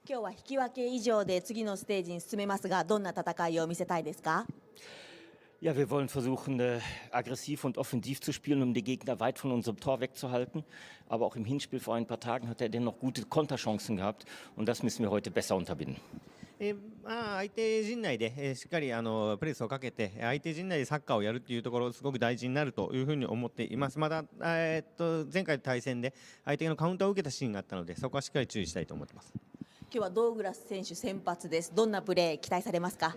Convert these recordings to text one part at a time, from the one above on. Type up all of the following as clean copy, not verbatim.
今日は引き分け以上で次のステージに進めますが、どんな戦いを見せたいですか？Ja, wir wollen versuchen, aggressiv und offensiv zu spielen, um die Gegner weit von unserem Tor wegzuhalten. Aber auch im Hinspiel vor ein paar Tagen hat er dennoch gute Konterchancen gehabt und das müssen wir heute besser unterbinden. 相手陣内で、しっかりプレスをかけて相手陣内でサッカーをやるというところすごく大事になるというふうに思っています。また、前回の対戦で相手のカウンターを受けたシーンがあったので、そこはしっかり注意したいと思っています。今日はドーグラス選手先発です。どんなプレー期待されますか？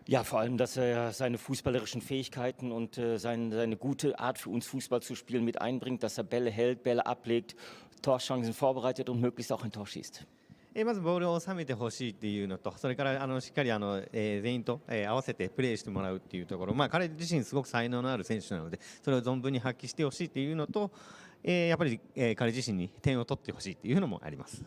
Ja, vor allem, dass er seine fußballerischen Fähigkeiten und seine gute Art für uns Fußball zu spielen mit einbringt, dass er Bälle hält, Bälle ablegt, Torchancen vorbereitet und möglichst auch ein Tor schießt. まずボールを収めてほしいっていうのと、それからしっかり全員と合わせてプレーしてもらうっていうところ、彼自身すごく才能のある選手なので、それを存分に発揮してほしいっていうのと、やっぱり彼自身に点を取ってほしいっていうのもあります。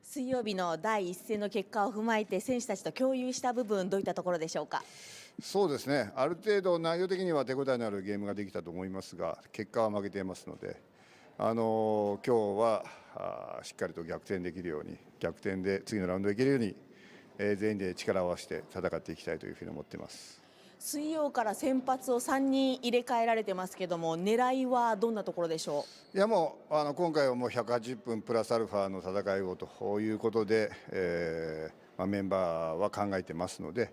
水曜日の第一戦の結果を踏まえて選手たちと共有した部分、どういったところでしょうか？そうですね、ある程度内容的には手応えのあるゲームができたと思いますが、結果は負けていますので、今日はしっかりと逆転できるように、逆転で次のラウンドいけるように、全員で力を合わせて戦っていきたいというふうに思っています。水曜から先発を3人入れ替えられてますけども、狙いはどんなところでしょう？いや、もう今回はもう180分プラスアルファの戦いをということで、メンバーは考えてますので、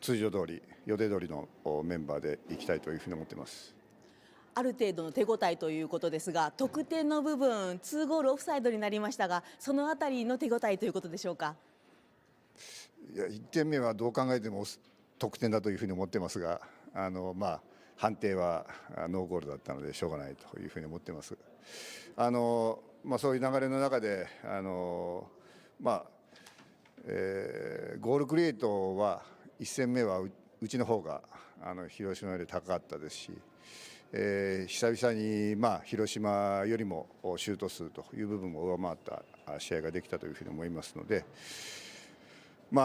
通常通り予定通りのメンバーでいきたいというふうに思っています。ある程度の手応えということですが、得点の部分2ゴールオフサイドになりましたが、そのあたりの手応えということでしょうか？いや、1点目はどう考えても得点だというふうに思ってますが、判定はノーゴールだったのでしょうがないというふうに思ってます。そういう流れの中でゴールクリエイトは1戦目はうちの方が広島より高かったですし、久々に広島よりもシュート数という部分も上回った試合ができたというふうに思いますので、今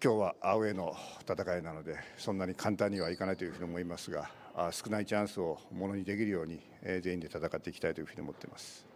日はアウェーの戦いなのでそんなに簡単にはいかないというふうに思いますが、少ないチャンスをものにできるように全員で戦っていきたいというふうに思っています。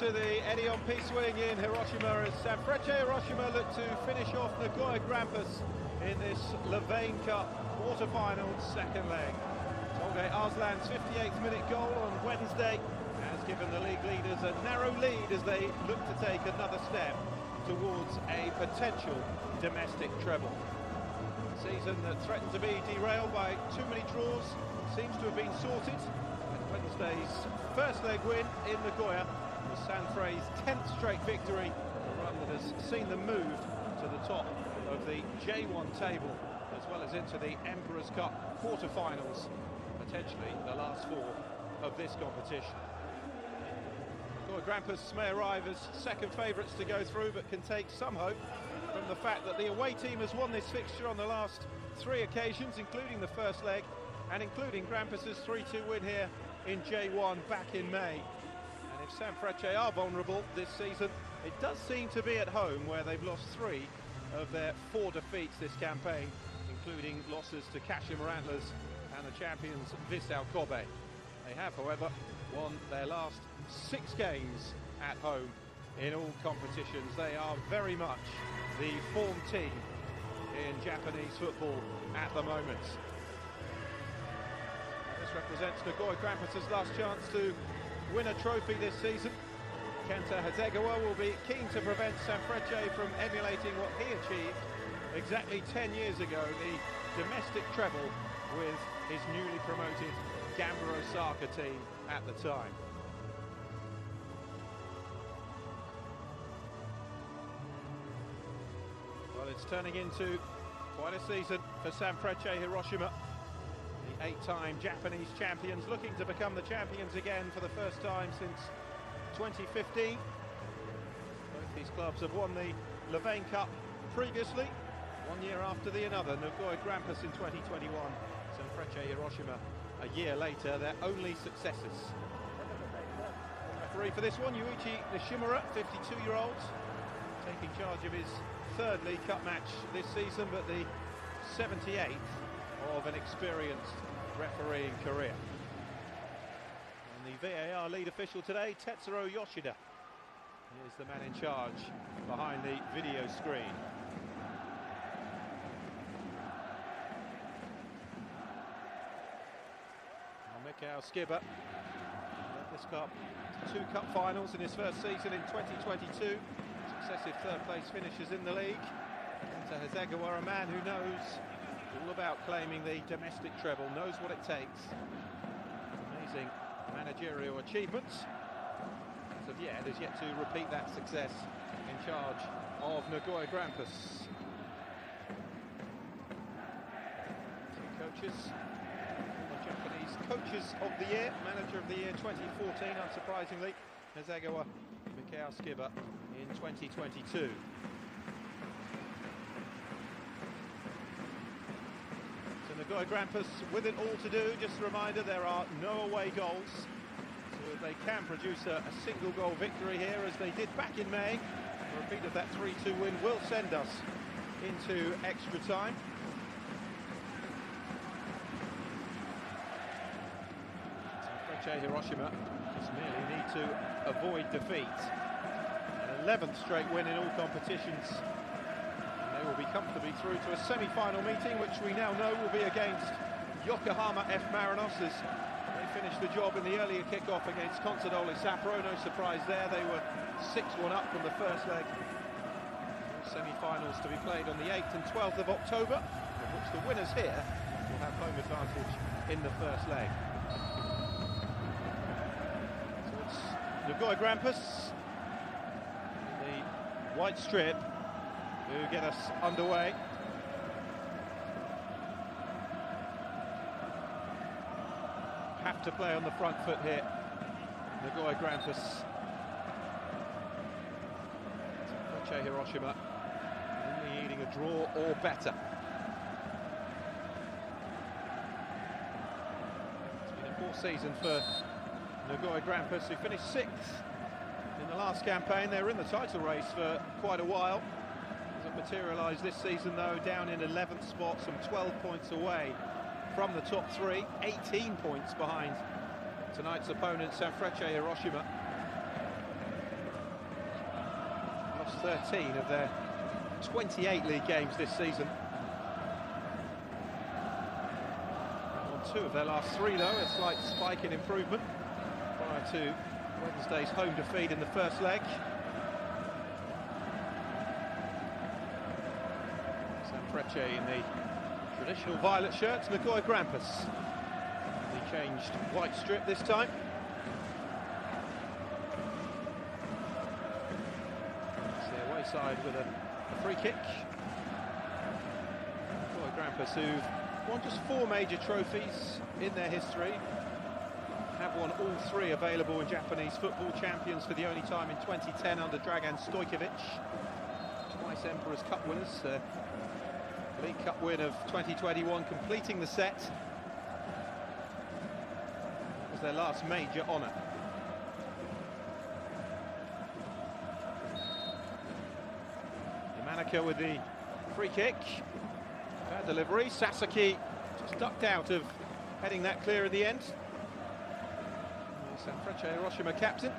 to the Eddie on P swing in Hiroshima as Sanfrecce Hiroshima look to finish off Nagoya Grampus in this Levain Cup quarterfinals second leg. Tolgay Arslan's 58th minute goal on Wednesday has given the league leaders a narrow lead as they look to take another step towards a potential domestic treble. A season that threatened to be derailed by too many draws seems to have been sorted. Wednesday's first leg win in Nagoya was Sanfrecce's 10th straight victory, a run that has seen them move to the top of the J1 table, as well as into the Emperor's Cup quarterfinals, potentially the last four of this competition. Nagoya Grampus may arrive as second favourites to go through, but can take some hope from the fact that the away team has won this fixture on the last three occasions, including the first leg, and including Grampus's 3-2 win here in J1 back in May. And if Sanfrecce are vulnerable this season, it does seem to be at home, where they've lost 3 of their 4 defeats this campaign, including losses to Kashima Antlers and the champions Vissel Kobe. They have, however, won their last 6 games at home in all competitions. They are very much the form team in Japanese football at the moment. This represents Nagoya Grampus' last chance to win a trophy this season. Kenta Hasegawa will be keen to prevent Sanfrecce from emulating what he achieved exactly 10 years ago, the domestic treble with his newly promoted Gamba Osaka team at the time. Well, it's turning into quite a season for Sanfrecce Hiroshima. The 8-time Japanese champions looking to become the champions again for the first time since 2015. Both these clubs have won the Levain Cup previously, one year after the other. Nagoya Grampus in 2021, Sanfrecce Hiroshima a year later, their only successors. Referee for this one, Yuichi Nishimura, 52-year-old, taking charge of his third League Cup match this season, but the 78th of an experienced refereeing career. And the VAR lead official today, Tetsuro Yoshida. He is the man in charge behind the video screen. Mikhail Skiba led this club to 2 cup finals in his first season in 2022. Successive third-place finishes in the league. Kenta Hasegawa, a man who knows all about claiming the domestic treble, knows what it takes. Amazing managerial achievements. As of yet, has yet to repeat that success in charge of Nagoya Grampus. 2 coaches. Japanese Coaches of the Year, Manager of the Year 2014, unsurprisingly, Hasegawa, Mikhail Skiba in 2022. So Nagoya Grampus with it all to do. Just a reminder, there are no away goals, so they can produce a single goal victory here, as they did back in May. A repeat of that 3-2 win will send us into extra time. Hiroshima just merely need to avoid defeat. An 11th straight win in all competitions. And they will be comfortably through to a semi-final meeting, which we now know will be against Yokohama F. Marinos, as they finished the job in the earlier kick-off against Consadole Sapporo. No surprise there, they were 6-1 up from the first leg. Semi-finals to be played on the 8th and 12th of October, of which the winners here will have home advantage in the first leg. Nagoya Grampus, the white strip, who get us underway. Have to play on the front foot here, Nagoya Grampus. Sanfrecce Hiroshima only needing a draw or better. It's been a poor season for Nagoya Grampus, who finished 6th in the last campaign. They were in the title race for quite a while. Hasn't materialised this season, though, down in 11th spot, some 12 points away from the top 3, 18 points behind tonight's opponent, Sanfrecce Hiroshima. lost 13 of their 28 league games this season. On 2 of their last 3 though, a slight spike in improvement prior to Wednesday's home defeat in the first leg. Sanfrecce in the traditional violet shirts, Nagoya Grampus. He changed white strip this time. It's their away side with a free kick. Nagoya Grampus, who've won just 4 major trophies in their history, have won all 3 available in Japanese football, champions for the only time in 2010 under Dragan Stojkovic, twice Emperor's Cup winners, League Cup win of 2021 completing the set. It was their last major honour. Yamanaka with the free kick. Bad delivery, Sasaki just ducked out of heading that clear at the end. Sanfrecce Hiroshima captain.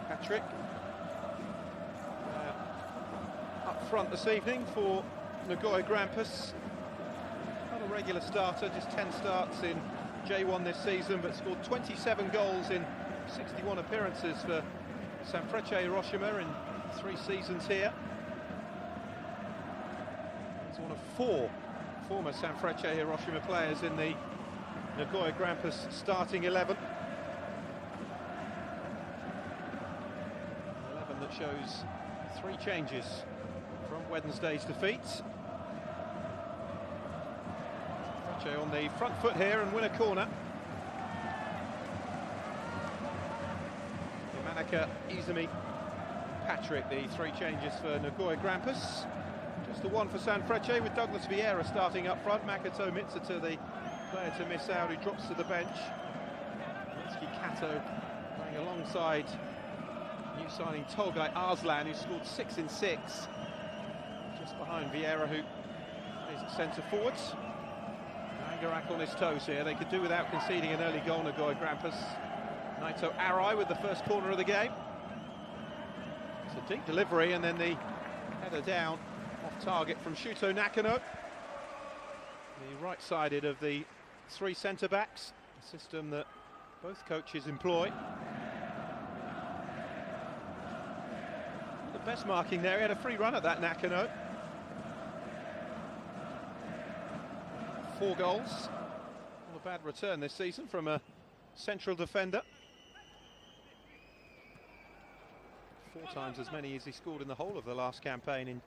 Patrick up front this evening for Nagoya Grampus. Not a regular starter, just 10 starts in J1 this season, but scored 27 goals in 61 appearances for Sanfrecce Hiroshima in 3 seasons here. He's one of 4 former Sanfrecce Hiroshima players in the Nagoya Grampus starting 11. 11 that shows 3 changes from Wednesday's defeat. Sanfrecce on the front foot here and win a corner. Yamanaka, Izumi, Patrick, the 3 changes for Nagoya Grampus. Just the one for Sanfrecce with Douglas Vieira starting up front. Makoto Mitsuta, the player to miss out, who drops to the bench. Mitsuki Kato playing alongside new signing Tolgai Arslan, who scored 6 in 6. Just behind Vieira, who plays at centre forwards. Angarak on his toes here. They could do without conceding an early goal, Nagoya Grampus. Naito Arai with the first corner of the game. It's a deep delivery and then the header down off target from Shuto Nakano. The right-sided of the 3 centre-backs, a system that both coaches employ. The best marking there, he had a free run at that, Nakano. 4 goals. Not a bad return this season from a central defender. 4 times as many as he scored in the whole of the last campaign in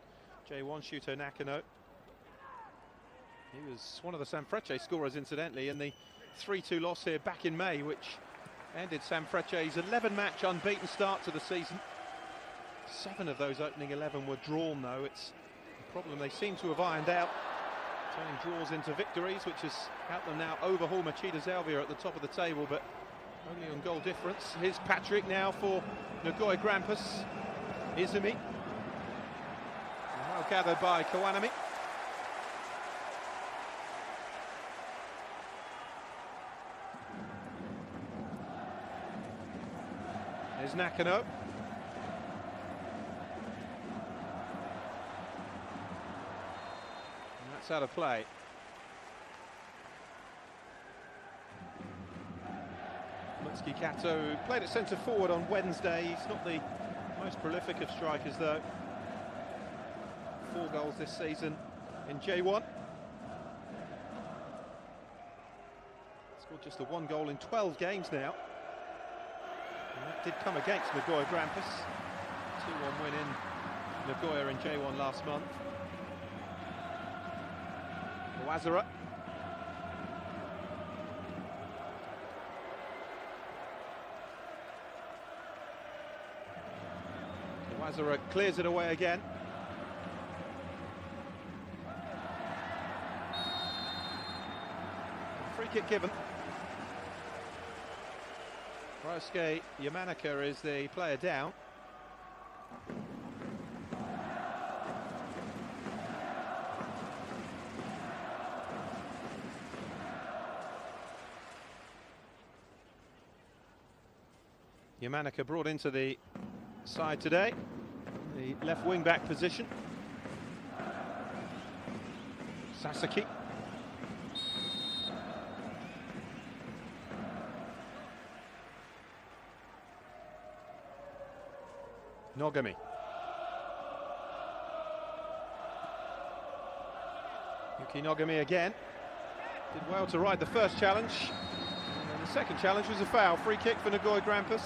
J1, Shuto Nakano. He was one of the Sanfrecce scorers, incidentally, in the 3-2 loss here back in May, which ended Sanfrecce's 11-match unbeaten start to the season. 7 of those opening 11 were drawn, though. It's a problem they seem to have ironed out, turning draws into victories, which has helped them now overhaul Machida Zelvia at the top of the table, but only on goal difference. Here's Patrick now for Nagoya Grampus. Izumi. Well gathered by Kawanami. There's Nakano. And that's out of play. Mitsuki Kato, who played at centre forward on Wednesday. He's not the most prolific of strikers, though. 4 goals this season in J1. Scored just the 1 goal in 12 games now. And that did come against Nagoya Grampus. 2-1 win in Nagoya in J1 last month. Wazara. Wazara clears it away again. Free kick given. Ryosuke Yamanaka is the player down. Yamanaka brought into the side today, the left wing back position. Sasaki. Nogami. Yuki Nogami again. Did well to ride the first challenge. And then the second challenge was a foul. Free kick for Nagoya Grampus.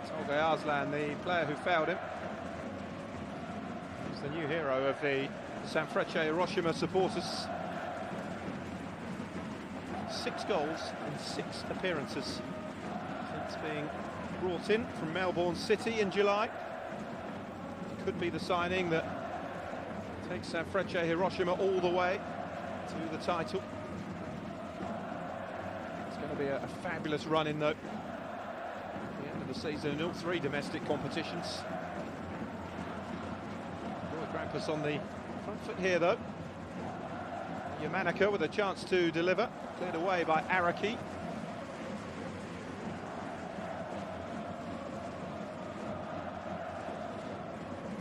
Tolga Arslan, the player who fouled him. He's the new hero of the Sanfrecce Hiroshima supporters. 6 goals in 6 appearances since being brought in from Melbourne City in July. Could be the signing that takes Sanfrecce Hiroshima all the way to the title. It's going to be a fabulous run in though. At the end of the season in all 3 domestic competitions. Grampus on the front foot here though. Yamanaka with a chance to deliver, cleared away by Araki.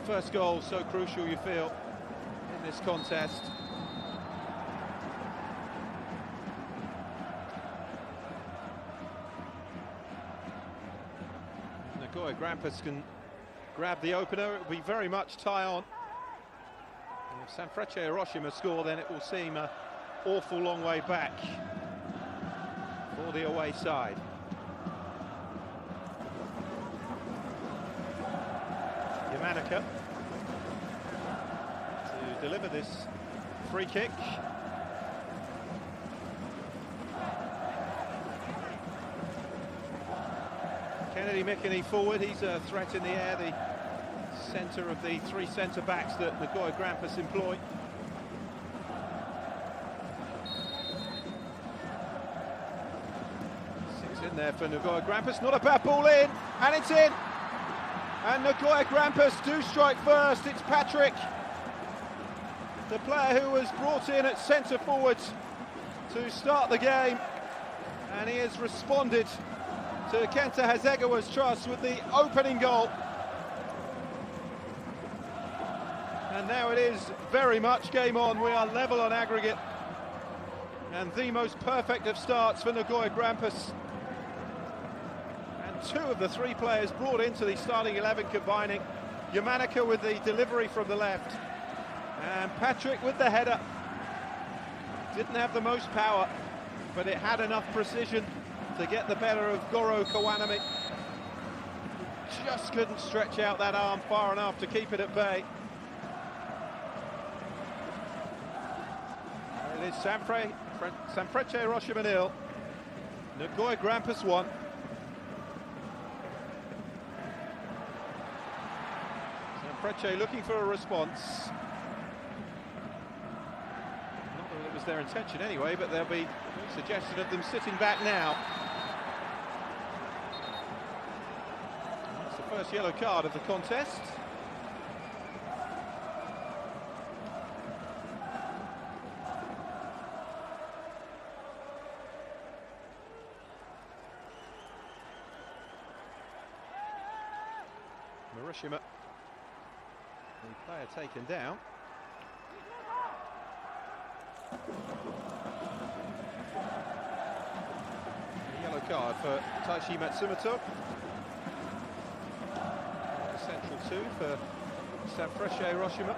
First goal so crucial, you feel, in this contest. Nagoya Grampus can grab the opener. It will be very much tie on. If Sanfrecce Hiroshima score, then it will seem an awful long way back for the away side. Yamanaka to deliver this free kick. Kennedy Mikini forward, he's a threat in the air, the centre of the 3 centre-backs that Nagoya Grampus employ. Six in there for Nagoya Grampus, not a bad ball in, and it's in! And Nagoya Grampus do strike first. It's Patrick, the player who was brought in at centre forward to start the game, and he has responded to Kenta Hasegawa's trust with the opening goal. And now it is very much game on. We are level on aggregate. And the most perfect of starts for Nagoya Grampus. And 2 of the 3 players brought into the starting 11 combining. Yamanaka with the delivery from the left. And Patrick with the header. Didn't have the most power, but it had enough precision to get the better of Goro Kawanami. Just couldn't stretch out that arm far enough to keep it at bay. It is Sanfrecce Hiroshima 0, Nagoya Grampus 1. Sanfrecce looking for a response. Not that it was their intention anyway, but there'll be no suggestion of them sitting back now. That's the first yellow card of the contest. Hiroshima, the player taken down. A yellow card for Taishi Matsumoto. A central 2 for Sanfrecce Hiroshima.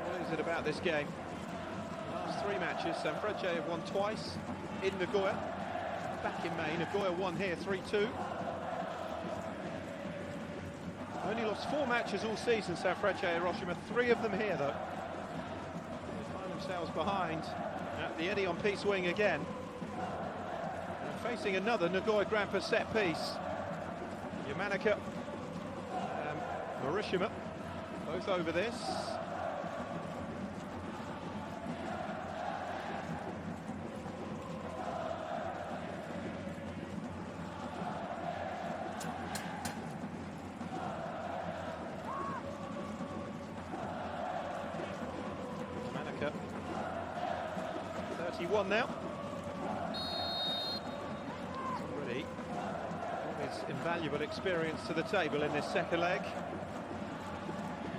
What is it about this game? The last 3 matches, Sanfrecce have won twice in Nagoya. Back in May, Nagoya won here 3-2. Only lost 4 matches all season, Sanfrecce Hiroshima, 3 of them here though. They find themselves behind at the Eddie on Peace wing again. And facing another Nagoya Grampus set piece. Yamanaka and Hiroshima both over this. 21 now. Already brought his invaluable experience to the table in this second leg.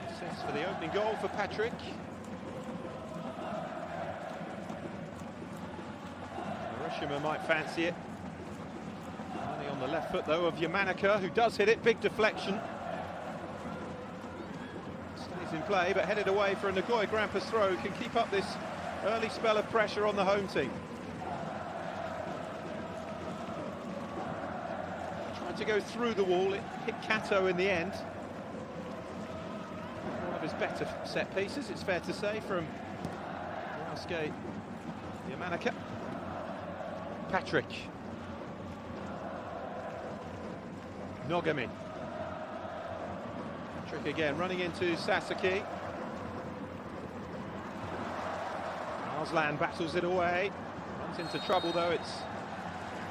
Assist for the opening goal for Patrick. Hiroshima might fancy it. Only on the left foot though of Yamanaka, who does hit it, big deflection. Stays in play, but headed away for a Nagoya Grampus throw, can keep up this early spell of pressure on the home team. Tried to go through the wall, it hit Kato in the end. One of his better set pieces, it's fair to say, from Rasuke Yamanaka. Patrick. Nogami. Patrick again, running into Sasaki. Arslan battles it away. Runs into trouble though. It's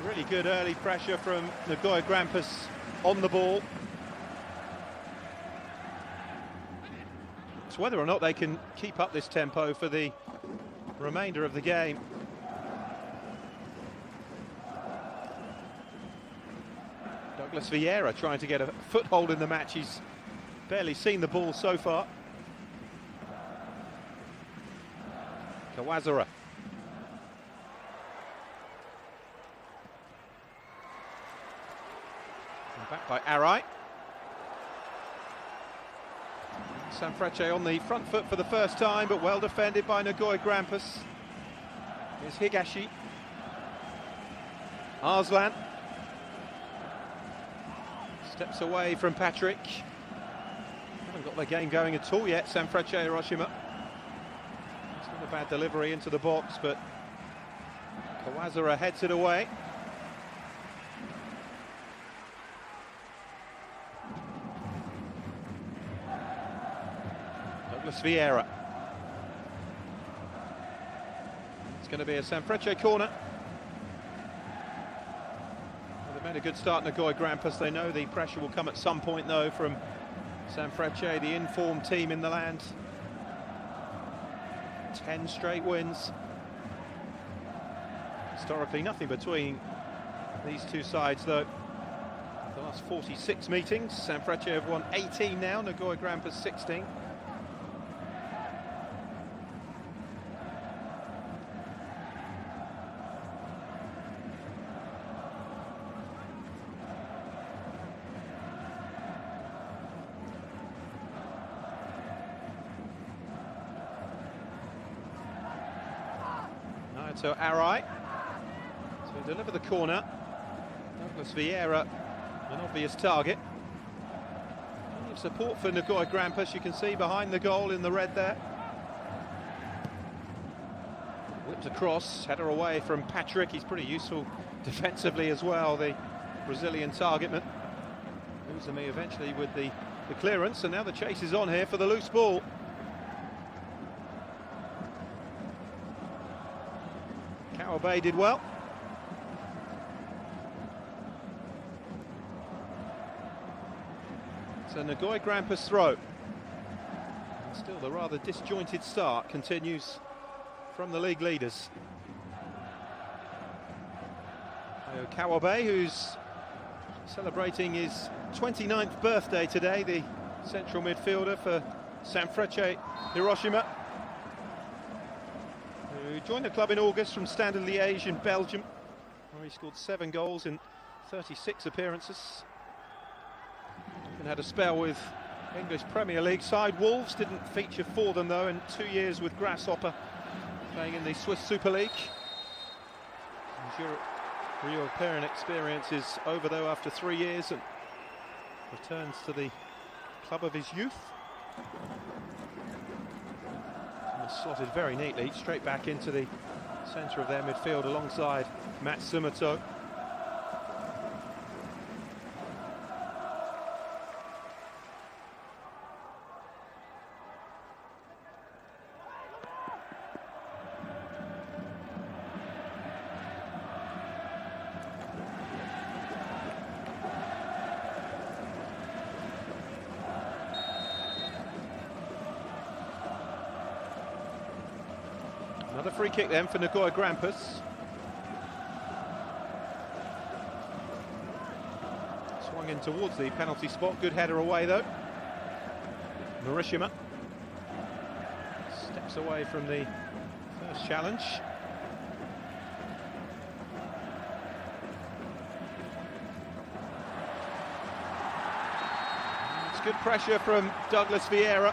really good early pressure from Nagoya Grampus on the ball. It's whether or not they can keep up this tempo for the remainder of the game. Douglas Vieira trying to get a foothold in the match. He's barely seen the ball so far. Kawazura. And back by Arai. Sanfrecce on the front foot for the first time, but well defended by Nagoya Grampus. Here's Higashi. Arslan. Steps away from Patrick. Haven't got their game going at all yet, Sanfrecce Hiroshima. It's not a bad delivery into the box, but Kawazura heads it away. Douglas Vieira. It's going to be a Sanfrecce corner. Made a good start, Nagoya Grampus. They know the pressure will come at some point though from Sanfrecce, the informed team in the land. 10 straight wins. Historically nothing between these two sides though. The last 46 meetings, Sanfrecce have won 18 now, Nagoya Grampus 16. So Arai to deliver the corner. Douglas Vieira, an obvious target. Plenty of support for Nagoya Grampus, you can see behind the goal in the red there. Whipped across, header away from Patrick. He's pretty useful defensively as well, the Brazilian targetman. Uzumi eventually with the clearance, and now the chase is on here for the loose ball. Kawabe did well. So Nagoya Grampus throw. And still the rather disjointed start continues from the league leaders. Kawabe, who's celebrating his 29th birthday today, the central midfielder for Sanfrecce Hiroshima, who joined the club in August from Standard Liège in Belgium, where he scored 7 goals in 36 appearances. And had a spell with English Premier League side. Wolves didn't feature for them though in 2 years with Grasshopper, playing in the Swiss Super League. His European experience is over though after 3 years, and returns to the club of his youth. Slotted very neatly straight back into the centre of their midfield alongside Matsumoto. Another free kick then for Nagoya Grampus. Swung in towards the penalty spot. Good header away though. Hiroshima steps away from the first challenge. It's good pressure from Douglas Vieira.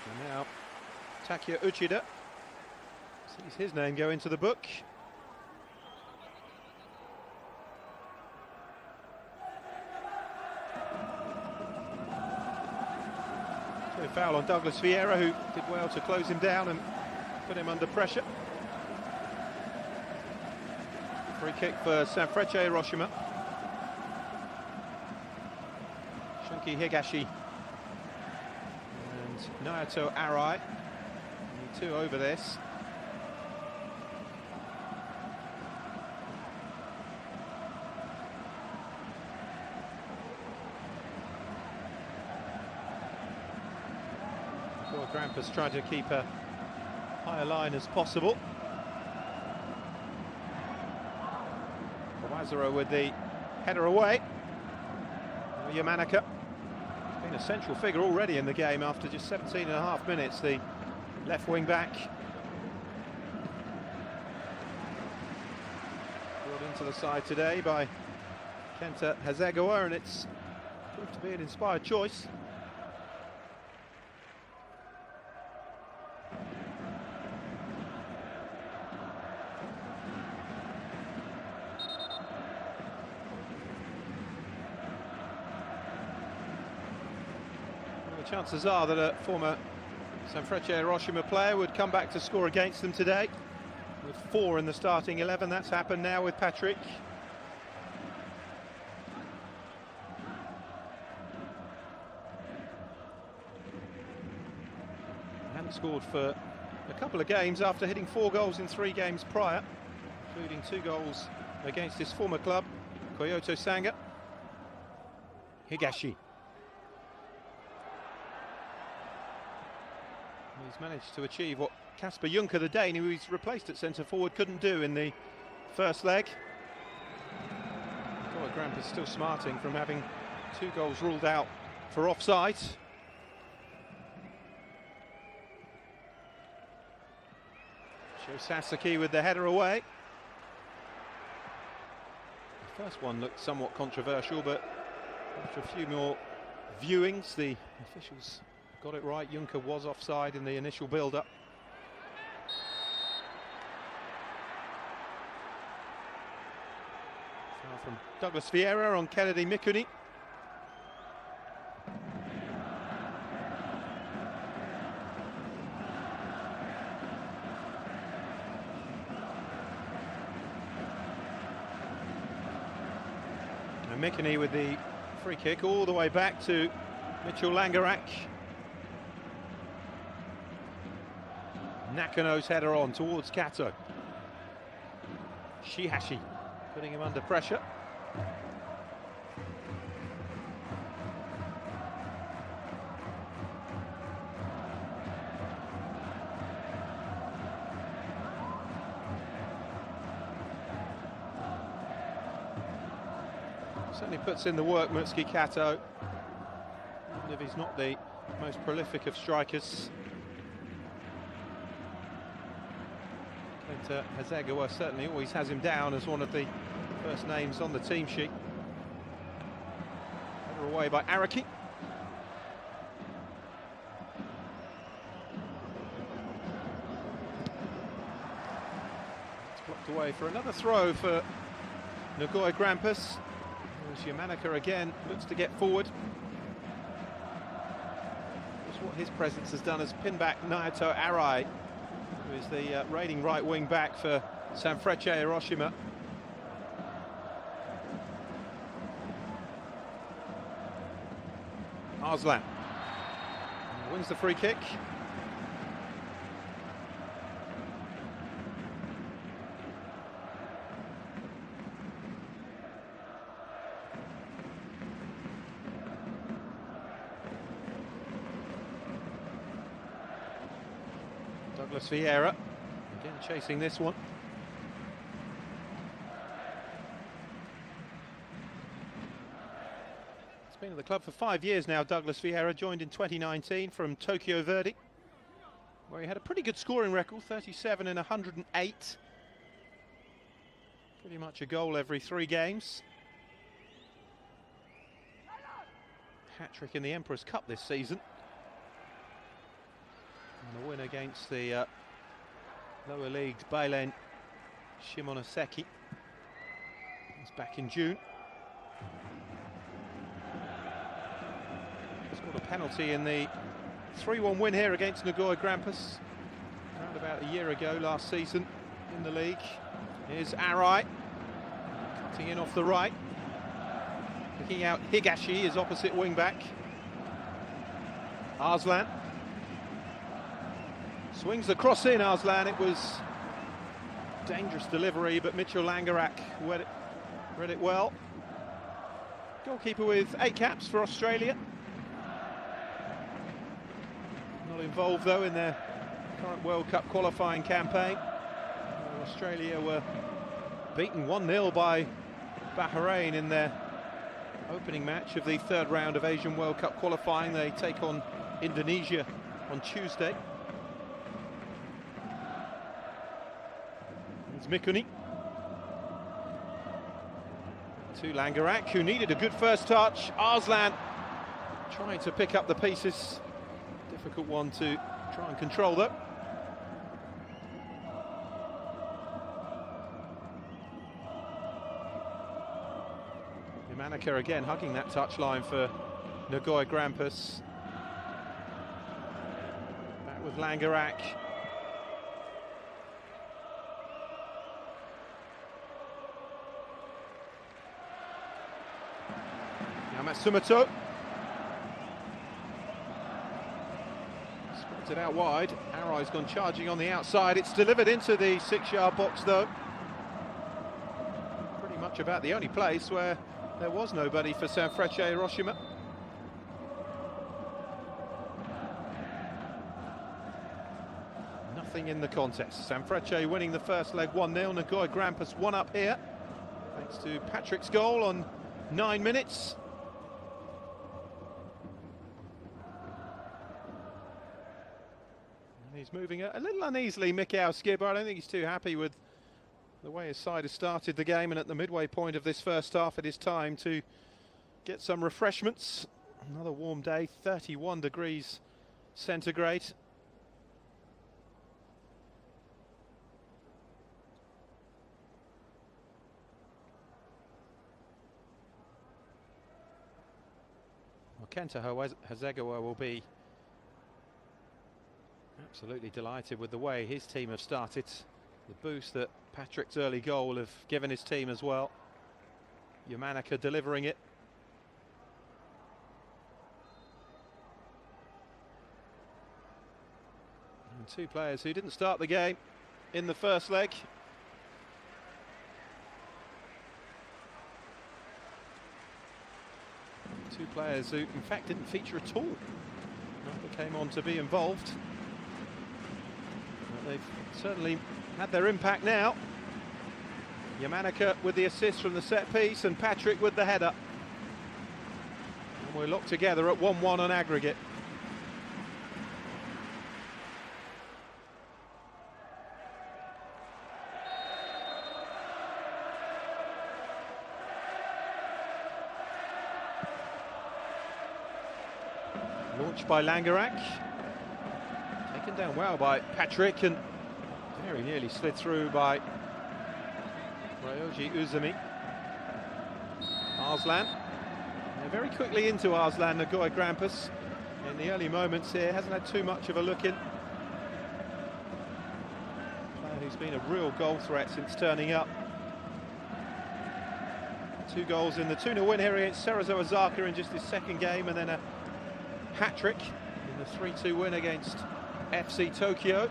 And now Takia Uchida sees his name go into the book. So a foul on Douglas Vieira, who did well to close him down and put him under pressure. Free kick for Sanfrecce Hiroshima. Shunki Higashi and Naoto Arai. Only two over this. Grampus trying to keep a higher line as possible. Kawazura with the header away. Yamanaka has been a central figure already in the game after just 17.5 minutes, the left wing back. Brought into the side today by Kenta Hasegawa, and it's proved to be an inspired choice. Chances are that a former Sanfrecce Hiroshima player would come back to score against them today. With 4 in the starting 11, that's happened now with Patrick. He hadn't scored for a couple of games after hitting 4 goals in 3 games prior, including 2 goals against his former club, Kyoto Sanga. Higashi. He's managed to achieve what Kasper Juncker, the Dane, who he's replaced at centre-forward, couldn't do in the first leg. Nagoya Grampus still smarting from having 2 goals ruled out for offside. Sho Sasaki with the header away. The first one looked somewhat controversial, but after a few more viewings, the officials got it right. Juncker was offside in the initial build-up. Foul from Douglas Vieira on Kennedy Mikuni. And Mikuni with the free kick all the way back to Mitchell Langerak. Nakano's header on towards Kato. Shihashi putting him under pressure. Certainly puts in the work, Mutsuki Kato, even if he's not the most prolific of strikers. Hasegawa certainly always has him down as one of the first names on the team sheet. Header away by Araki. It's blocked away for another throw for Nagoya Grampus. As Yamanaka again looks to get forward. That's what his presence has done, has pinned back Naoto Arai, who is the reigning right wing back for Sanfrecce Hiroshima. Arslan wins the free kick. Douglas Vieira, again chasing this one. He's been at the club for 5 years now, Douglas Vieira, joined in 2019 from Tokyo Verdy, where he had a pretty good scoring record, 37 in 108. Pretty much a goal every 3 games. Hat-trick in the Emperor's Cup this season. And the win against the lower league Levain Shimonoseki. It's back in June. Scored a penalty in the 3-1 win here against Nagoya Grampus around about a year ago, last season in the league. Here's Arai, cutting in off the right. Picking out Higashi, his opposite wing-back. Arslan. Swings the cross in, Arslan. It was dangerous delivery, but Mitchell Langerak read it well. Goalkeeper with 8 caps for Australia. Not involved, though, in their current World Cup qualifying campaign. Australia were beaten 1-0 by Bahrain in their opening match of the 3rd round of Asian World Cup qualifying. They take on Indonesia on Tuesday. It's Mikuni to Langerak, who needed a good first touch. Arslan trying to pick up the pieces. Difficult one to try and control, though. Yamanaka again hugging that touchline for Nagoya Grampus. Back with Langerak. Now Matsumoto. Spotted out wide. Arai's gone charging on the outside. It's delivered into the 6-yard box, though. Pretty much about the only place where there was nobody for Sanfrecce Hiroshima. Nothing in the contest. Sanfrecce winning the first leg 1-0. Nagoya Grampus 1 up here, thanks to Patrick's goal on 9 minutes. And he's moving a little uneasily, Mikhail Skibber. I don't think he's too happy with the way his side has started the game, and at the midway point of this first half, it is time to get some refreshments. Another warm day, 31 degrees centigrade. Well, Kenta Hasegawa will be absolutely delighted with the way his team have started. The boost that Patrick's early goal will have given his team as well. Yamanaka delivering it. And 2 players who didn't start the game in the first leg. Two players who, in fact, didn't feature at all. Neither came on to be involved. But they've certainly had their impact now. Yamanaka with the assist from the set piece and Patrick with the header. And we're locked together at 1-1 on aggregate. Launched by Langerak. Taken down well by Patrick and very nearly slid through by Ryoji Uzumi. Arslan. They're very quickly into Arslan, Nagoya Grampus. In the early moments here, hasn't had too much of a look in. Player who's been a real goal threat since turning up. 2 goals in the 2-0 win here against Cerezo Osaka in just his 2nd game, and then a hat-trick in the 3-2 win against FC Tokyo.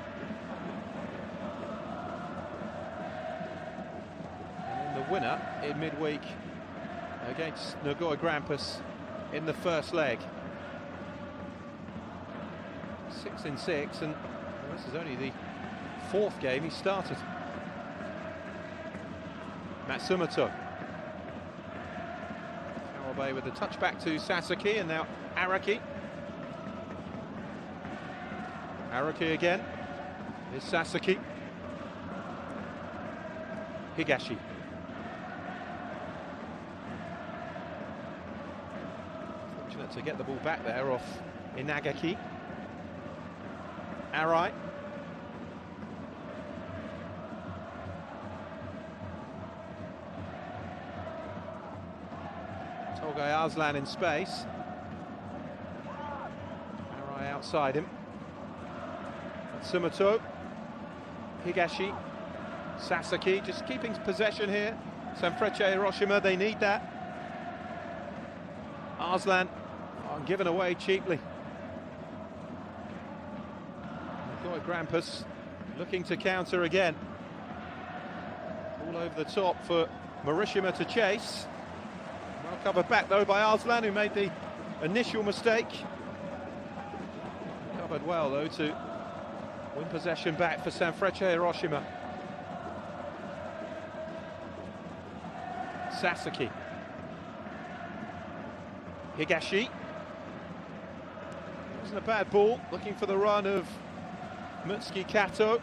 And then the winner in midweek against Nagoya Grampus in the first leg. 6 in 6, and well, this is only the fourth game he started. Matsumoto. Kawabe with the touchback to Sasaki, and now Araki. Araki again. Here's Sasaki. Higashi. Fortunate to get the ball back there off Inagaki. Arai. Tolgay Arslan in space. Arai outside him. Matsumoto. Higashi. Sasaki just keeping possession here. Sanfrecce Hiroshima, they need that. Arslan given away cheaply. Nagoya Grampus looking to counter again. All over the top for Hiroshima to chase. Well covered back though by Arslan, who made the initial mistake. Covered well though to win possession back for Sanfrecce Hiroshima. Sasaki. Higashi. Wasn't a bad ball, looking for the run of Mutsuki Kato.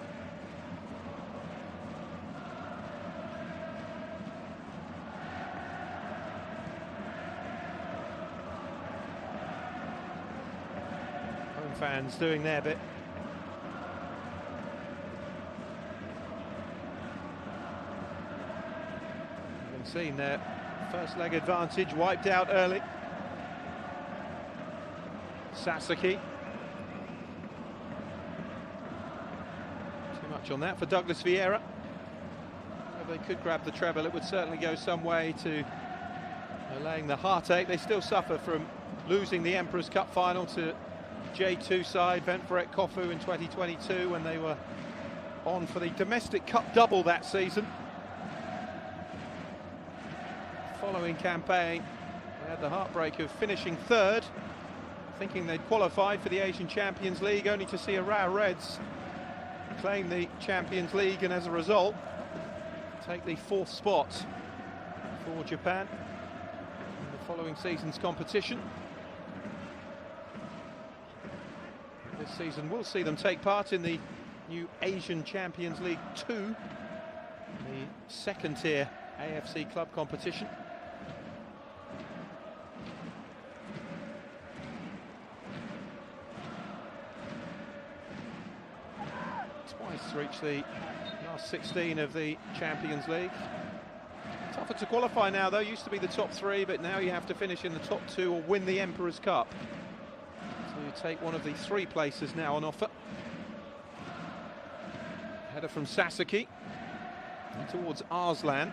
Home fans doing their bit. Seen their first leg advantage wiped out early. Sasaki. Too much on that for Douglas Vieira. If they could grab the treble, it would certainly go some way to allaying the heartache. They still suffer from losing the Emperor's Cup final to J2 side Ventforet Kofu in 2022 when they were on for the domestic cup double that season. Following campaign, they had the heartbreak of finishing third, thinking they'd qualified for the Asian Champions League, only to see Urawa Reds claim the Champions League and as a result take the fourth spot for Japan in the following season's competition. This season will see them take part in the new Asian Champions League 2, the second tier AFC club competition. Twice reached the last 16 of the Champions League. Tougher to qualify now though, used to be the top three, but now you have to finish in the top two or win the Emperor's Cup to take one of the three places now on offer. Header from Sasaki towards Arslan.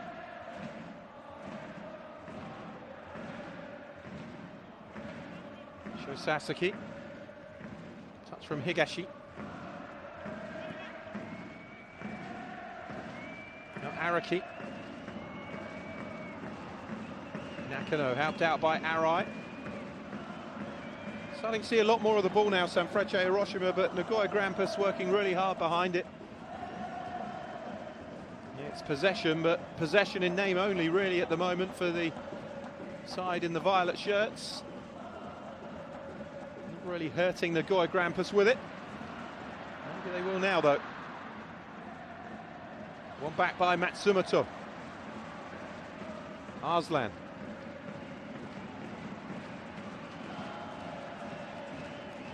Show Sasaki. Touch from Higashi. Now Araki. Nakano helped out by Arai. Starting to see a lot more of the ball now, Sanfrecce Hiroshima, but Nagoya Grampus working really hard behind it. Yeah, it's possession, but possession in name only really at the moment for the side in the violet shirts. Not really hurting Nagoya Grampus with it. Maybe they will now though. One back by Matsumoto. Arslan.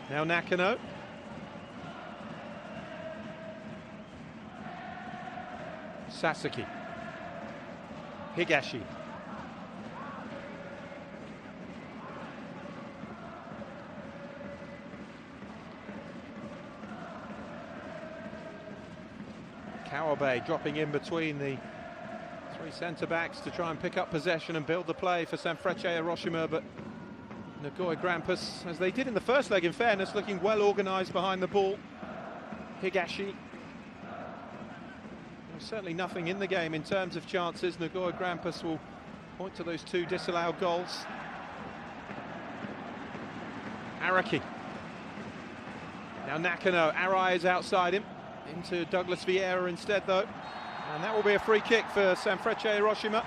Now Nakano. Sasaki. Higashi. Kawabe dropping in between the three centre-backs to try and pick up possession and build the play for Sanfrecce Hiroshima, but Nagoya Grampus, as they did in the first leg in fairness, looking well organised behind the ball. Higashi. There's certainly nothing in the game in terms of chances. Nagoya Grampus will point to those two disallowed goals. Araki. Now Nakano, Arai is outside him. Into Douglas Vieira instead, though. And that will be a free kick for Sanfrecce Hiroshima.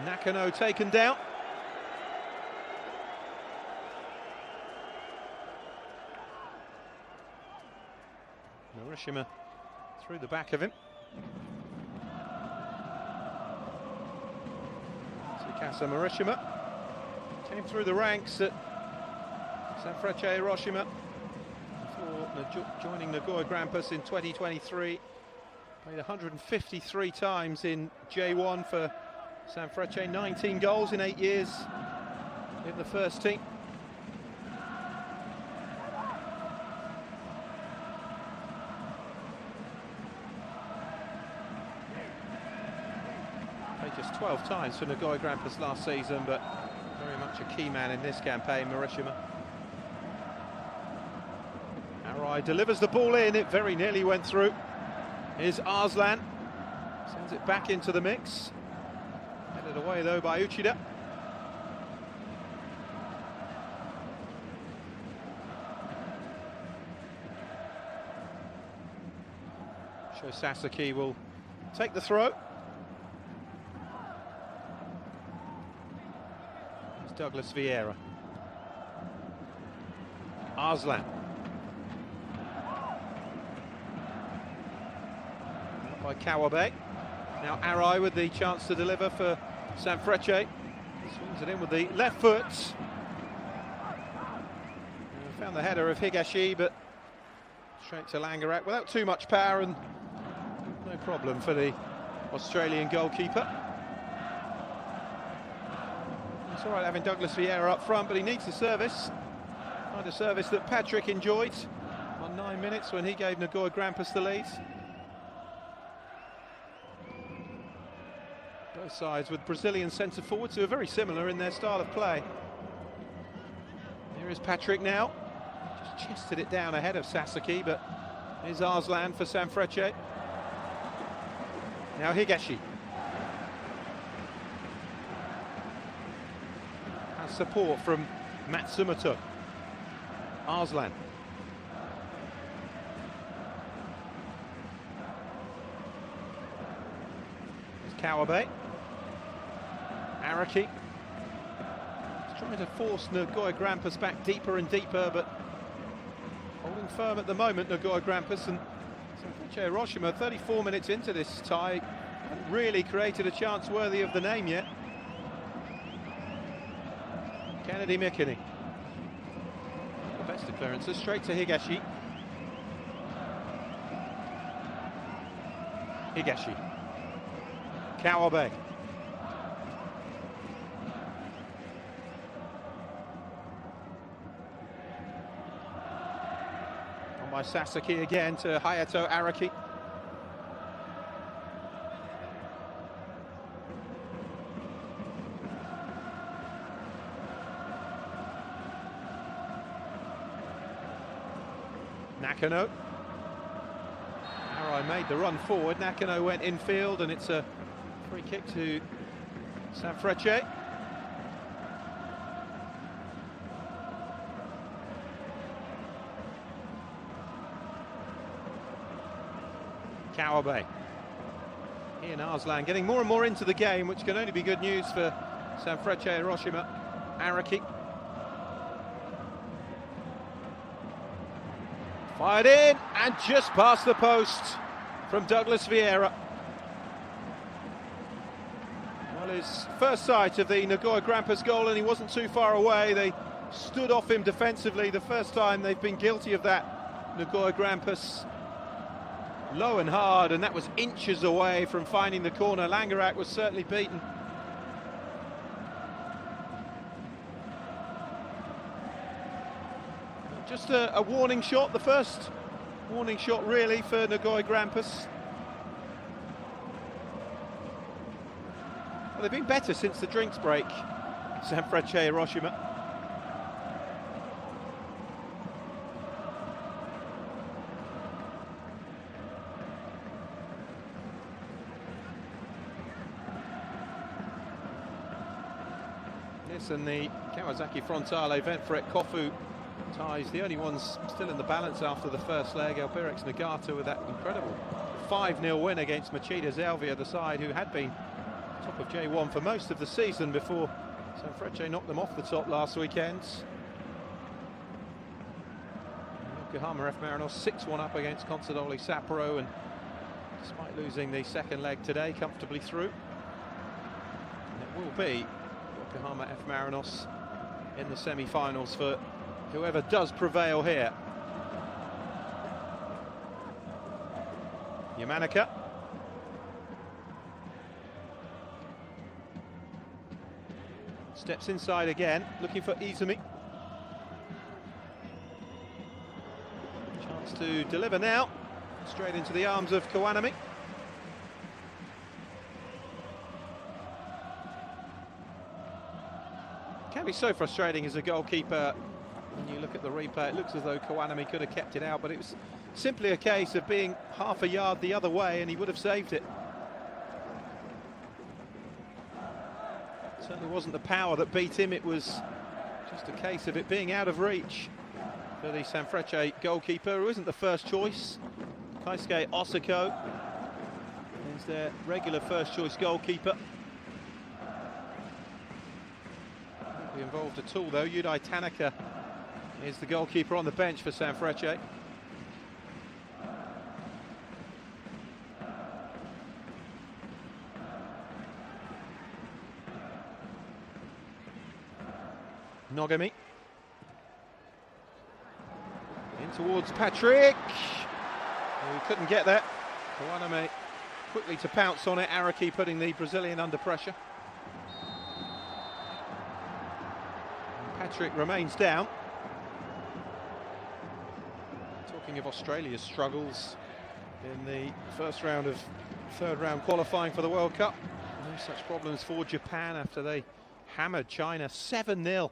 Nakano taken down. Hiroshima through the back of him. Tsukasa Hiroshima came through the ranks at Sanfrecce Hiroshima before joining Nagoya Grampus in 2023. Played 153 times in J1 for Sanfrecce, 19 goals in 8 years in the first team. Played just 12 times for Nagoya Grampus last season, but very much a key man in this campaign, Hiroshima. Arai delivers the ball in, it very nearly went through. Here's Arslan, sends it back into the mix. Headed away though by Uchida. Sho Sasaki will take the throw. It's Douglas Vieira. Arslan. By Kawabe. Now Arai with the chance to deliver for Sanfrecce. Swings it in with the left foot. Found the header of Higashi, but straight to Langerak without too much power, and no problem for the Australian goalkeeper. It's all right having Douglas Vieira up front, but he needs a service. Find a service that Patrick enjoyed on 9 minutes when he gave Nagoya Grampus the lead. Both sides with Brazilian centre forwards who are very similar in their style of play. Here is Patrick now. Just chested it down ahead of Sasaki, but here's Arslan for Sanfrecce. Now Higashi. Has support from Matsumoto. Arslan. There's Kawabe. Araki. He's trying to force Nagoya Grampus back deeper and deeper, but holding firm at the moment, Nagoya Grampus. And Sanfrecce Hiroshima, 34 minutes into this tie, haven't really created a chance worthy of the name yet. Kennedy Mikini. The best of clearances, straight to Higashi. Higashi. Kawabe. On by Sasaki again to Hayato Araki. Nakano. Arai made the run forward. Nakano went infield, and it's a free kick to Sanfrecce. Kawabe. Ian Arslan getting more and more into the game, which can only be good news for Sanfrecce Hiroshima. Araki. Fired in and just past the post from Douglas Vieira. Well, his first sight of the Nagoya Grampus goal, and he wasn't too far away. They stood off him defensively the first time they've been guilty of that. Nagoya Grampus low and hard, and that was inches away from finding the corner. Langerak was certainly beaten. Just a warning shot, the first warning shot really for Nagoya Grampus. Well, they've been better since the drinks break, Sanfrecce Hiroshima. Yes, and the Kawasaki Frontale Ventfret Kofu ties, the only ones still in the balance after the first leg. Albirex Nagata with that incredible 5-0 win against Machida Zelvia, the side who had been top of J1 for most of the season before Sanfrecce knocked them off the top last weekend. Yokohama F. Marinos 6-1 up against Consadole Sapporo, and despite losing the second leg today, comfortably through. And it will be Yokohama F. Marinos in the semi-finals for whoever does prevail here. Yamanaka. Steps inside again, looking for Izumi. Chance to deliver now. Straight into the arms of Kawanami. Can be so frustrating as a goalkeeper. When you look at the replay, it looks as though Kawanami could have kept it out, but it was simply a case of being half a yard the other way and he would have saved it. Certainly wasn't the power that beat him, it was just a case of it being out of reach for the Sanfrecce goalkeeper, who isn't the first choice. Kaisuke Osako is their regular first choice goalkeeper. Won't be involved at all though. Yudai Tanaka is the goalkeeper on the bench for Sanfrecce. Nogami. In towards Patrick. He couldn't get there. Kawanami quickly to pounce on it. Araki putting the Brazilian under pressure. And Patrick remains down. Talking of Australia's struggles in the third round qualifying for the World Cup. No such problems for Japan after they hammered China 7-0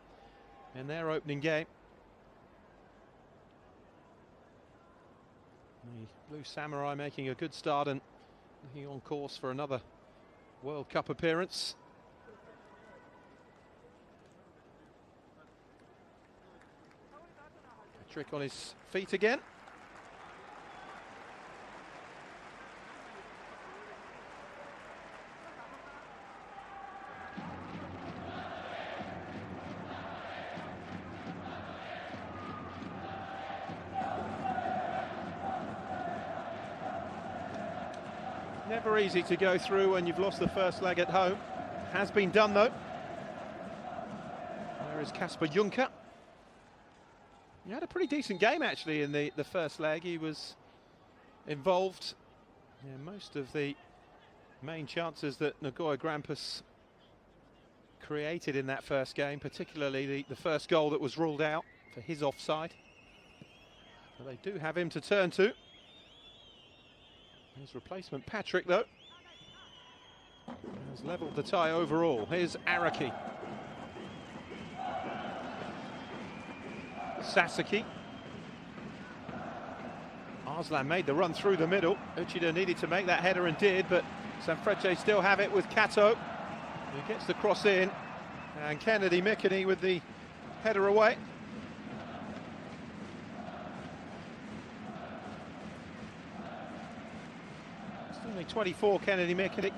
in their opening game. The Blue Samurai making a good start and looking on course for another World Cup appearance. Patrick on his feet again. Never easy to go through when you've lost the first leg at home. Has been done though. There is Kasper Juncker. He had a pretty decent game actually in the first leg. He was involved in most of the main chances that Nagoya Grampus created in that first game, particularly the first goal that was ruled out for his offside. But they do have him to turn to. His replacement Patrick though has levelled the tie overall. Here's Araki. Sasaki. Arslan made the run through the middle. Uchida needed to make that header and did, but Sanfrecce still have it with Kato. He gets the cross in, and Kennedy Mikini with the header away. Only 24, Kennedy Mikini.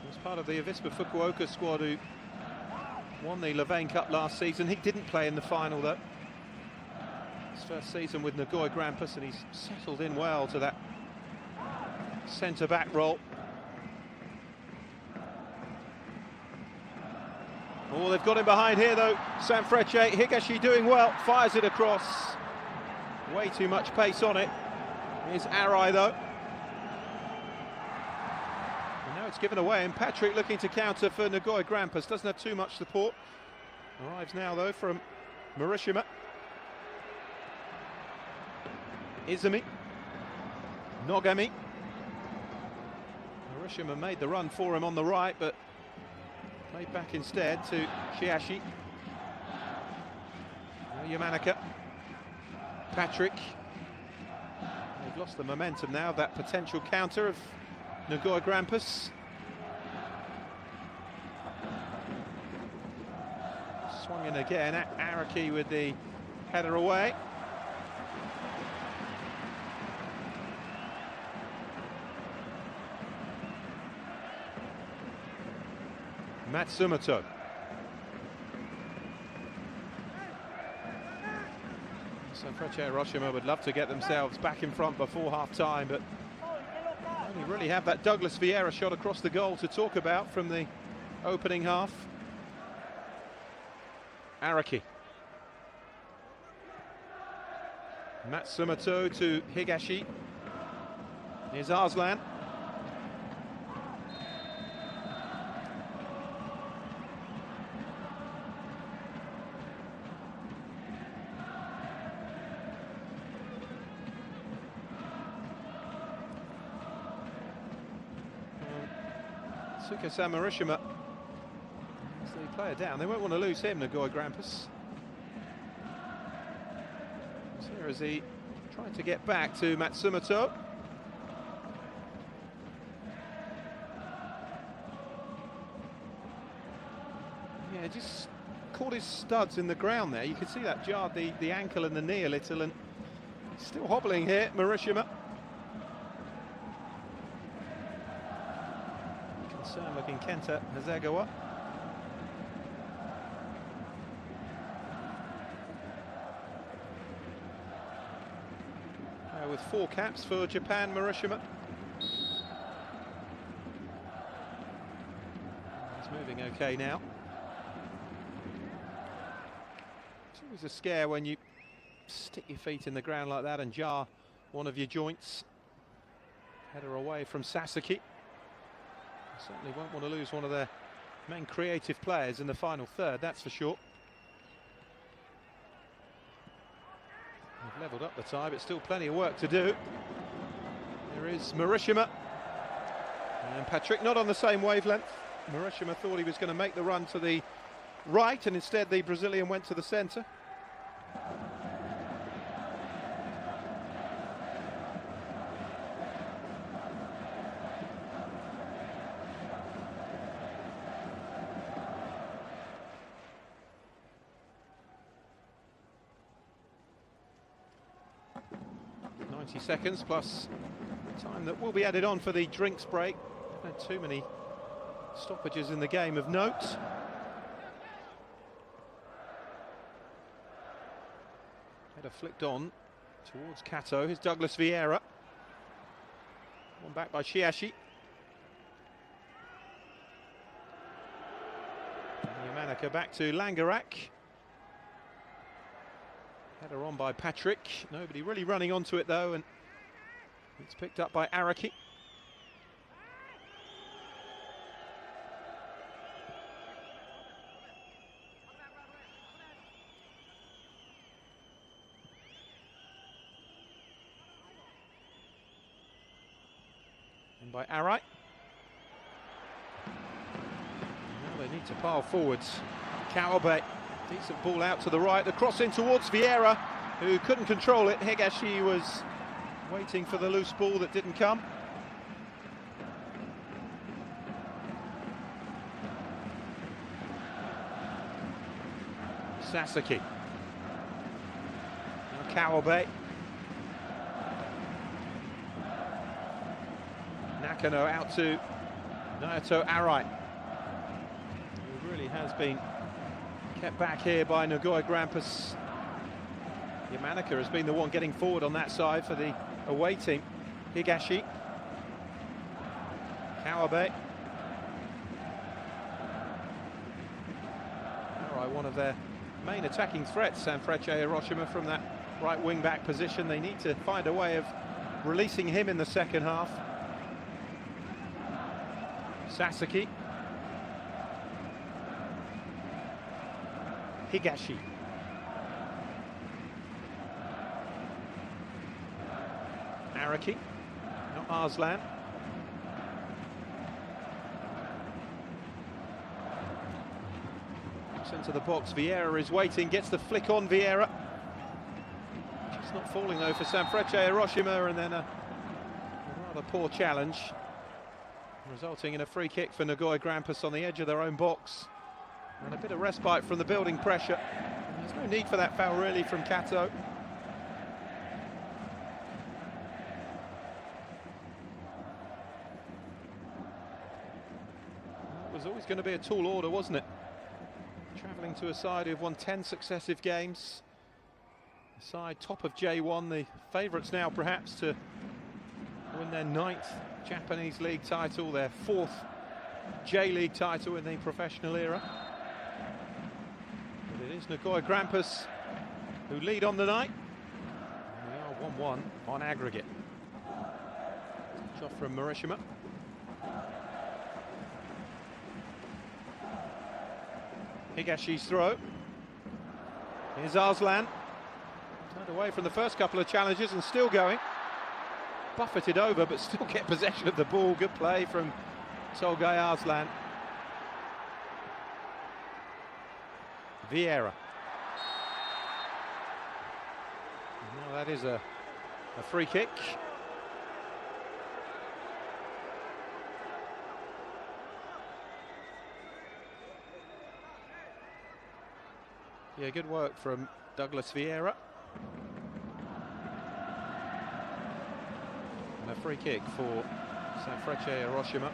Was part of the Avispa Fukuoka squad who won the Levain Cup last season. He didn't play in the final though. His first season with Nagoya Grampus, and he's settled in well to that centre-back role. Oh, they've got him behind here though. Sanfrecce, Higashi doing well, fires it across. Way too much pace on it. Here's Arai though. And now it's given away, and Patrick looking to counter for Nagoya Grampus. Doesn't have too much support. Arrives now though from Hiroshima. Izumi. Nogami. Hiroshima made the run for him on the right, but played back instead to Shiashi. Yamanaka. Patrick. They've lost the momentum now, that potential counter of Nagoya Grampus. Swung in again. Araki with the header away. Matsumoto. Sanfrecce Hiroshima would love to get themselves back in front before half-time, but only really have that Douglas Vieira shot across the goal to talk about from the opening half. Araki. Matsumoto to Higashi. Here's Arslan. Sanfrecce Hiroshima, as they play it down, they won't want to lose him, Nagoya Grampus. So here is he trying to get back to Matsumoto. Yeah, just caught his studs in the ground there. You can see that jarred the ankle and the knee a little, and still hobbling here, Hiroshima. Looking Kenta Hasegawa. With 4 caps for Japan, Hiroshima. He's moving okay now. It's always a scare when you stick your feet in the ground like that and jar one of your joints. Header away from Sasaki. Certainly won't want to lose one of their main creative players in the final third, that's for sure. They've levelled up the tie, but still plenty of work to do. There is Hiroshima. And Patrick not on the same wavelength. Hiroshima thought he was going to make the run to the right, and instead the Brazilian went to the centre. Seconds plus time that will be added on for the drinks break. Not too many stoppages in the game of note. Header flicked on towards Kato. Here's Douglas Vieira. One back by Shiashi. Yamanaka back to Langerak. Header on by Patrick. Nobody really running onto it though, and it's picked up by Araki. And by Arai. Now they need to pile forwards. Kawabe. Decent ball out to the right, the cross in towards Vieira, who couldn't control it. Higashi was waiting for the loose ball that didn't come. Sasaki. Now Kawabe. Nakano out to Naoto Arai, who really has been kept back here by Nagoya Grampus. Yamanaka has been the one getting forward on that side for the away team. Higashi. Kawabe. All right, one of their main attacking threats, Sanfrecce Hiroshima, from that right wing-back position. They need to find a way of releasing him in the second half. Sasaki. Higashi. Araki, not Arslan. Into the box, Vieira is waiting, gets the flick on Vieira. Just not falling though for Sanfrecce Hiroshima, and then a rather poor challenge, resulting in a free kick for Nagoya Grampus on the edge of their own box. And a bit of respite from the building pressure. There's no need for that foul really from Kato. It was always going to be a tall order, wasn't it? Travelling to a side who've won 10 successive games. A side top of J1, the favourites now perhaps to win their 9th Japanese league title, their 4th J-League title in the professional era. But it is Nagoya Grampus who lead on the night. We are 1-1 on aggregate. Shot from Hiroshima. Higashi's throw. Here's Arslan. Turned away from the first couple of challenges and still going. Buffeted over, but still get possession of the ball. Good play from Solgai Arslan. Vieira. Now that is a free kick. Yeah, good work from Douglas Vieira. And a free kick for Sanfrecce Hiroshima.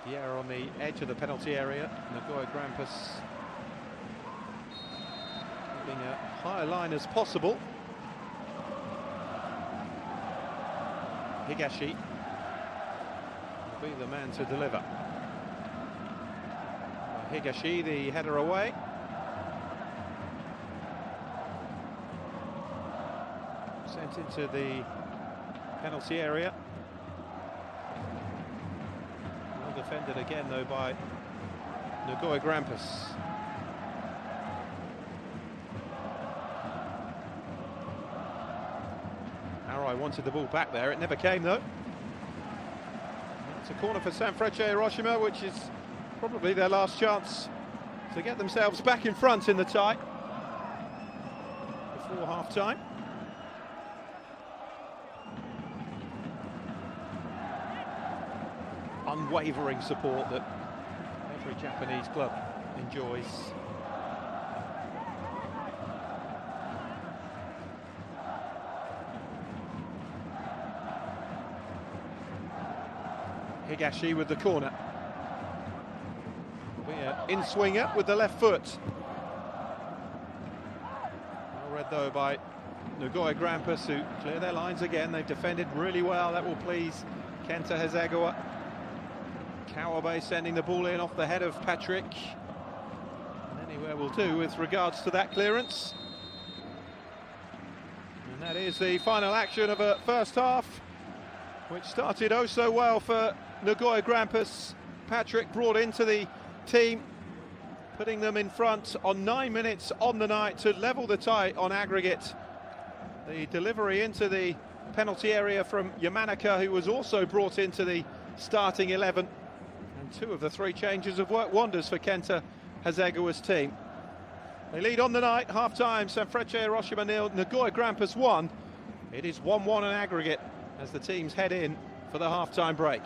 Vieira on the edge of the penalty area. Nagoya Grampus keeping a high line as possible. Higashi will be the man to deliver. Higashi, the header away. Sent into the penalty area. Well defended again though by Nagoya Grampus. Arai wanted the ball back there, it never came though. It's a corner for Sanfrecce Hiroshima, which is probably their last chance to get themselves back in front in the tie before half-time. Unwavering support that every Japanese club enjoys. Higashi with the corner. Will be an in-swinger with the left foot. Well read though by Nagoya Grampus, who clear their lines again. They've defended really well. That will please Kenta Hasegawa. Kawabe sending the ball in off the head of Patrick. And anywhere will do with regards to that clearance. And that is the final action of a first half, which started oh so well for Nagoya Grampus. Patrick brought into the team, putting them in front on 9 minutes on the night to level the tie on aggregate. The delivery into the penalty area from Yamanaka, who was also brought into the starting 11. And 2 of the 3 changes have worked wonders for Kenta Hasegawa's team. They lead on the night, half-time, Sanfrecce Hiroshima 0, Nagoya Grampus 1. It is 1-1 on aggregate as the teams head in for the half-time break.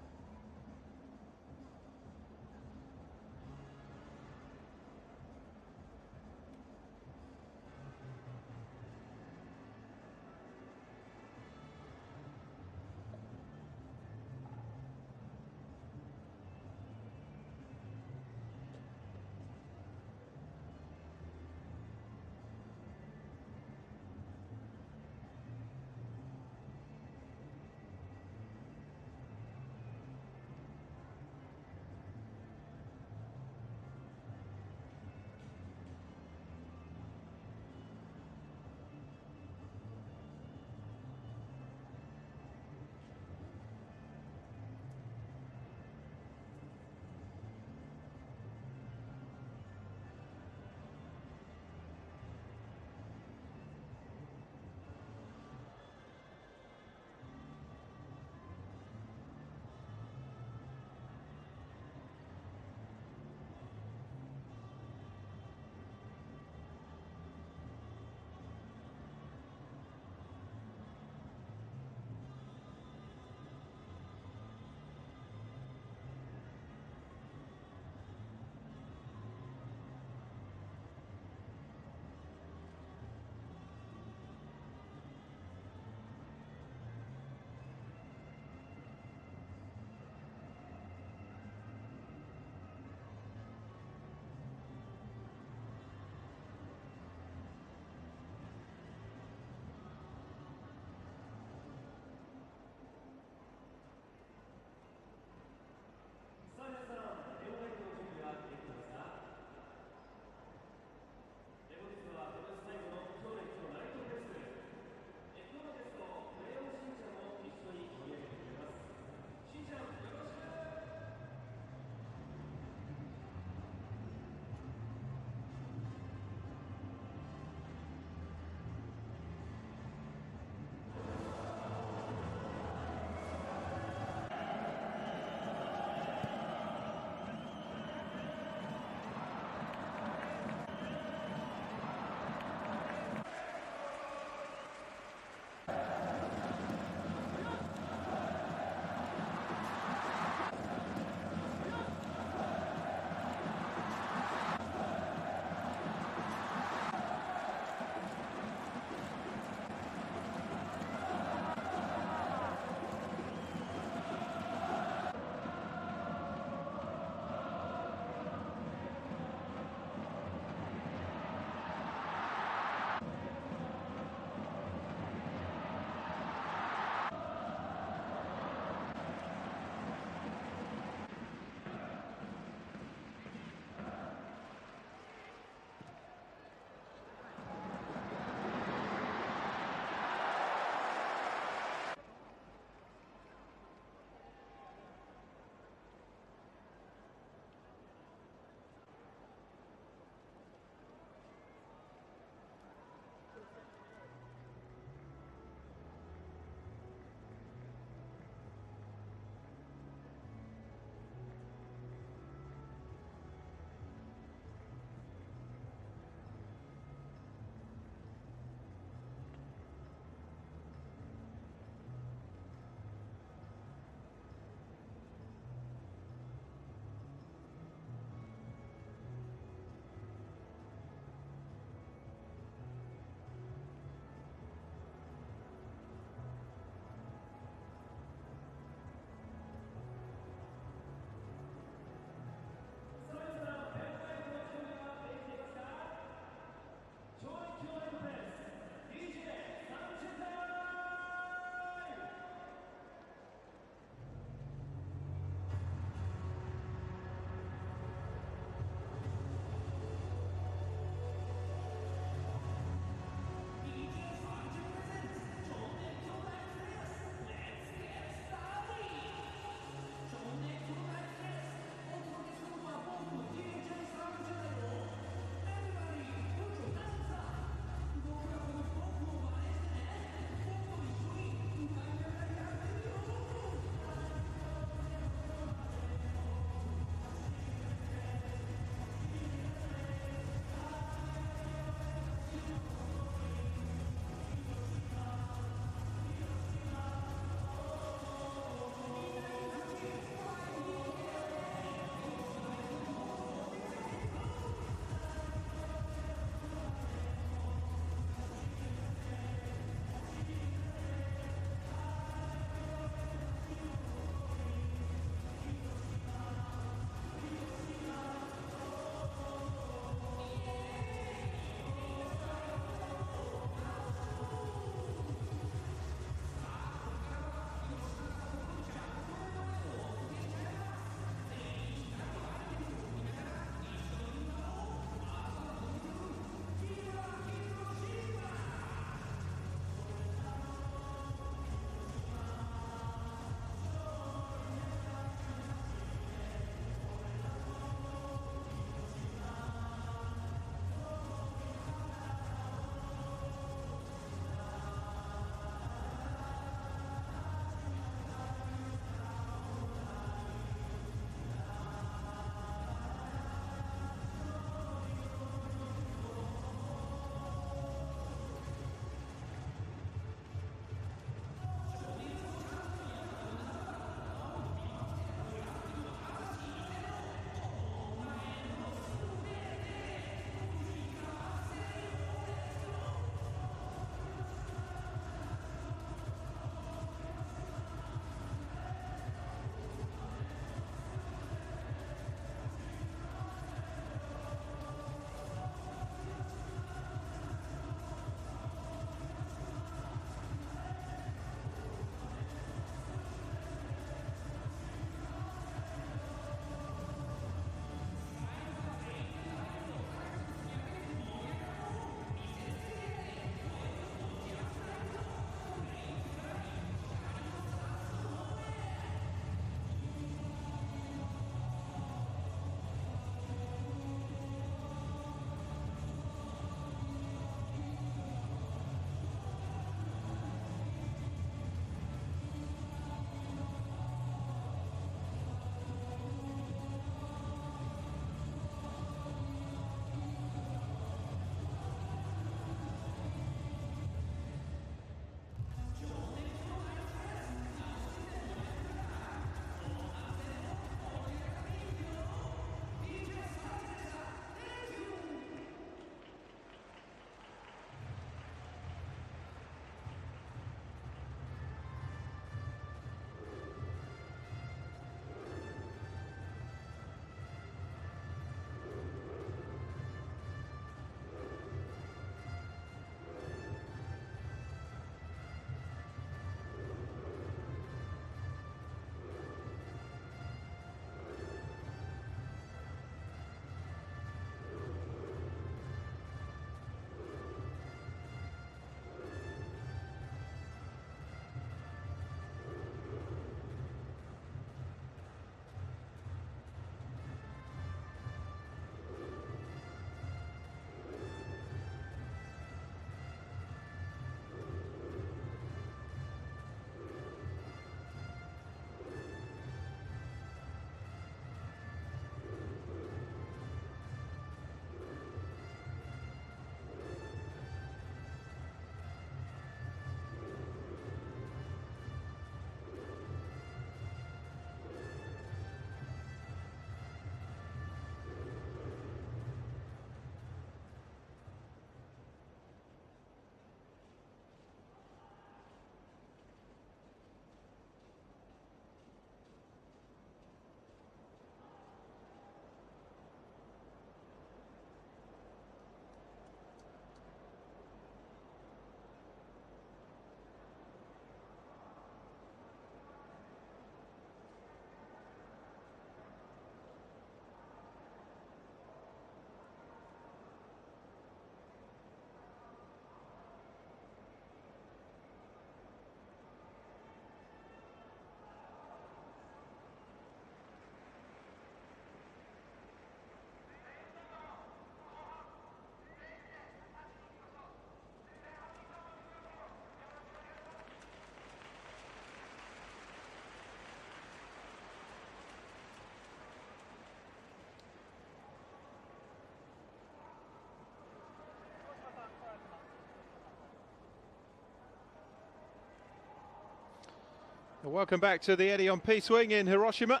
Welcome back to the Eddie on P swing in Hiroshima.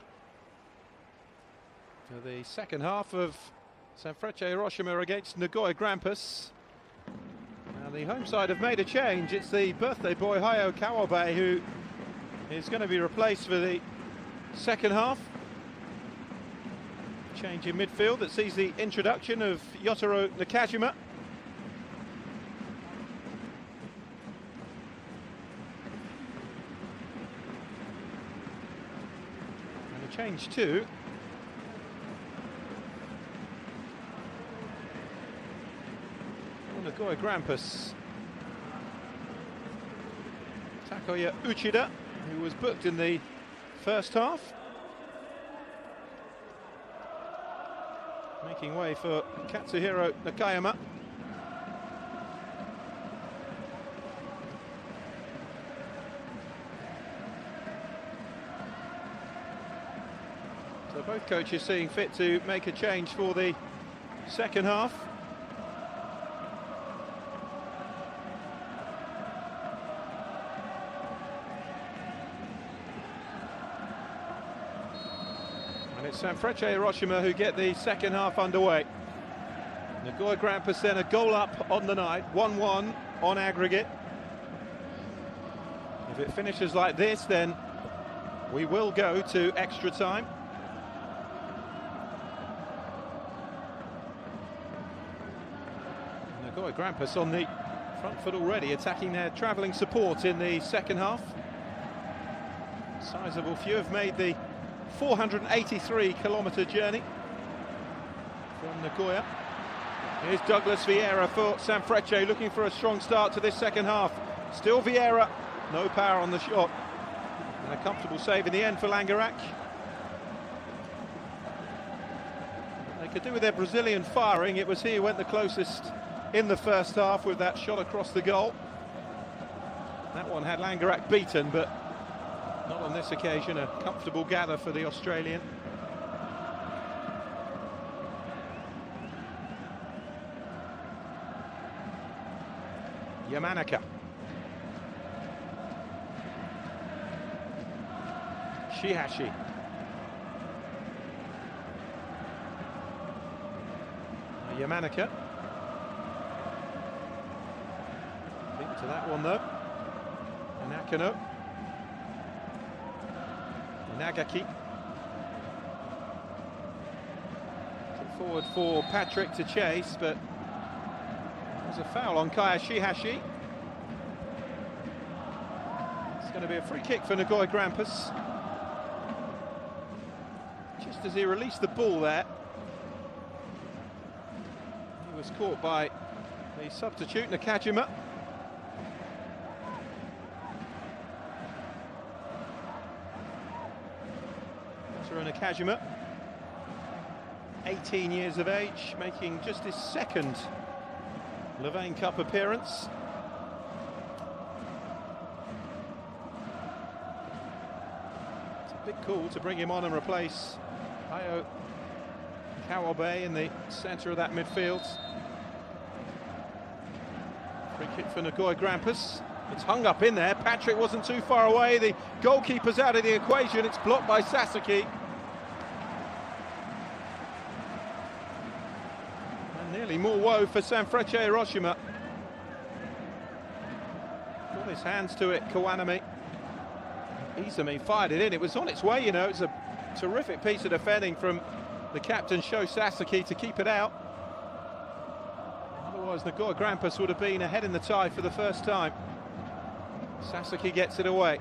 For the second half of Sanfrecce Hiroshima against Nagoya Grampus. Now the home side have made a change. It's the birthday boy Hayo Kawabe who is going to be replaced for the second half. Change in midfield that sees the introduction of Yotaro Nakajima. Change too. Nagoya Grampus. Takuya Uchida, who was booked in the first half. Making way for Katsuhiro Nakayama. So both coaches seeing fit to make a change for the second half. And it's Sanfrecce Hiroshima who get the second half underway. Nagoya Grampus then a goal up on the night, 1-1 on aggregate. If it finishes like this, then we will go to extra time. Nagoya Grampus on the front foot already, attacking their travelling support in the second half. Sizable few have made the 483-kilometre journey from Nagoya. Here's Douglas Vieira for Sanfrecce, looking for a strong start to this second half. Still Vieira, no power on the shot. And a comfortable save in the end for Langerak. They could do with their Brazilian firing. It was he who went the closest in the first half with that shot across the goal. That one had Langerak beaten, but not on this occasion. A comfortable gather for the Australian. Yamanaka. Shihashi. Yamanaka. Beat to that one though. Nakano. Nagaki. Put forward for Patrick to chase, but there's a foul on Kaya Shihashi. It's going to be a free kick for Nagoya Grampus. Just as he released the ball there, he was caught by the substitute Nakajima. Nakajima, 18 years of age, making just his second Levain Cup appearance. It's a big call to bring him on and replace Hayo Kawabe in the centre of that midfield. Free kick for Nagoya Grampus. It's hung up in there. Patrick wasn't too far away. The goalkeeper's out of the equation. It's blocked by Sasaki. And nearly more woe for Sanfrecce Hiroshima. Got his hands to it, Kawanami. Izumi fired it in. It was on its way, you know. It's a terrific piece of defending from the captain, Sho Sasaki, to keep it out. Otherwise, Nagoya Grampus would have been ahead in the tie for the first time. Sasaki gets it away.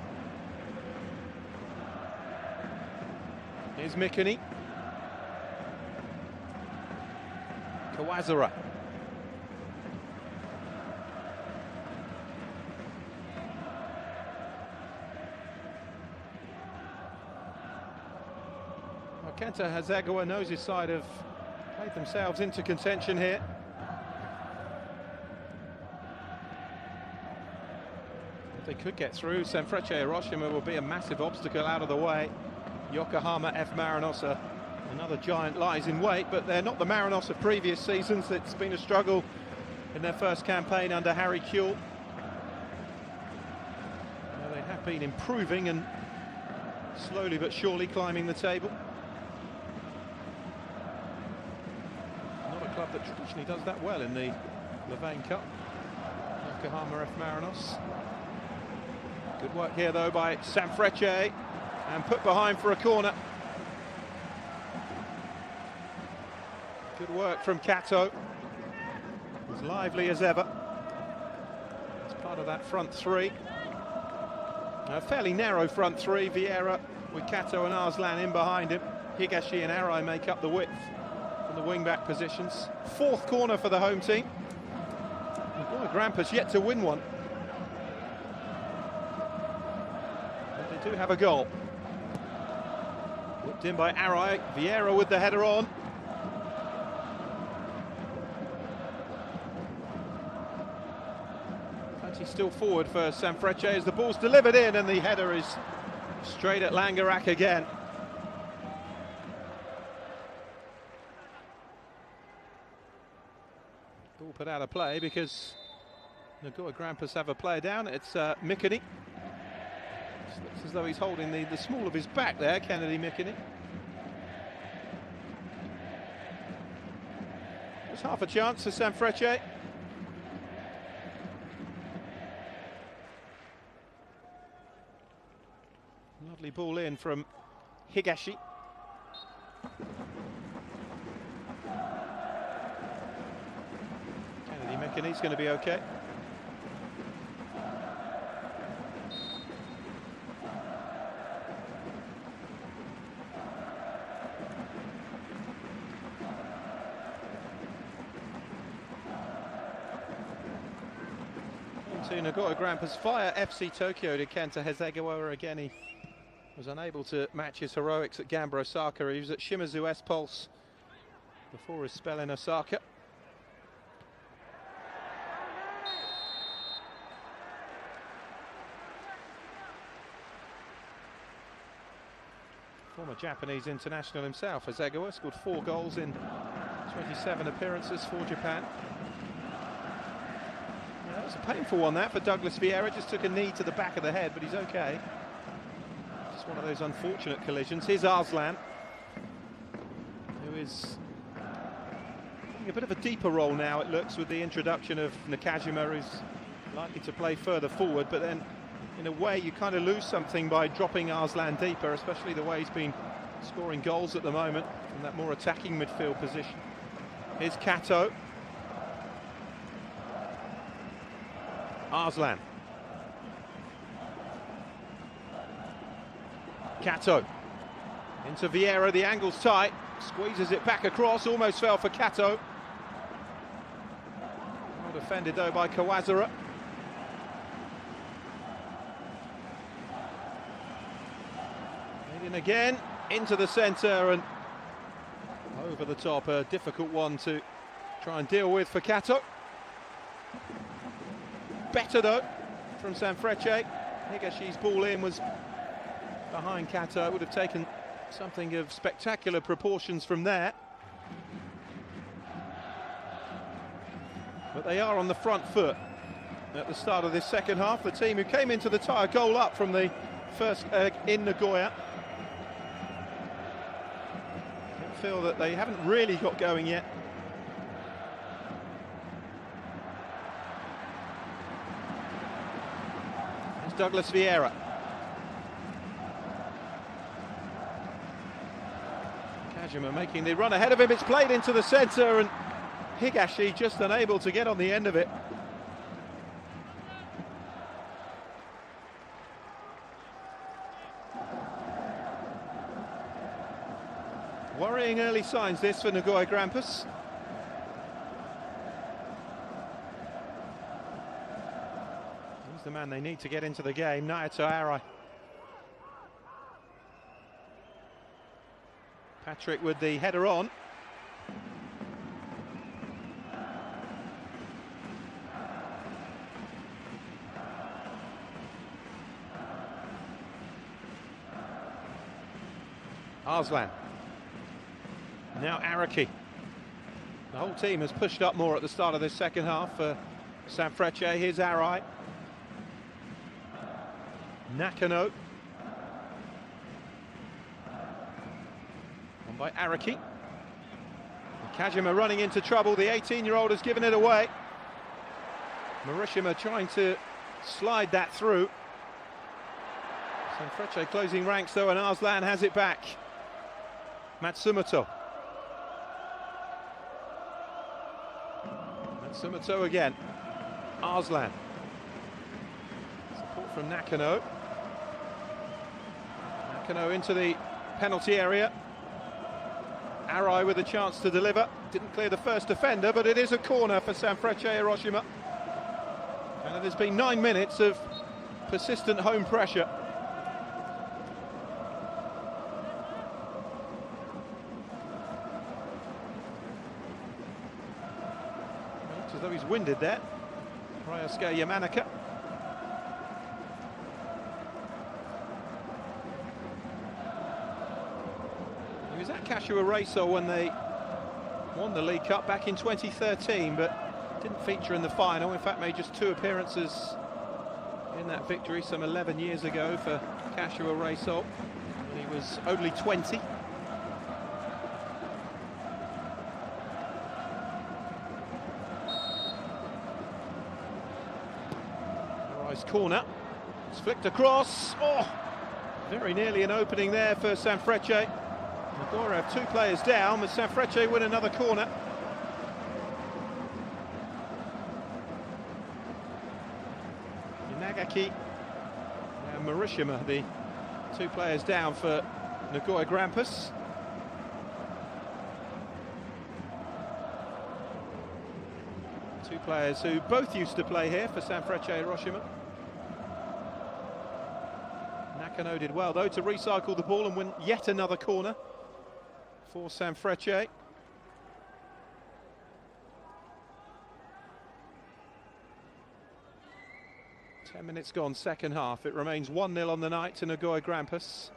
Here's Mikuni. Kawazura. Well, Kenta Hasegawa knows his side have played themselves into contention here. If they could get through, Sanfrecce Hiroshima will be a massive obstacle out of the way. Yokohama F. Marinos, another giant, lies in wait, but they're not the Marinos of previous seasons. It's been a struggle in their first campaign under Harry Kuehl. Well, they have been improving, and slowly but surely climbing the table. Not a club that traditionally does that well in the Levain Cup. Yokohama F. Marinos. Good work here though by Sanfrecce, and put behind for a corner. Good work from Kato. As lively as ever. It's part of that front three. A fairly narrow front three. Vieira with Kato and Arslan in behind him. Higashi and Arai make up the width from the wing-back positions. Fourth corner for the home team. Nagoya Grampus yet to win one. But they do have a goal. Whipped in by Arai. Vieira with the header on. Still forward for Sanfrecce as the ball's delivered in, and the header is straight at Langerak again. Ball put out of play because Nagoya Grampus have a player down. It's Mikini. Looks as though he's holding the small of his back there, Kennedy Mikini. There's half a chance for Sanfrecce. Lovely ball in from Higashi. Kennedy Mikini's going to be okay. To Nagoya Grampus via FC Tokyo to Kenta Hasegawa. Again, he was unable to match his heroics at Gamba Osaka. He was at Shimazu S-Pulse before his spell in Osaka. Former Japanese international himself, Hasegawa scored 4 goals in 27 appearances for Japan. Yeah, that was a painful one, that, for Douglas Vieira. Just took a knee to the back of the head, but he's okay. Just one of those unfortunate collisions. Here's Arslan, who is playing a bit of a deeper role now, it looks, with the introduction of Nakajima, who's likely to play further forward. But then, in a way, you kind of lose something by dropping Arslan deeper, especially the way he's been scoring goals at the moment from that more attacking midfield position. Here's Kato. Arslan. Kato. Into Vieira, the angle's tight. Squeezes it back across, almost fell for Kato. Well defended though by Kawazura. In again, into the centre and over the top. A difficult one to try and deal with for Kato. Better though from Sanfrecce. Higashi's ball in was behind Kato. It would have taken something of spectacular proportions from there. But they are on the front foot at the start of this second half. The team who came into the tie, goal up from the first in Nagoya. I feel that they haven't really got going yet. It's Douglas Vieira. Kajima making the run ahead of him. It's played into the centre and Higashi just unable to get on the end of it. Worrying early signs this for Nagoya Grampus. He's the man they need to get into the game, Naoto Arai. Patrick with the header on. Arslan. Now Araki. The whole team has pushed up more at the start of this second half for Sanfrecce. Here's Arai. Nakano. by Araki. Kajima running into trouble. The 18-year-old has given it away. Hiroshima trying to slide that through. Sanfrecce closing ranks though, and Arslan has it back. Matsumoto. Matsumoto again. Arslan. Support from Nakano. Nakano into the penalty area. Arai with a chance to deliver. Didn't clear the first defender, but it is a corner for Sanfrecce Hiroshima. And there's been 9 minutes of persistent home pressure. Looks as though he's winded there. Ryosuke Yamanaka. He was at Kashiwa Reysol when they won the League Cup back in 2013, but didn't feature in the final. In fact, made just 2 appearances in that victory some 11 years ago for Kashiwa Reysol when he was only 20. Arai's corner. It's flicked across. Oh, very nearly an opening there for Sanfrecce. Nagoya have 2 players down, but Sanfrecce win another corner. Inagaki and Hiroshima, the 2 players down for Nagoya Grampus. Two players who both used to play here for Sanfrecce Hiroshima. Nakano did well though to recycle the ball and win yet another corner for Sanfrecce. Ten minutes gone, second half. It remains 1-0 on the night to Nagoya Grampus.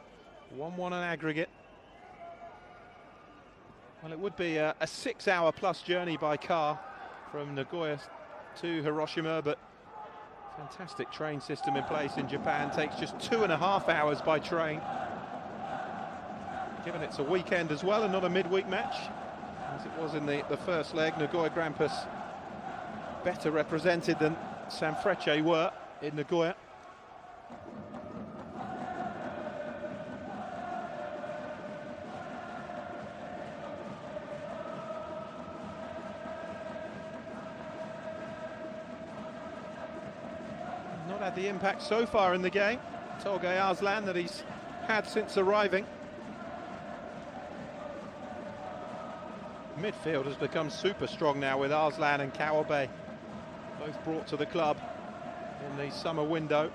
1-1 on aggregate. Well, it would be a 6-hour plus journey by car from Nagoya to Hiroshima, but fantastic train system in place in Japan. Takes just 2.5 hours by train. Given it's a weekend as well and not a midweek match, as it was in the first leg. Nagoya Grampus better represented than Sanfrecce were in Nagoya. Not had the impact so far in the game, Tolgay Arslan, that he's had since arriving. Midfield has become super strong now with Arslan and Kawabe, both brought to the club in the summer window.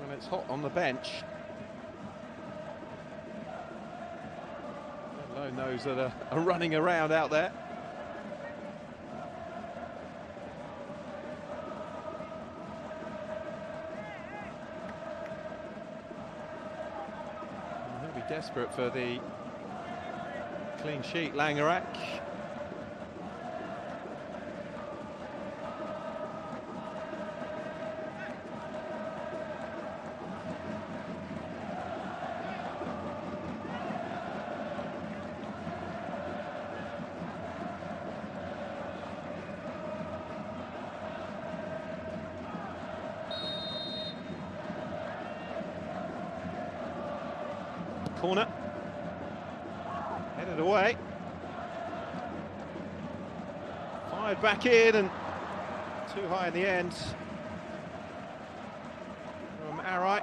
Well, it's hot on the bench. Let alone those that are running around out there. Desperate for the clean sheet, Langerak. Corner, headed away, fired back in and too high in the end from Arai.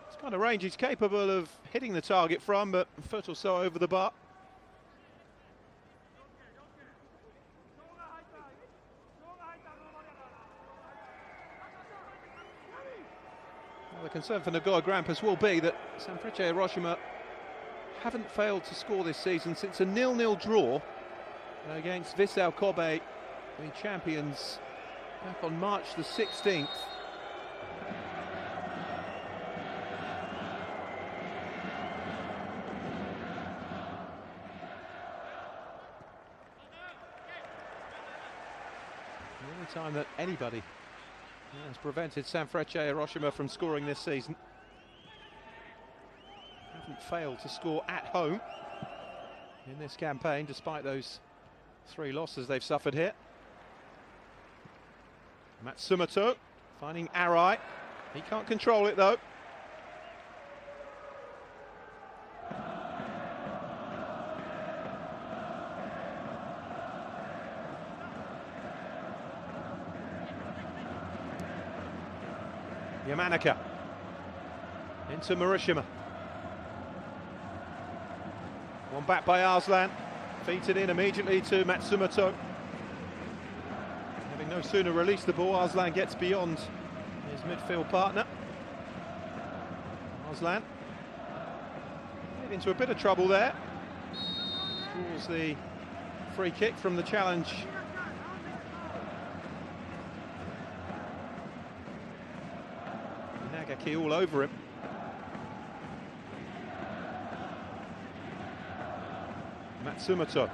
It's kind of range he's capable of hitting the target from, but a foot or so over the bar. The concern for Nagoya Grampus will be that Sanfrecce Hiroshima haven't failed to score this season since a 0-0 draw against Vissel Kobe, the champions, back on March the 16th. The only time that anybody has prevented Sanfrecce Hiroshima from scoring this season. Haven't failed to score at home in this campaign, despite those 3 losses they've suffered here. Matsumoto finding Arai. He can't control it though. Yamanaka into Hiroshima. One back by Arslan, feeds it in immediately to Matsumoto. Having no sooner released the ball, Arslan gets beyond his midfield partner. Arslan into a bit of trouble there. Draws the free kick from the challenge. Nagaki all over him. Matsumoto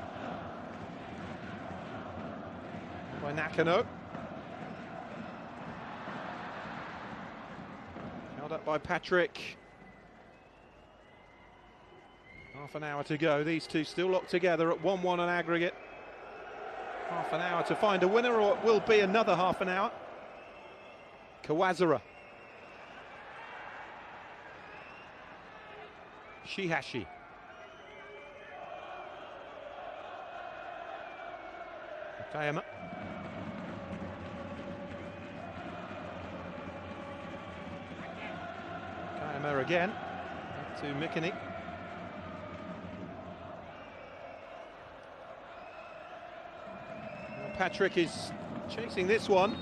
by Nakano. Held up by Patrick. Half an hour to go. These two still locked together at 1-1 on aggregate. Half an hour to find a winner, or it will be another half an hour. Kawazura. Shihashi. Takayama. Takayama again. To Mikini. Patrick is chasing this one.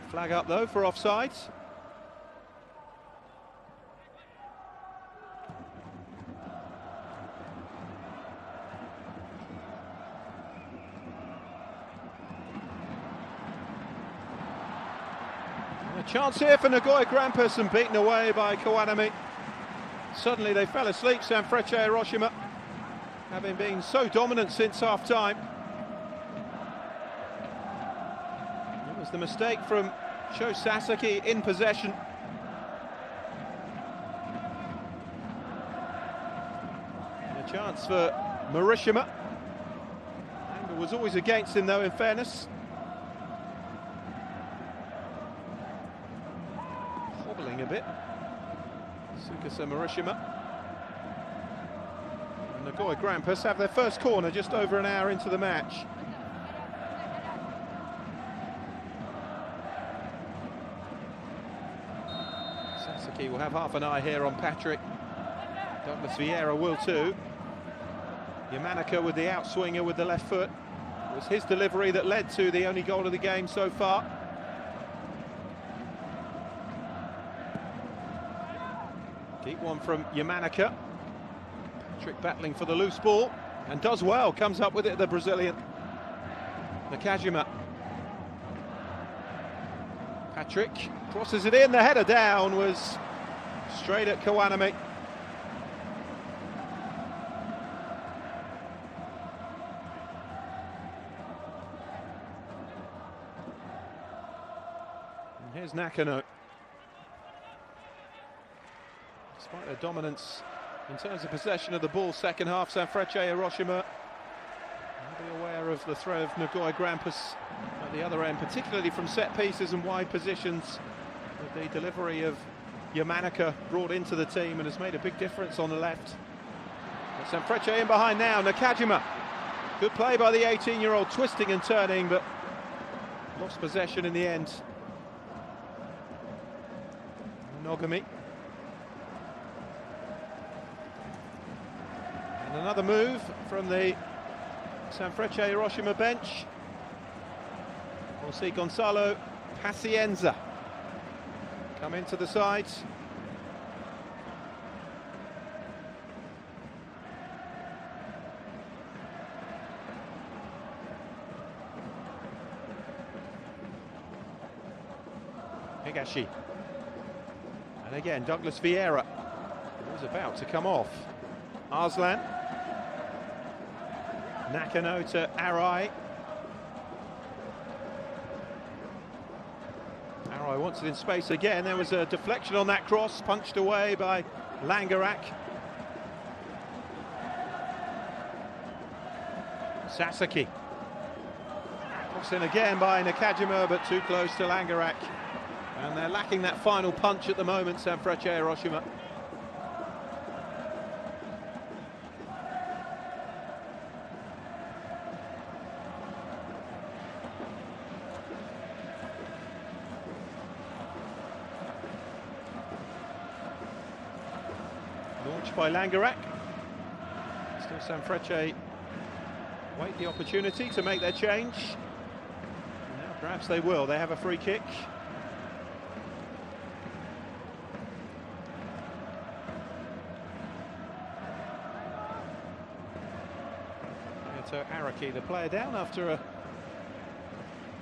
Flag up though for offsides. A chance here for Nagoya Grampus, and beaten away by Kawanami. Suddenly they fell asleep, Sanfrecce Hiroshima, having been so dominant since half-time. It was the mistake from Sho Sasaki in possession. And a chance for Hiroshima. Angle was always against him though, in fairness. Hobbling a bit. Tsukasa Hiroshima. And Nagoya Grampus have their first corner just over an hour into the match. Sasaki will have half an eye here on Patrick. Douglas Vieira will too. Yamanaka with the outswinger with the left foot. It was his delivery that led to the only goal of the game so far. Deep one from Yamanaka. Patrick battling for the loose ball and does well, comes up with it, the Brazilian. Nakajima. Patrick crosses it in, the header down was straight at Kawanami. And here's Nakano. Despite their dominance in terms of possession of the ball, second half, Sanfrecce Hiroshima will be aware of the threat of Nagoya Grampus at the other end, particularly from set pieces and wide positions. With the delivery of Yamanaka brought into the team and has made a big difference on the left. But Sanfrecce in behind now, Nakajima. Good play by the 18-year-old, twisting and turning, but lost possession in the end. Nogami. And another move from the Sanfrecce Hiroshima bench. We'll see Gonzalo Pacienza come into the sides. Higashi. And again, Douglas Vieira was about to come off. Arslan. Nakano to Arai. Arai wants it in space again. There was a deflection on that cross, punched away by Langerak. Sasaki. Cross in again by Nakajima, but too close to Langerak. And they're lacking that final punch at the moment, Sanfrecce Hiroshima. Launched by Langerak. Still Sanfrecce wait the opportunity to make their change. Now perhaps they will. They have a free kick. Araki, the player down after a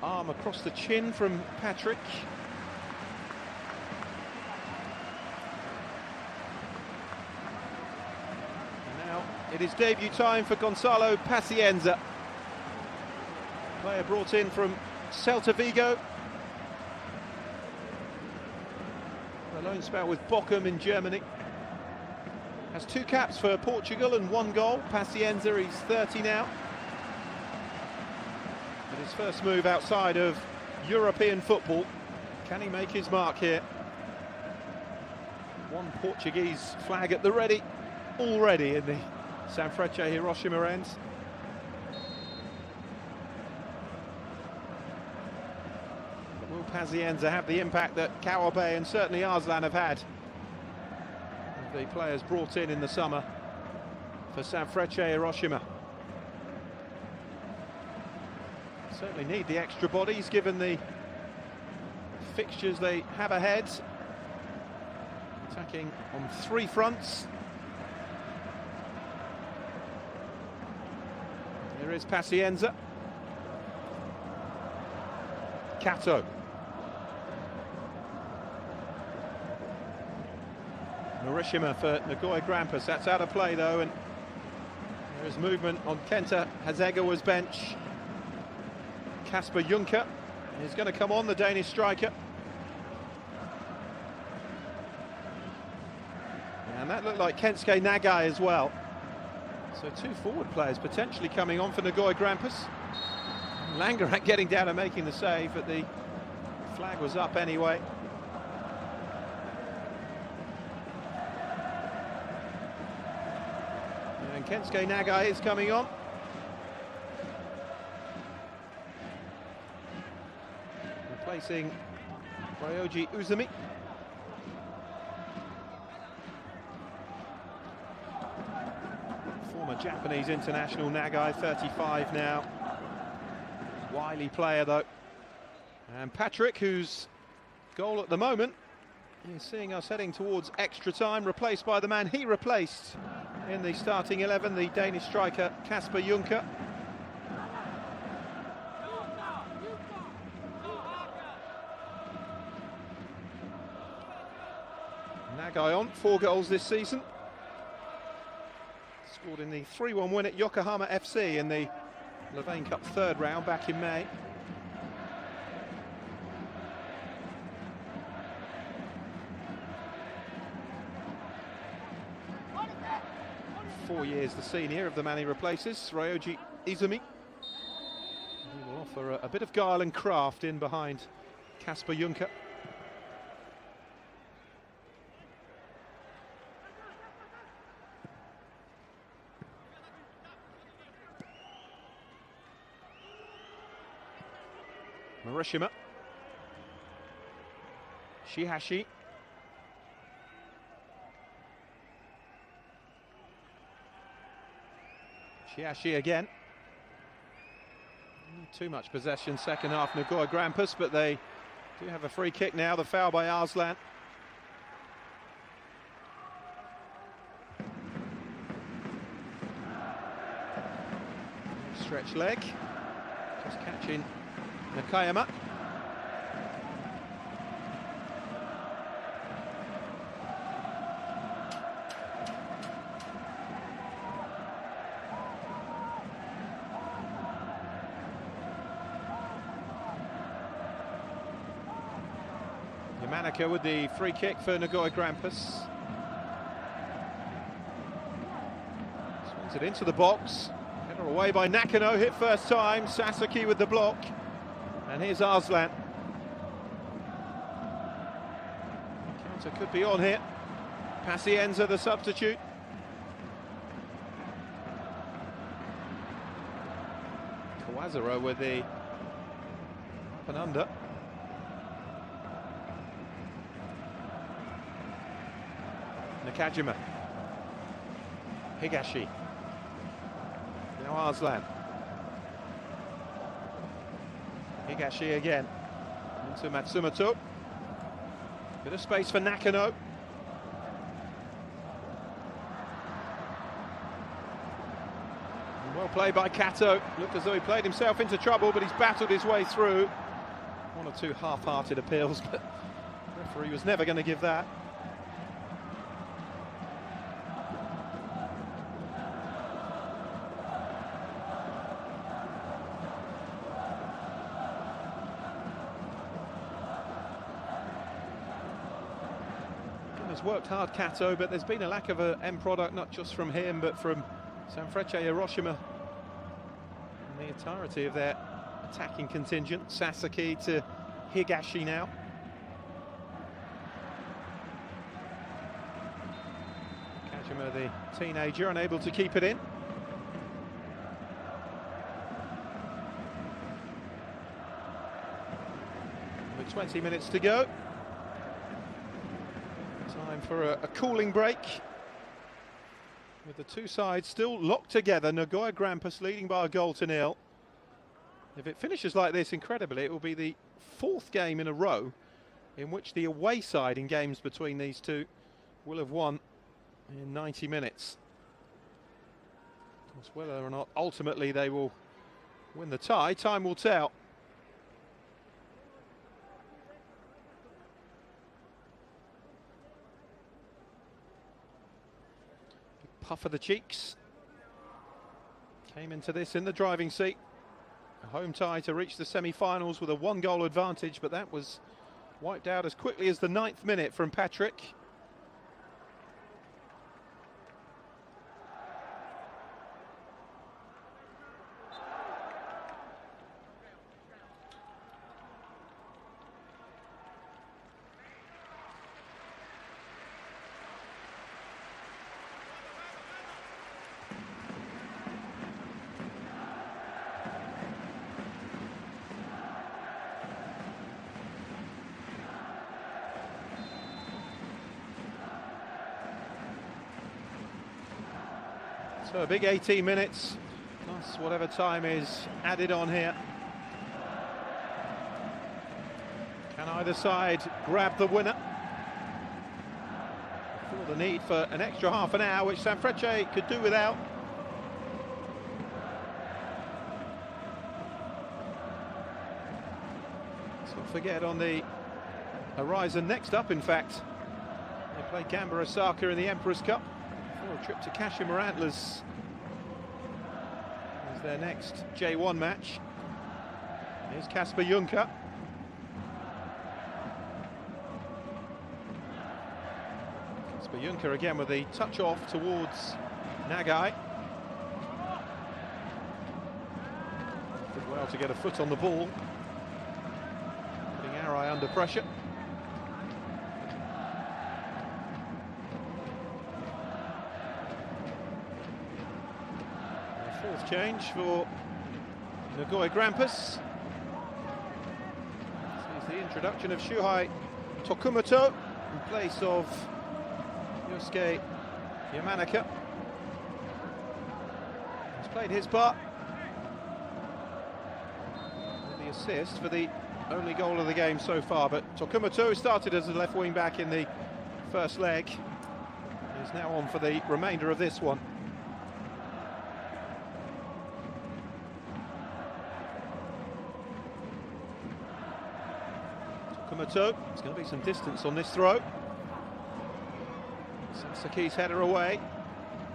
arm across the chin from Patrick. And now it is debut time for Gonzalo Pacienza. Player brought in from Celta Vigo. A loan spell with Bochum in Germany. Has 2 caps for Portugal and 1 goal. Pacienza, he's 30 now. But his first move outside of European football. Can he make his mark here? 1 Portuguese flag at the ready already in the Sanfrecce Hiroshima end. But will Pacienza have the impact that Kawabe and certainly Arslan have had? The players brought in the summer for Sanfrecce Hiroshima. Certainly need the extra bodies given the fixtures they have ahead. Attacking on 3 fronts. Here is Pacienza. Kato. Hiroshima for Nagoya Grampus. That's out of play though, and there is movement on Kenta Hasegawa's bench. Kasper Juncker is going to come on, the Danish striker. And that looked like Kensuke Nagai as well. So 2 forward players potentially coming on for Nagoya Grampus. Langerak getting down and making the save, but the flag was up anyway. And Kensuke Nagai is coming on. Replacing Ryoji Uzumi. Former Japanese international Nagai, 35 now. Wily player though. And Patrick, whose goal at the moment is seeing us heading towards extra time, replaced by the man he replaced in the starting 11, the Danish striker Kasper Juncker. Nagai on, 4 goals this season. Scored in the 3-1 win at Yokohama FC in the Levain Cup 3rd round back in May. Years the senior of the man he replaces, Ryoji Izumi. He will offer a bit of guile and craft in behind Kasper Juncker. Hiroshima. Shihashi. Shihashi again. Not too much possession second half, Nagoya Grampus, but they do have a free kick now, the foul by Arslan. Stretch leg, just catching Nakayama. Yamanaka with the free kick for Nagoya Grampus. Swings it into the box. Header away by Nakano, hit first time. Sasaki with the block. And here's Arslan. Counter could be on here. Pacienza, the substitute. Kawazura with the up and under. Nakajima. Higashi. Now Arslan. Higashi again. Into Matsumoto. Bit of space for Nakano. Well played by Kato. Looked as though he played himself into trouble, but he's battled his way through. One or two half-hearted appeals, but the referee was never going to give that. Has worked hard, Kato, but there's been a lack of an end product, not just from him, but from Sanfrecce Hiroshima and the entirety of their attacking contingent. Sasaki to Higashi now. Kajima, the teenager, unable to keep it in. With 20 minutes to go. Time for a cooling break. With the two sides still locked together, Nagoya Grampus leading by a goal to nil. If it finishes like this, incredibly, it will be the fourth game in a row in which the away side in games between these two will have won in 90 minutes. Of course, whether or not ultimately they will win the tie, time will tell. Puff of the cheeks. Came into this in the driving seat. A home tie to reach the semi-finals with a one-goal advantage, but that was wiped out as quickly as the 9th minute from Patrick. So a big 18 minutes, plus whatever time is added on here. Can either side grab the winner? For the need for an extra half an hour, which Sanfrecce could do without. Let's not forget on the horizon next up, in fact, they play Gamba Osaka in the Emperor's Cup. A trip to Kashima Antlers is their next J1 match. Here's Kasper Juncker. Kasper Juncker again with the touch off towards Nagai. Did well to get a foot on the ball, putting Arai under pressure. Fourth change for Nagoya Grampus. This is the introduction of Shuhei Tokumoto in place of Yosuke Yamanaka. He's played his part with the assist for the only goal of the game so far, but Tokumoto started as a left wing back in the first leg. He's now on for the remainder of this one. There's going to be some distance on this throw. Sasaki's header away.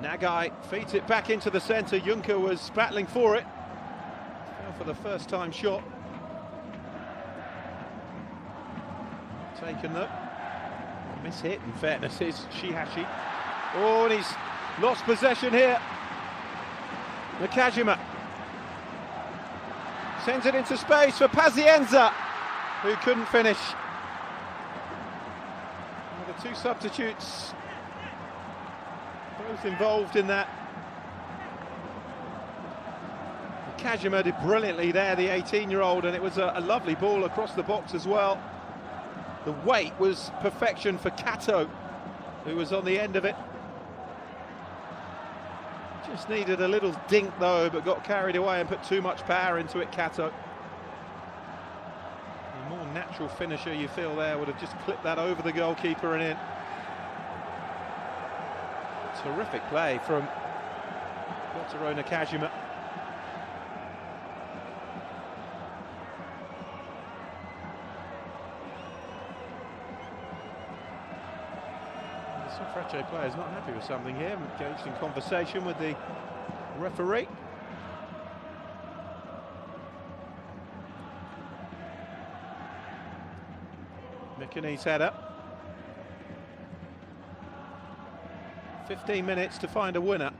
Nagai feeds it back into the centre. Juncker was battling for it. Now for the first time shot. taken though. Miss hit, in fairness, is Shihashi. Oh, and he's lost possession here. Nakajima sends it into space for Pazienza, who couldn't finish. Well, the two substitutes both involved in that. Nakajima did brilliantly there, the 18-year-old, and it was a lovely ball across the box as well. The weight was perfection for Kato, who was on the end of it. Just needed a little dink though, but got carried away and put too much power into it, Kato. A more natural finisher, you feel there, would have just clipped that over the goalkeeper and in. Terrific play from Kotaro Nakajima. Sanfrecce players not happy with something here, engaged in conversation with the referee. Mikuni's header. 15 minutes to find a winner.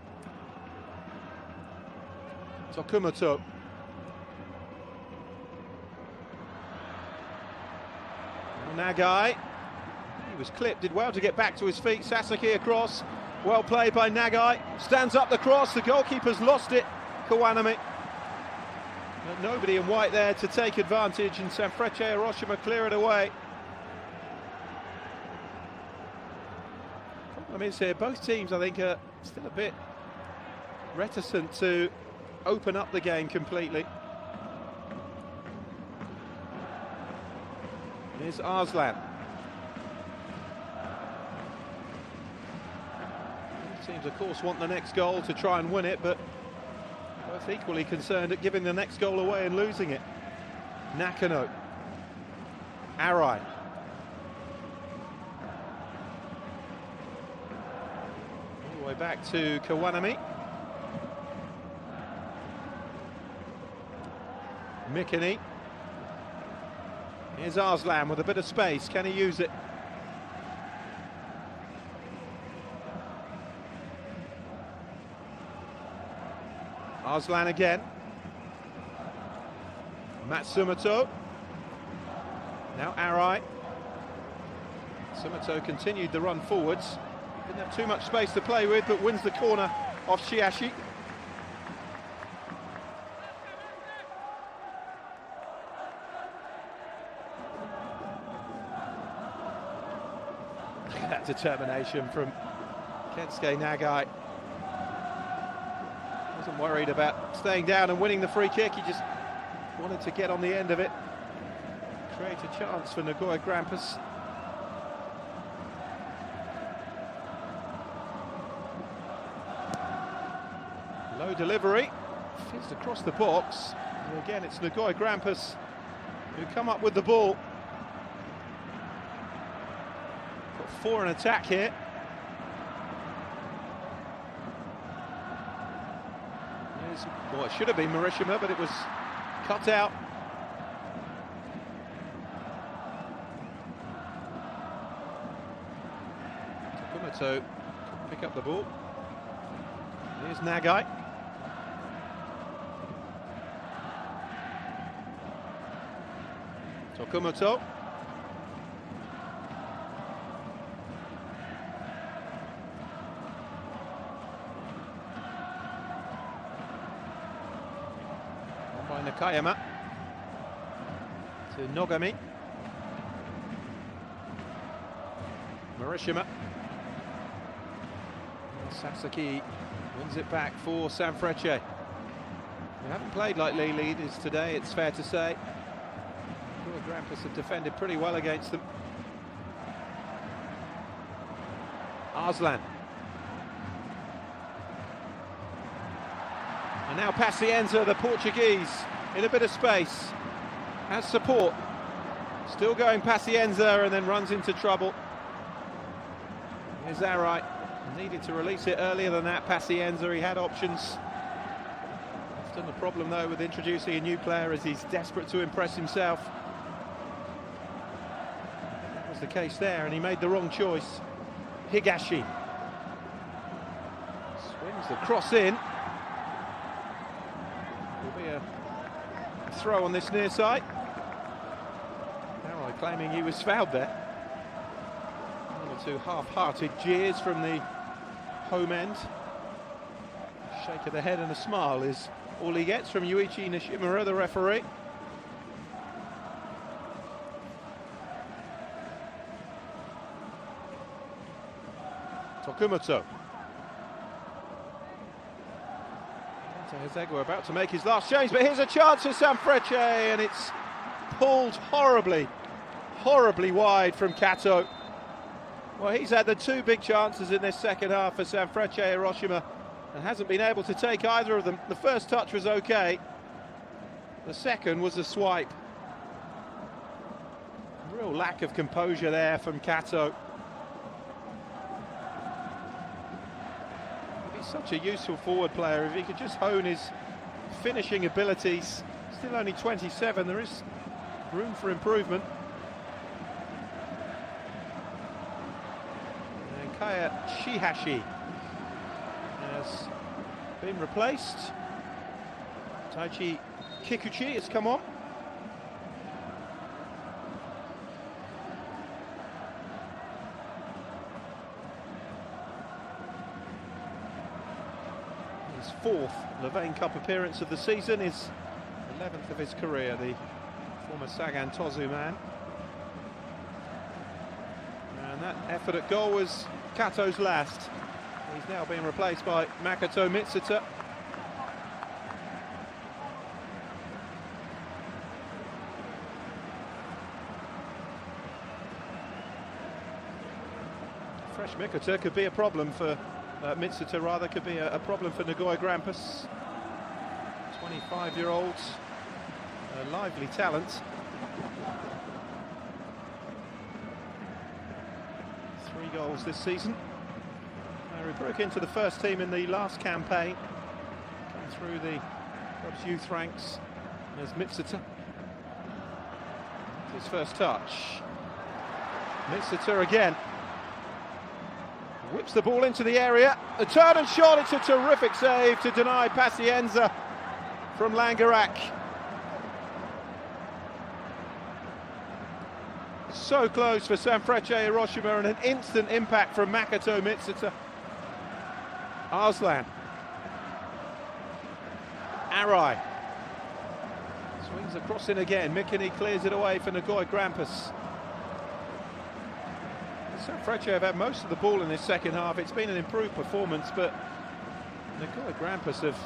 Tokumoto. Nagai. He was clipped, did well to get back to his feet. Sasaki across, well played by Nagai. Stands up the cross, the goalkeeper's lost it, Kawanami. But nobody in white there to take advantage, and Sanfrecce Hiroshima clear it away. Problem is here, both teams I think are still a bit reticent to open up the game completely. Here's Arslan. Teams, of course, want the next goal to try and win it, but both equally concerned at giving the next goal away and losing it. Nakano. Arai. All the way back to Kawanami. Mikuni. Here's Arslan with a bit of space. Can he use it? Arslan again. Matsumoto. Now Arai. Matsumoto continued the run forwards. Didn't have too much space to play with, but wins the corner off Shihashi. Look at that determination from Kensuke Nagai. Wasn't worried about staying down and winning the free kick, he just wanted to get on the end of it, create a chance for Nagoya Grampus. Low delivery, fizzed across the box, and again it's Nagoya Grampus who come up with the ball. Got 4 in attack here. Well, it should have been Hiroshima, but it was cut out. Tokumoto couldn't pick up the ball. Here's Nagai. Tokumoto. By Nakayama to Nogami. Hiroshima. Sasaki wins it back for Sanfrecce. They haven't played like Lee leaders today, it's fair to say. Grampus have defended pretty well against them. Arslan. And now Pacienza, the Portuguese, in a bit of space, has support. Still going Pacienza and then runs into trouble. Here's Arai. Needed to release it earlier than that, Pacienza. He had options. Often the problem, though, with introducing a new player is he's desperate to impress himself. was the case there, and he made the wrong choice. Higashi swings the cross in. Will be a throw on this near side. Arai claiming he was fouled there. One or two half-hearted jeers from the home end. A shake of the head and a smile is all he gets from Yuichi Nishimura, the referee. Tokumoto. Hezegua about to make his last change, but here's a chance for Sanfrecce, and it's pulled horribly wide from Kato. Well, he's had the two big chances in this second half for Sanfrecce Hiroshima and hasn't been able to take either of them. The first touch was okay, the second was a swipe. Real lack of composure there from Kato. Such a useful forward player. If he could just hone his finishing abilities. Still only 27, there is room for improvement. And Kaya Shihashi has been replaced. Taichi Kikuchi has come on. Fourth Levain Cup appearance of the season, his 11th of his career, the former Sagan Tosu man. And that effort at goal was Kato's last. He's now being replaced by Makoto Mitsuta. Fresh Mikota could be a problem for Mitsuta, rather, could be a problem for Nagoya Grampus. 25-year-old, a lively talent. 3 goals this season. He broke into the first team in the last campaign. Came through the club's youth ranks as Mitsuta. His first touch. Mitsuta again. Whips the ball into the area, a turn and shot. It's a terrific save to deny Pazienza from Langerak. So close for Sanfrecce Hiroshima, and an instant impact from Makoto Mitsuta. Arslan. Arai. Swings across in again, Mikini clears it away for Nagoya Grampus. Sanfrecce have had most of the ball in this second half. It's been an improved performance, but Nagoya Grampus have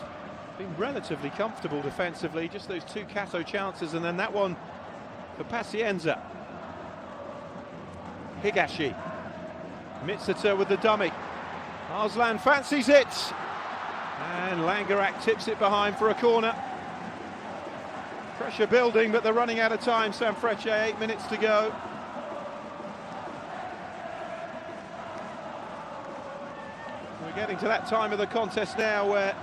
been relatively comfortable defensively. Just those 2 Kato chances, and then that one for Pazienza. Higashi. Mitsuta with the dummy. Arslan fancies it. And Langerak tips it behind for a corner. Pressure building, but they're running out of time. Sanfrecce, 8 minutes to go. We're getting to that time of the contest now where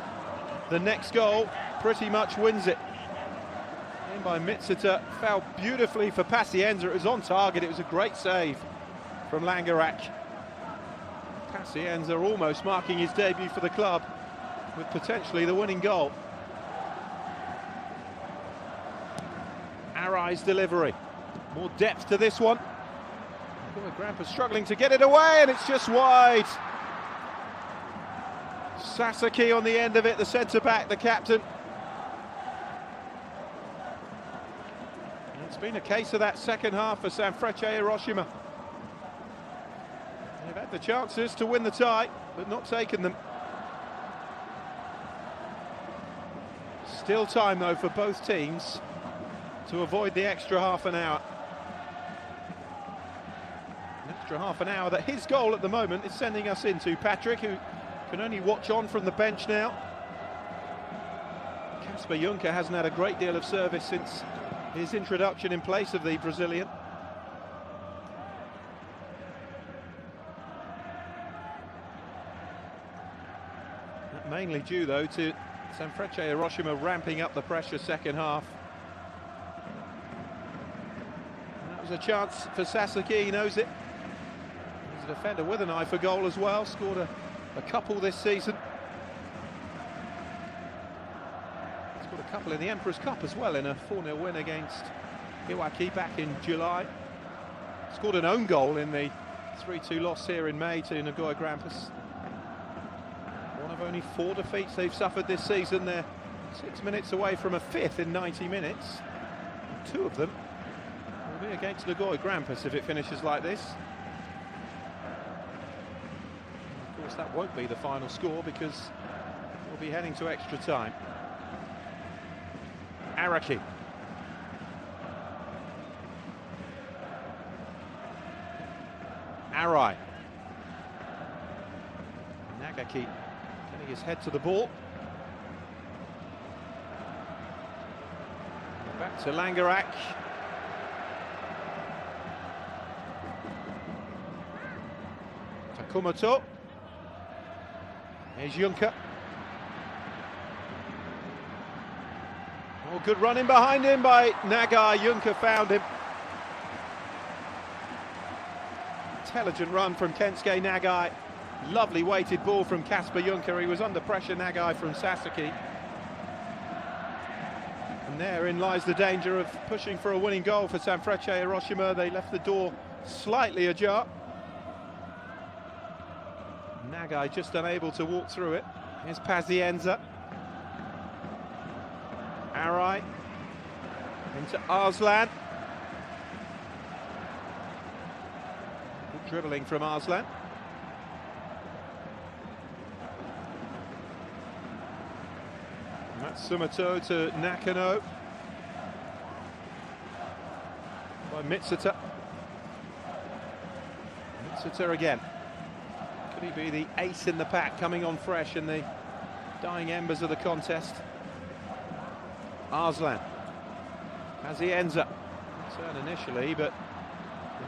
the next goal pretty much wins it. In by Mitsuta, fouled beautifully for Pazienza. It was on target, it was a great save from Langerak. Pazienza almost marking his debut for the club with potentially the winning goal. Arai's delivery. More depth to this one. Grampus struggling to get it away, and it's just wide. Sasaki on the end of it, the centre-back, the captain. And it's been a case of that second half for Sanfrecce Hiroshima. They've had the chances to win the tie, but not taken them. Still time, though, for both teams to avoid the extra half an hour. An extra half an hour that his goal at the moment is sending us into. Patrick, who can only watch on from the bench now. Kasper Juncker hasn't had a great deal of service since his introduction in place of the Brazilian. That mainly due, though, to Sanfrecce Hiroshima ramping up the pressure second half. And that Here's a chance for Sasaki, he knows it. He's a defender with an eye for goal as well, scored a couple this season. Scored a couple in the Emperor's Cup as well, in a 4-0 win against Iwaki back in July. Scored an own goal in the 3-2 loss here in May to Nagoya Grampus. One of only 4 defeats they've suffered this season. They're 6 minutes away from a 5th in 90 minutes. 2 of them will be against Nagoya Grampus if it finishes like this. Of course, that won't be the final score because we'll be heading to extra time. Araki. Arai. Nagaki getting his head to the ball. Back to Langerak. Takumoto. Here's Juncker. Oh, good running behind him by Nagai. Juncker found him. Intelligent run from Kensuke Nagai. Lovely weighted ball from Kasper Juncker. He was under pressure, Nagai, from Sasaki. And therein lies the danger of pushing for a winning goal for Sanfrecce Hiroshima. They left the door slightly ajar. Nagai just unable to walk through it. Here's Pazienza. Arai. Into Arslan. Good dribbling from Arslan. Matsumoto to Nakano. By Mitsuta. Mitsuta again. Could he be the ace in the pack, coming on fresh in the dying embers of the contest? Arslan. Pazienza. Turn initially, but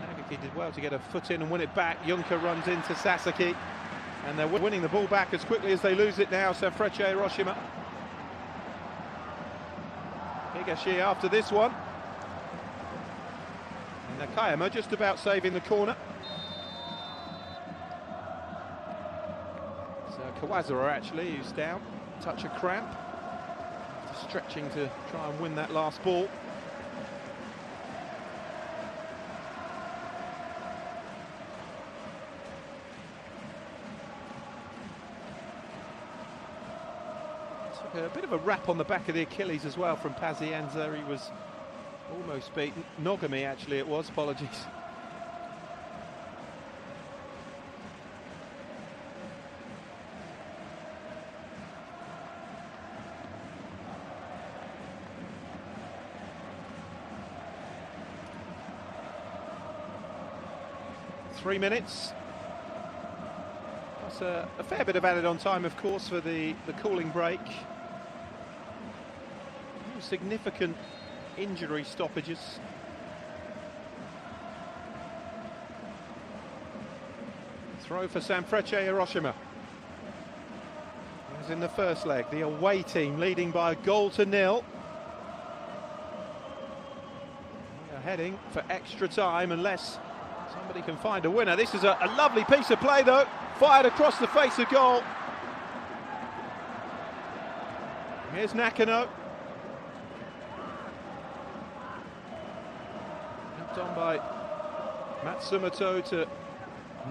Nagaki did well to get a foot in and win it back. Juncker runs into Sasaki, and they're winning the ball back as quickly as they lose it now, Sanfrecce Hiroshima. Higashi after this one. And Nakayama just about saving the corner. So Kawazura actually, who's down, touch of cramp. Stretching to try and win that last ball. Took a bit of a rap on the back of the Achilles as well from Pazienza. He was almost beaten. Nogami actually it was, apologies. Three minutes. That's a fair bit of added on time, of course, for the cooling break. Significant injury stoppages. Throw for Sanfrecce Hiroshima. As in the first leg, the away team leading by a goal to nil. We are heading for extra time unless somebody can find a winner. This is a lovely piece of play, though. Fired across the face of goal. Here's Nakano. Knocked on by Matsumoto to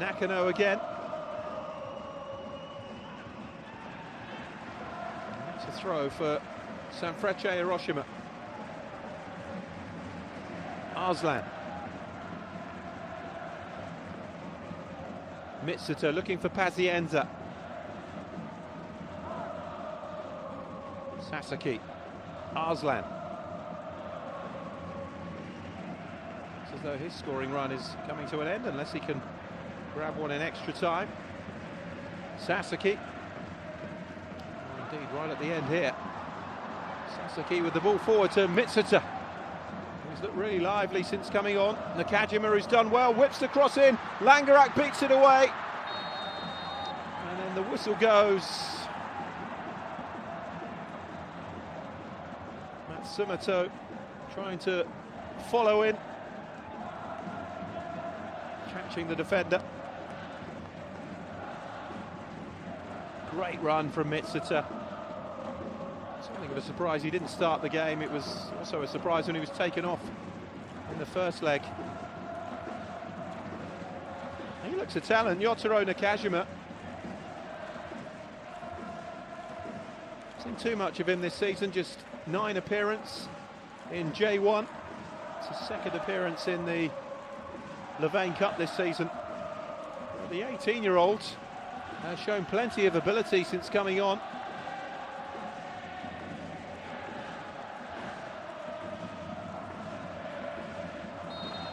Nakano again. It's a throw for Sanfrecce Hiroshima. Arslan. Mitsuta looking for Pazienza. Sasaki. Arslan. It's as though his scoring run is coming to an end unless he can grab one in extra time. Sasaki. Oh, indeed, right at the end here. Sasaki with the ball forward to Mitsuta. He's looked really lively since coming on. Nakajima, who's done well, whips the cross in. Langerak beats it away. And then the whistle goes. Matsumoto trying to follow in. Catching the defender. Great run from Mitsuta. Something of a surprise he didn't start the game. It was also a surprise when he was taken off in the first leg. He looks a talent, Yotaro Nakajima. Seen too much of him this season, just 9 appearances in J1. It's his second appearance in the Levain Cup this season. The 18-year-old has shown plenty of ability since coming on.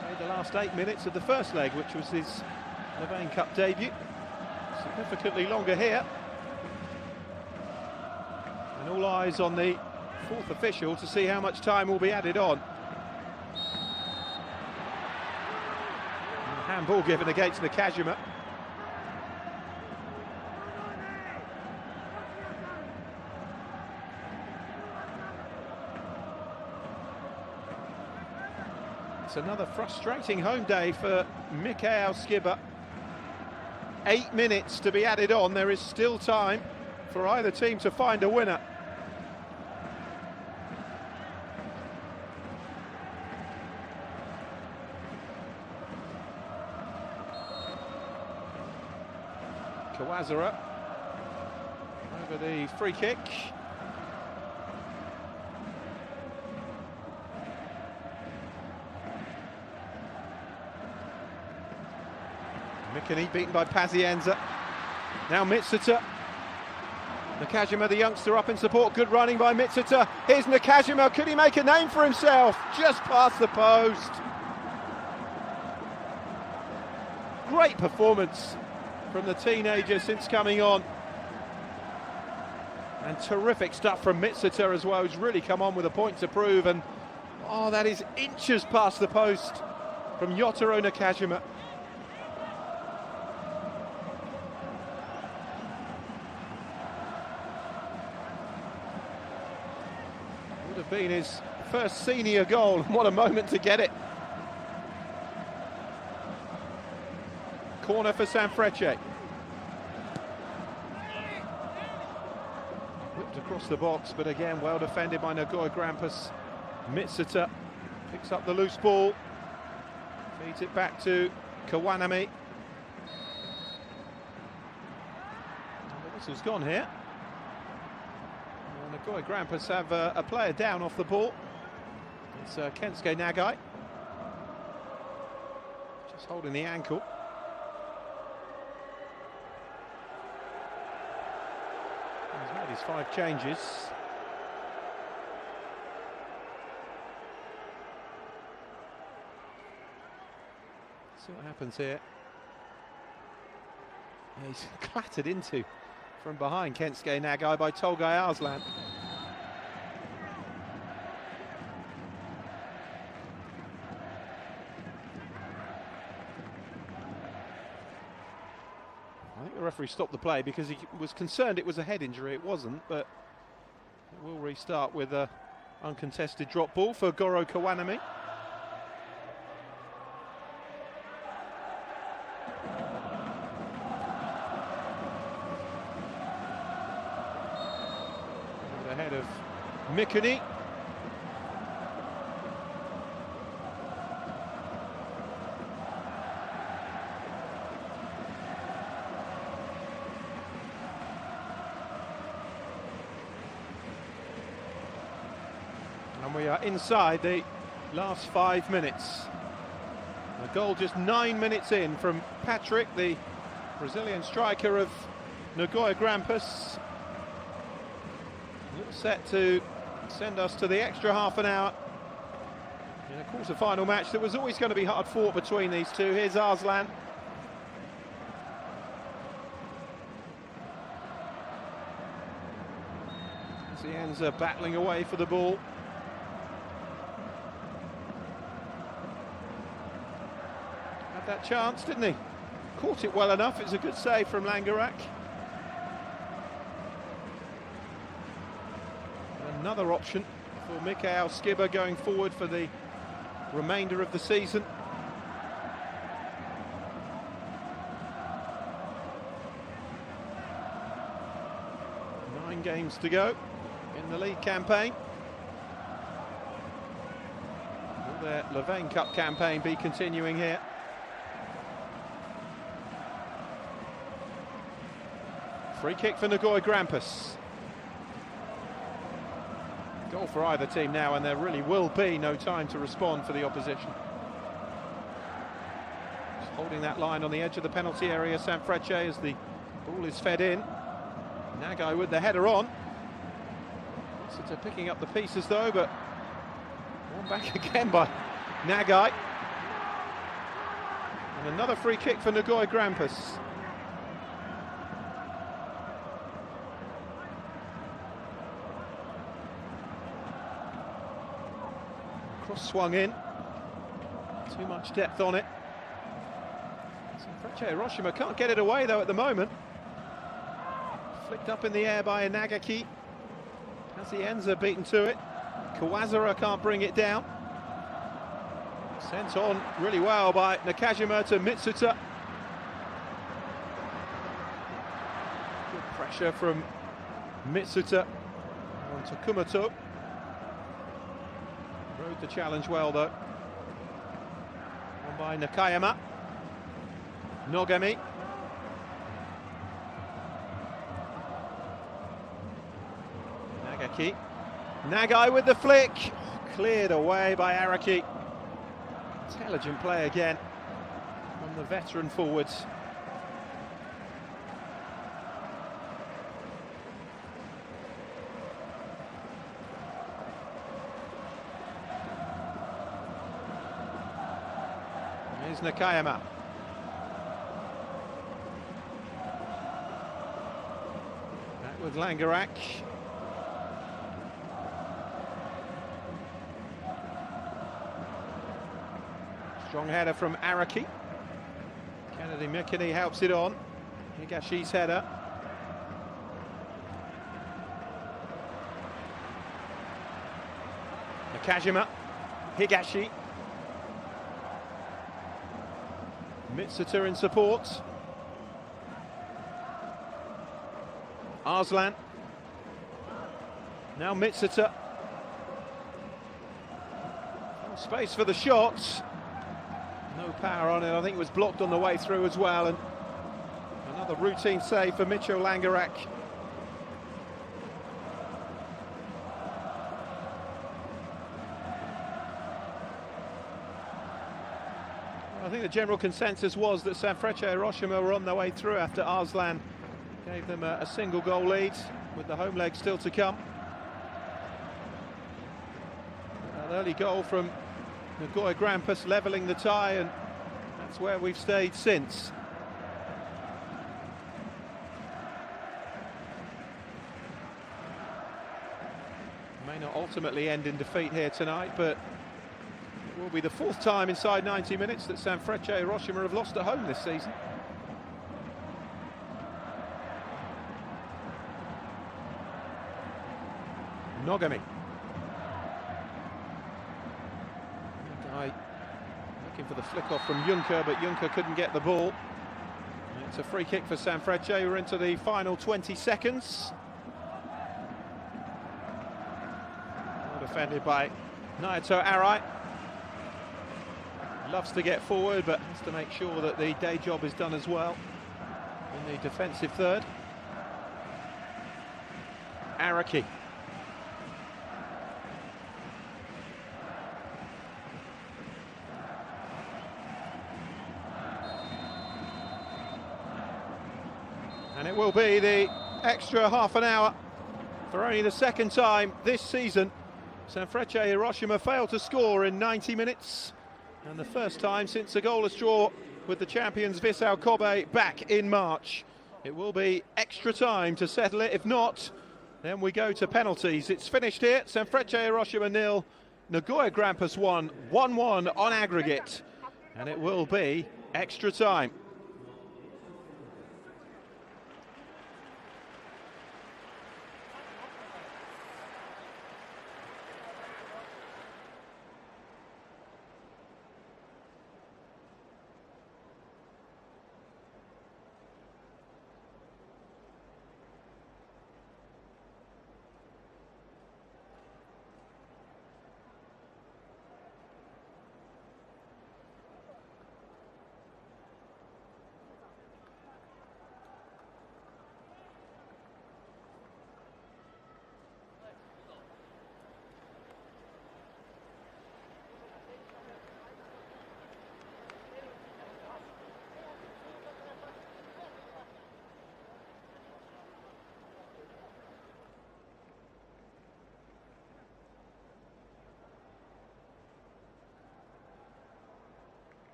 Played the last 8 minutes of the first leg, which was his Levain Cup debut. Significantly longer here. And all eyes on the 4th official to see how much time will be added on. And handball given against Nakajima. It's another frustrating home day for Mikhail Skiba. 8 minutes to be added on. There is still time for either team to find a winner. Kawazura over the free kick. Mikini beaten by Pazienza. Now Mitsuta. Nakajima, the youngster, up in support. Good running by Mitsuta. Here's Nakajima. Could he make a name for himself? Just past the post. Great performance from the teenager since coming on. And terrific stuff from Mitsuta as well, who's really come on with a point to prove. And, oh, that is inches past the post from Yotaro Nakajima. Would have been his first senior goal. What a moment to get it. Corner for Sanfrecce. Whipped across the box, but again well defended by Nagoya Grampus. Mitsuta picks up the loose ball, feeds it back to Kawanami. The whistle's gone here. Nagoya Grampus have a player down off the ball. It's Kensuke Nagai. Just holding the ankle. He's made his 5 changes. See what happens here. Yeah, he's clattered into from behind Kensuke Nagai by Tolgay Arslan. I think the referee stopped the play because he was concerned it was a head injury. It wasn't, but it will restart with a uncontested drop ball for Goro Kawanami. Ahead of Mikuni. And we are inside the last 5 minutes. A goal just 9 minutes in from Patrick, the Brazilian striker of Nagoya Grampus. Set to send us to the extra half an hour in a quarter-final match that was always going to be hard fought between these two. Here's Arslan. Zienza battling away for the ball. Had that chance, didn't he? Caught it well enough. It's a good save from Langerak. Another option for Mikhail Skiba going forward for the remainder of the season. games to go in the league campaign. Will their Levain Cup campaign be continuing here? Free kick for Nagoya Grampus. Goal for either team now, and there really will be no time to respond for the opposition. Just holding that line on the edge of the penalty area, Sanfrecce, as the ball is fed in. Nagai with the header on. They're picking up the pieces though, but one back again by Nagai. And another free kick for Nagoya Grampus. Cross swung in. Too much depth on it. Sanfrecce Hiroshima can't get it away though at the moment. Flicked up in the air by Nagaki. Kazienza beaten to it. Kawazura can't bring it down. Sent on really well by Nakajima to Mitsuta. Good pressure from Mitsuta on Takumato. Rode the challenge well though. On by Nakayama. Nogami. Nagaki. Nagai with the flick. Cleared away by Araki. Intelligent play again from the veteran forwards. Here's Nakayama. Back with Langerak. Strong header from Araki. Kennedy Mikini helps it on. Higashi's header. Nakajima. Higashi. Mitsuta in support. Arslan. Now Mitsuta. Space for the shot. No power on it. I think it was blocked on the way through as well. And another routine save for Micho Langerak. I think the general consensus was that Sanfrecce Hiroshima were on their way through after Arslan gave them a single goal lead, with the home leg still to come. An early goal from Nagoya Grampus levelling the tie, and that's where we've stayed since. May not ultimately end in defeat here tonight, but it will be the fourth time inside 90 minutes that Sanfrecce Hiroshima have lost at home this season. Nogami. Looking for the flick off from Juncker, but Juncker couldn't get the ball. It's a free kick for Sanfrecce. We're into the final 20 seconds. Well defended by Naoto Arai. Loves to get forward, but has to make sure that the day job is done as well in the defensive third. Araki. And it will be the extra half an hour. For only the second time this season, Sanfrecce Hiroshima failed to score in 90 minutes. And the first time since a goalless draw with the champions Vissel Kobe back in March. It will be extra time to settle it. If not, then we go to penalties. It's finished here. Sanfrecce Hiroshima 0, Nagoya Grampus 1, 1-1 on aggregate. And it will be extra time.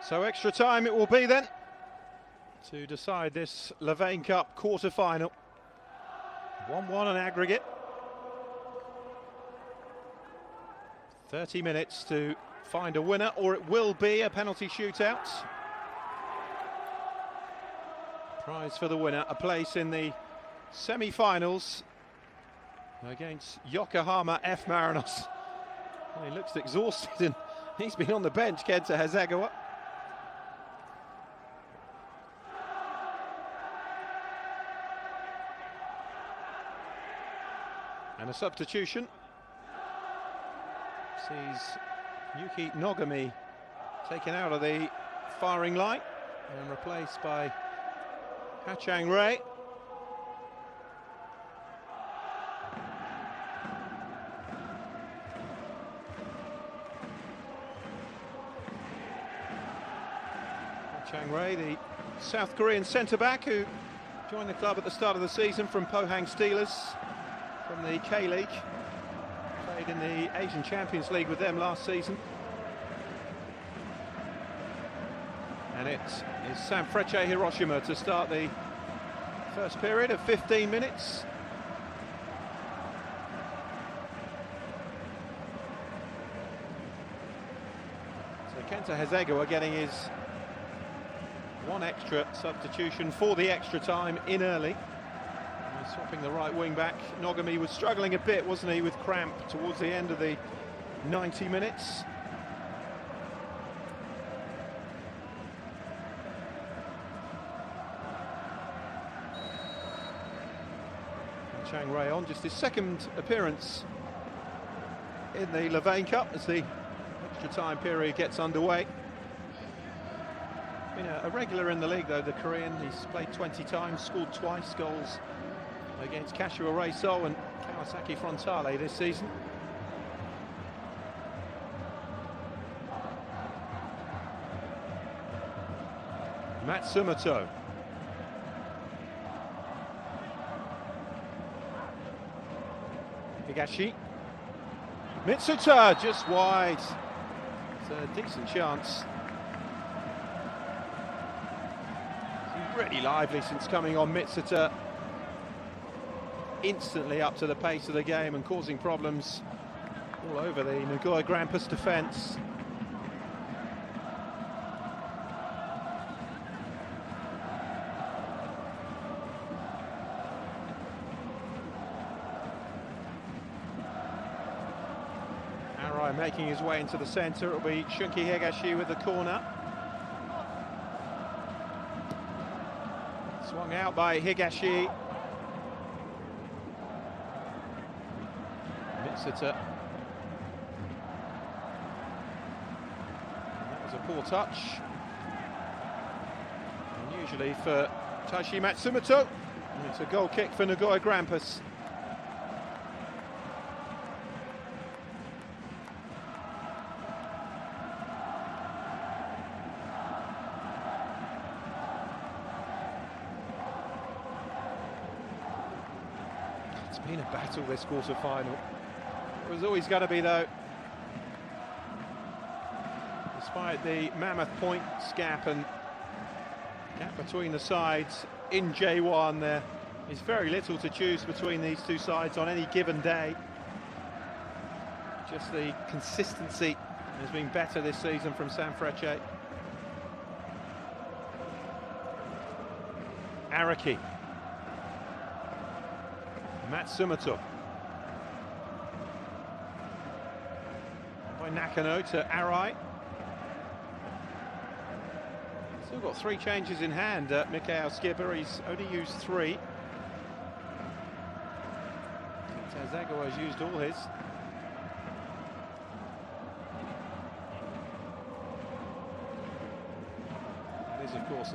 So extra time it will be then to decide this Levain Cup quarter-final. 1-1 on aggregate. 30 minutes to find a winner, or it will be a penalty shootout. Prize for the winner, a place in the semi-finals against Yokohama F. Marinos. Well, he looks exhausted and he's been on the bench, Kenta Hasegawa. And a substitution sees Yuki Nogami taken out of the firing line and replaced by Ha-Chang Rei. Ha-Chang Rei, the South Korean centre-back who joined the club at the start of the season from Pohang Steelers from the K-League. Played in the Asian Champions League with them last season. And it is Sanfrecce Hiroshima to start the first period of 15 minutes. So Kenta Hasegawa getting his one extra substitution for the extra time in early. And swapping the right wing back. Nogami was struggling a bit, wasn't he, with cramp towards the end of the 90 minutes. Chang Rei on, just his second appearance in the Levain Cup as the extra time period gets underway. Been a regular in the league though, the Korean. He's played 20 times, scored twice goals against Kashiwa Reysol and Kawasaki Frontale this season. Matsumoto. Higashi. Mitsuta just wide. It's a decent chance. He's really lively since coming on. Mitsuta instantly up to the pace of the game and causing problems all over the Nagoya Grampus defence. Making his way into the centre, it'll be Shunki Higashi with the corner. Swung out by Higashi. Mitsuta. That was a poor touch. Unusually for Taishi Matsumoto. And it's a goal kick for Nagoya Grampus. Been a battle this quarter-final. It was always going to be though. Despite the mammoth points gap and gap between the sides in J1, there is very little to choose between these two sides on any given day. Just the consistency has been better this season from Sanfrecce. Araki. Matsumoto. By Nakano to Arai. Still got 3 changes in hand, Mikhail Skipper. He's only used 3. Hasegawa has used all his. It is, of course,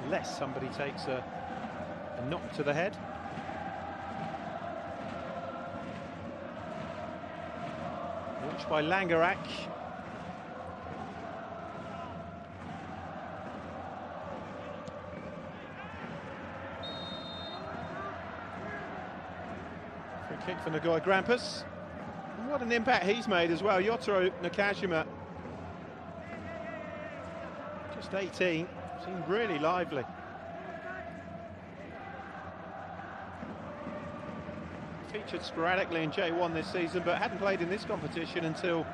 unless somebody takes a knock to the head. Launched by Langerak. Free kick for Nagoya Grampus. And what an impact he's made as well. Yotaro Nakajima Just 18, seemed really lively. Featured sporadically in J1 this season, but hadn't played in this competition until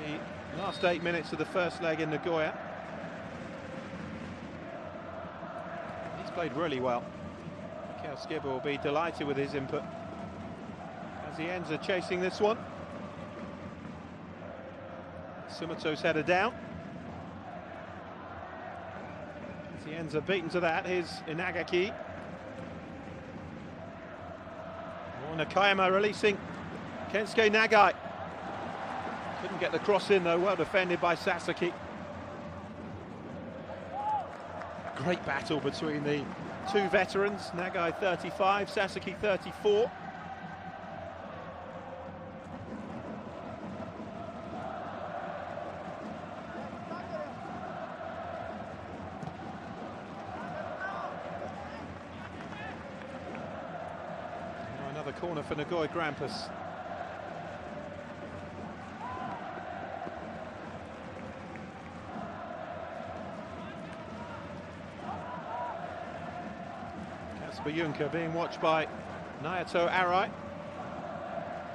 the last 8 minutes of the first leg in Nagoya. He's played really well. Mikhail Skibber will be delighted with his input as he ends up chasing this one. Sumato's header down. As he ends up beaten to that, here's Inagaki. Nakayama releasing Kensuke Nagai. Couldn't get the cross in though, well defended by Sasaki. Great battle between the two veterans, Nagai 35, Sasaki 34. Another corner for Nagoya Grampus. Kasper Juncker being watched by Naoto Arai.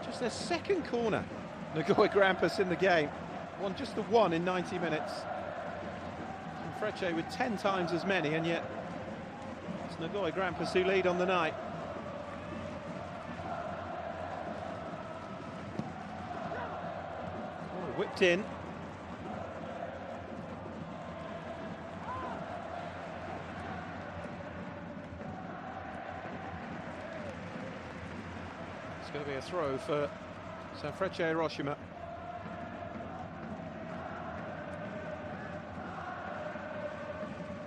Just their second corner, Nagoya Grampus in the game. Just the one in 90 minutes. Sanfrecce with 10 times as many, and yet it's Nagoya Grampus who lead on the night. Whipped in. It's going to be a throw for Sanfrecce Hiroshima.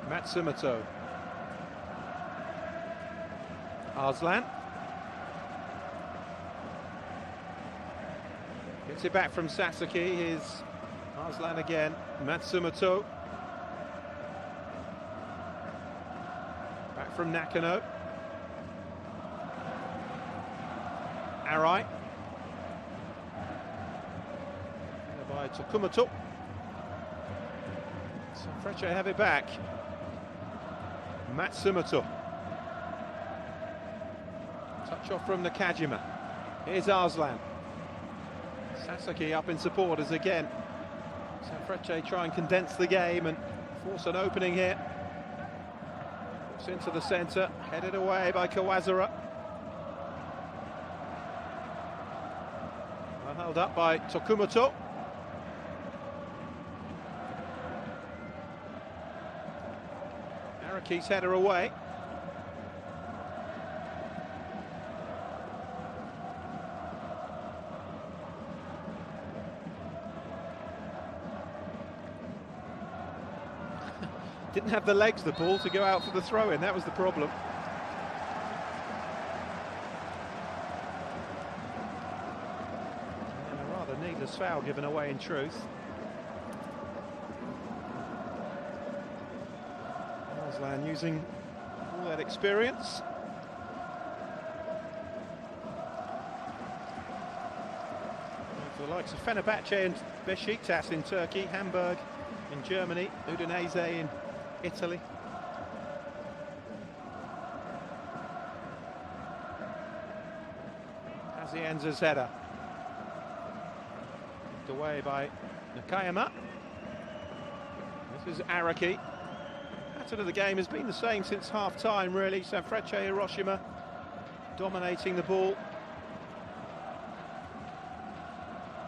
Matsumoto. Arslan. Gets it back from Sasaki. Here's Arslan again. Matsumoto. Back from Nakano. Arai. By Tokumoto. Sanfrecce have it back. Matsumoto. Touch off from Nakajima. Here's Arslan. Sasaki up in support as again Sanfrecce try and condense the game and force an opening here. Puts into the centre, headed away by Kawazura. Well held up by Tokumoto. Araki's header away. Didn't have the legs, the ball, to go out for the throw-in. That was the problem. And a rather needless foul given away in truth. Arslan using all that experience. For the likes of Fenerbahce and Beşiktaş in Turkey, Hamburg in Germany, Udinese in Italy. Pazienza's header. Knocked away by Nakayama. This is Araki. Pattern of the game has been the same since half-time, really. Sanfrecce Hiroshima dominating the ball.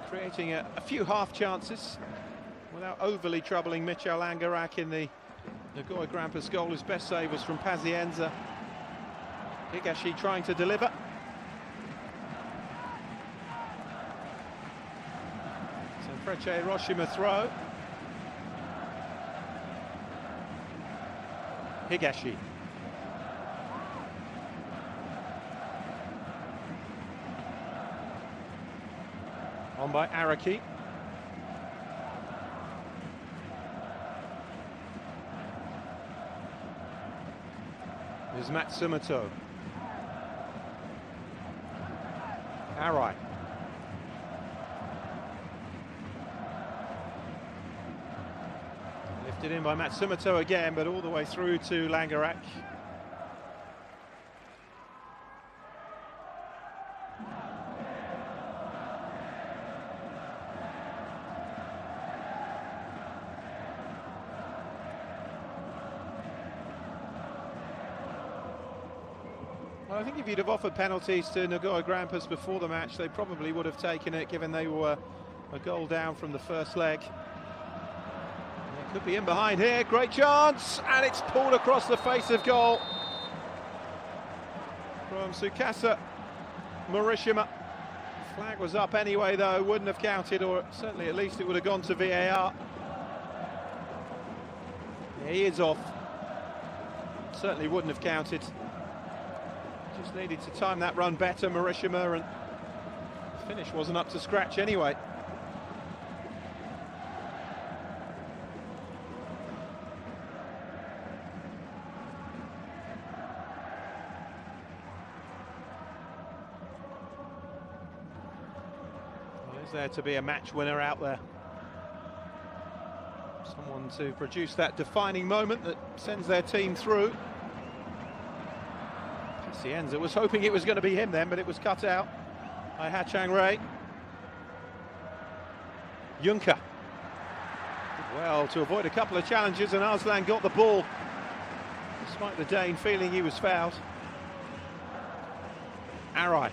Creating a few half chances without overly troubling Michel Angarak in the Nagoya Grampus goal. His best save was from Pazienza. Higashi trying to deliver. Sanfrecce Hiroshima throw. Higashi. On by Araki. There's Matsumoto. Arai. Lifted in by Matsumoto again, but all the way through to Langerak. Well, I think if you'd have offered penalties to Nagoya Grampus before the match, they probably would have taken it, given they were a goal down from the first leg. They could be in behind here, great chance, and it's pulled across the face of goal from Tsukasa Morishima. Flag was up anyway, though, wouldn't have counted, or certainly at least it would have gone to VAR. Yeah, he is off. Certainly wouldn't have counted. Just needed to time that run better, Morishima, and the finish wasn't up to scratch anyway. Well, is there to be a match winner out there? Someone to produce that defining moment that sends their team through. Cienza was hoping it was going to be him then, but it was cut out by Ha-Chang Rei. Juncker did well to avoid a couple of challenges, and Arslan got the ball, despite the Dane feeling he was fouled. Arai.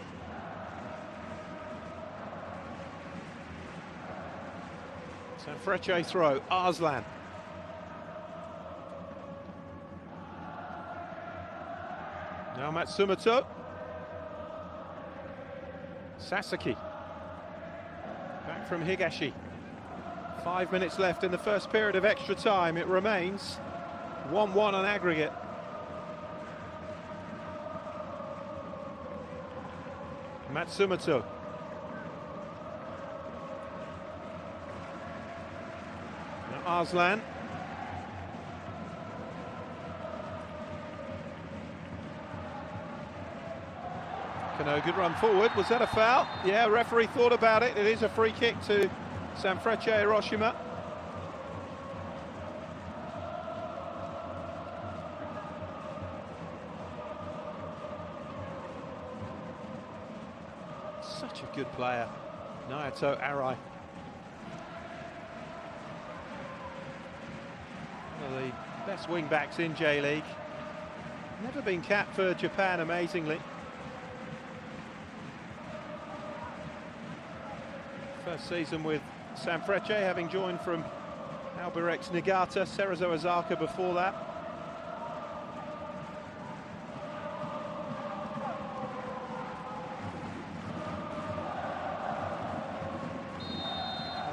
Sanfrecce throw, Arslan. Now Matsumoto. Sasaki. Back from Higashi. 5 minutes left in the first period of extra time. It remains 1-1 on aggregate. Matsumoto. Now Arslan. Kano, good run forward. Was that a foul? Yeah, referee thought about it. It is a free kick to Sanfrecce Hiroshima. Such a good player, Naoto Arai. One of the best wing-backs in J-League. Never been capped for Japan, amazingly. First season with Sanfrecce, having joined from Albirex Niigata, Cerezo Osaka before that.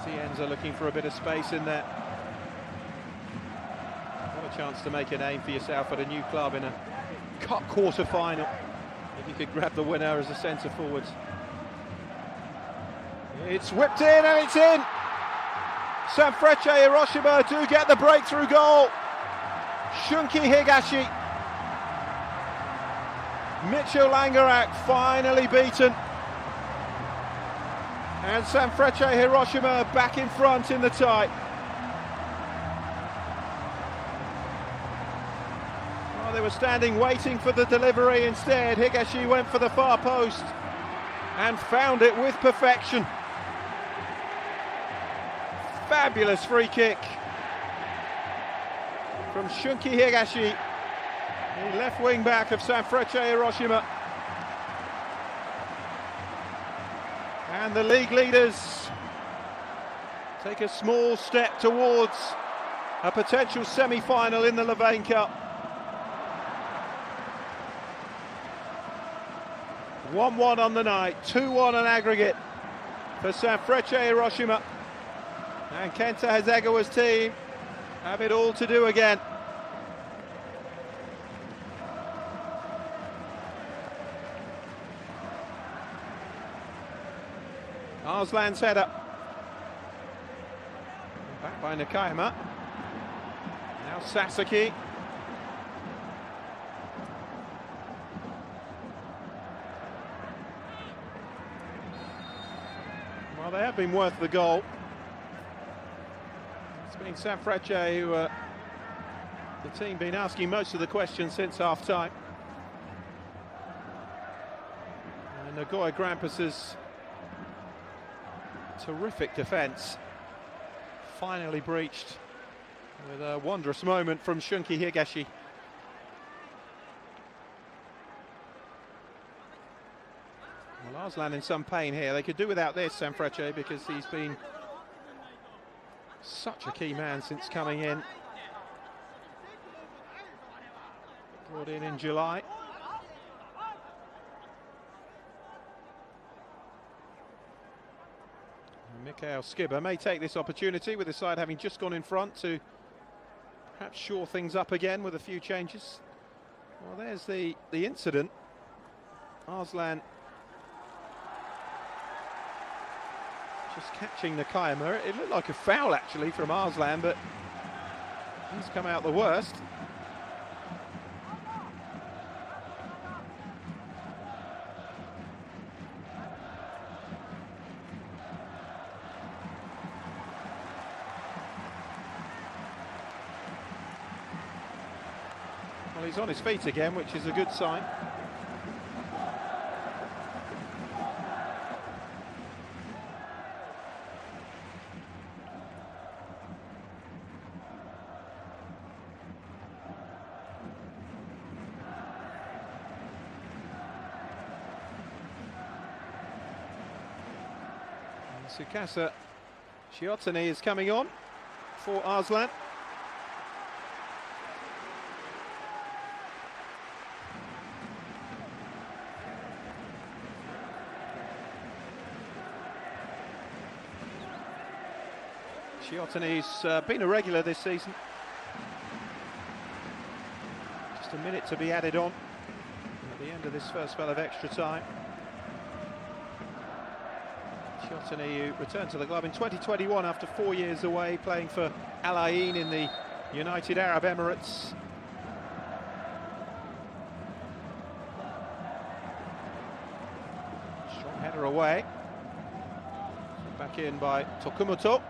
Cienza looking for a bit of space in there. What a chance to make a name for yourself at a new club in a cup quarter-final. If you could grab the winner as a centre forward. It's whipped in and it's in. Sanfrecce Hiroshima do get the breakthrough goal. Shunki Higashi. Micho Langerak finally beaten. And Sanfrecce Hiroshima back in front in the tie. Well, they were standing waiting for the delivery. Instead, Higashi went for the far post and found it with perfection. Fabulous free kick from Shunki Higashi, the left wing back of Sanfrecce Hiroshima. And the league leaders take a small step towards a potential semi-final in the Levain Cup. 1-1 on the night, 2-1 on aggregate for Sanfrecce Hiroshima. And Kenta Hasegawa's team have it all to do again. Arslan's header. Back by Nakayama. Now Sasaki. Well, they have been worth the goal. It's been Sanfrecce who the team been asking most of the questions since half-time. And Nagoya Grampus' terrific defence finally breached with a wondrous moment from Shunki Higashi. Well, Arslan in some pain here. They could do without this, Sanfrecce, because he's been such a key man since coming in. Brought in July. Mikhail Skibber may take this opportunity, with the side having just gone in front, to perhaps shore things up again with a few changes. Well, there's the incident. Arslan just catching Nakayama. It looked like a foul actually from Arslan, but he's come out the worst. Well, he's on his feet again, which is a good sign. Tsukasa Shiotani is coming on for Arslan. Shiotani's been a regular this season. Just a minute to be added on at the end of this first spell of extra time. Shiotani, who returned to the club in 2021 after 4 years away, playing for Al Ain in the United Arab Emirates. Strong header away. Back in by Tokumoto.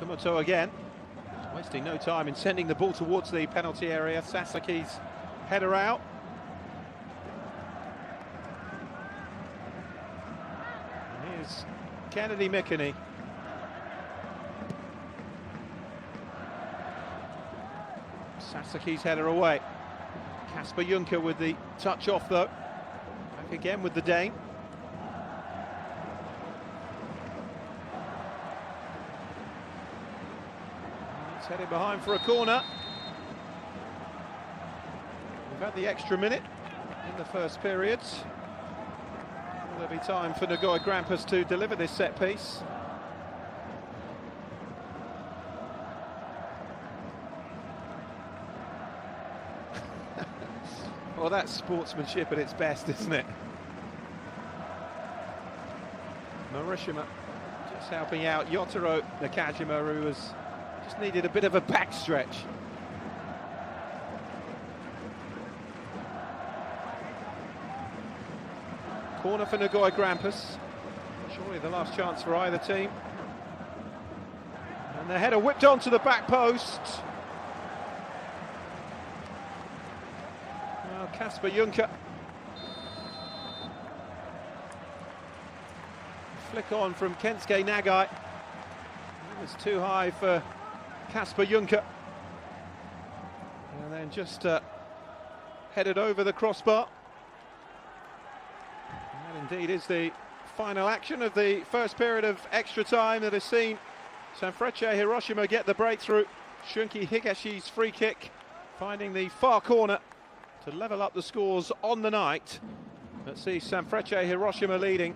Tokumoto again, wasting no time in sending the ball towards the penalty area. Sasaki's header out. And here's Kennedy Mikini. Sasaki's header away. Kasper Juncker with the touch off though. Back again with the Dane. It's headed behind for a corner. We've had the extra minute in the first period. Will there be time for Nagoya Grampus to deliver this set piece? Well, that's sportsmanship at its best, isn't it? Hiroshima just helping out Yotaro Nakajima, who has just needed a bit of a backstretch. Corner for Nagoya Grampus. Surely the last chance for either team. And the header whipped onto the back post. Now Kasper Juncker. Flick on from Kensuke Nagai. It was too high for Kasper Juncker. And then just headed over the crossbar. And that indeed is the final action of the first period of extra time that has seen Sanfrecce Hiroshima get the breakthrough. Shunki Higashi's free kick finding the far corner to level up the scores on the night. Let's see Sanfrecce Hiroshima leading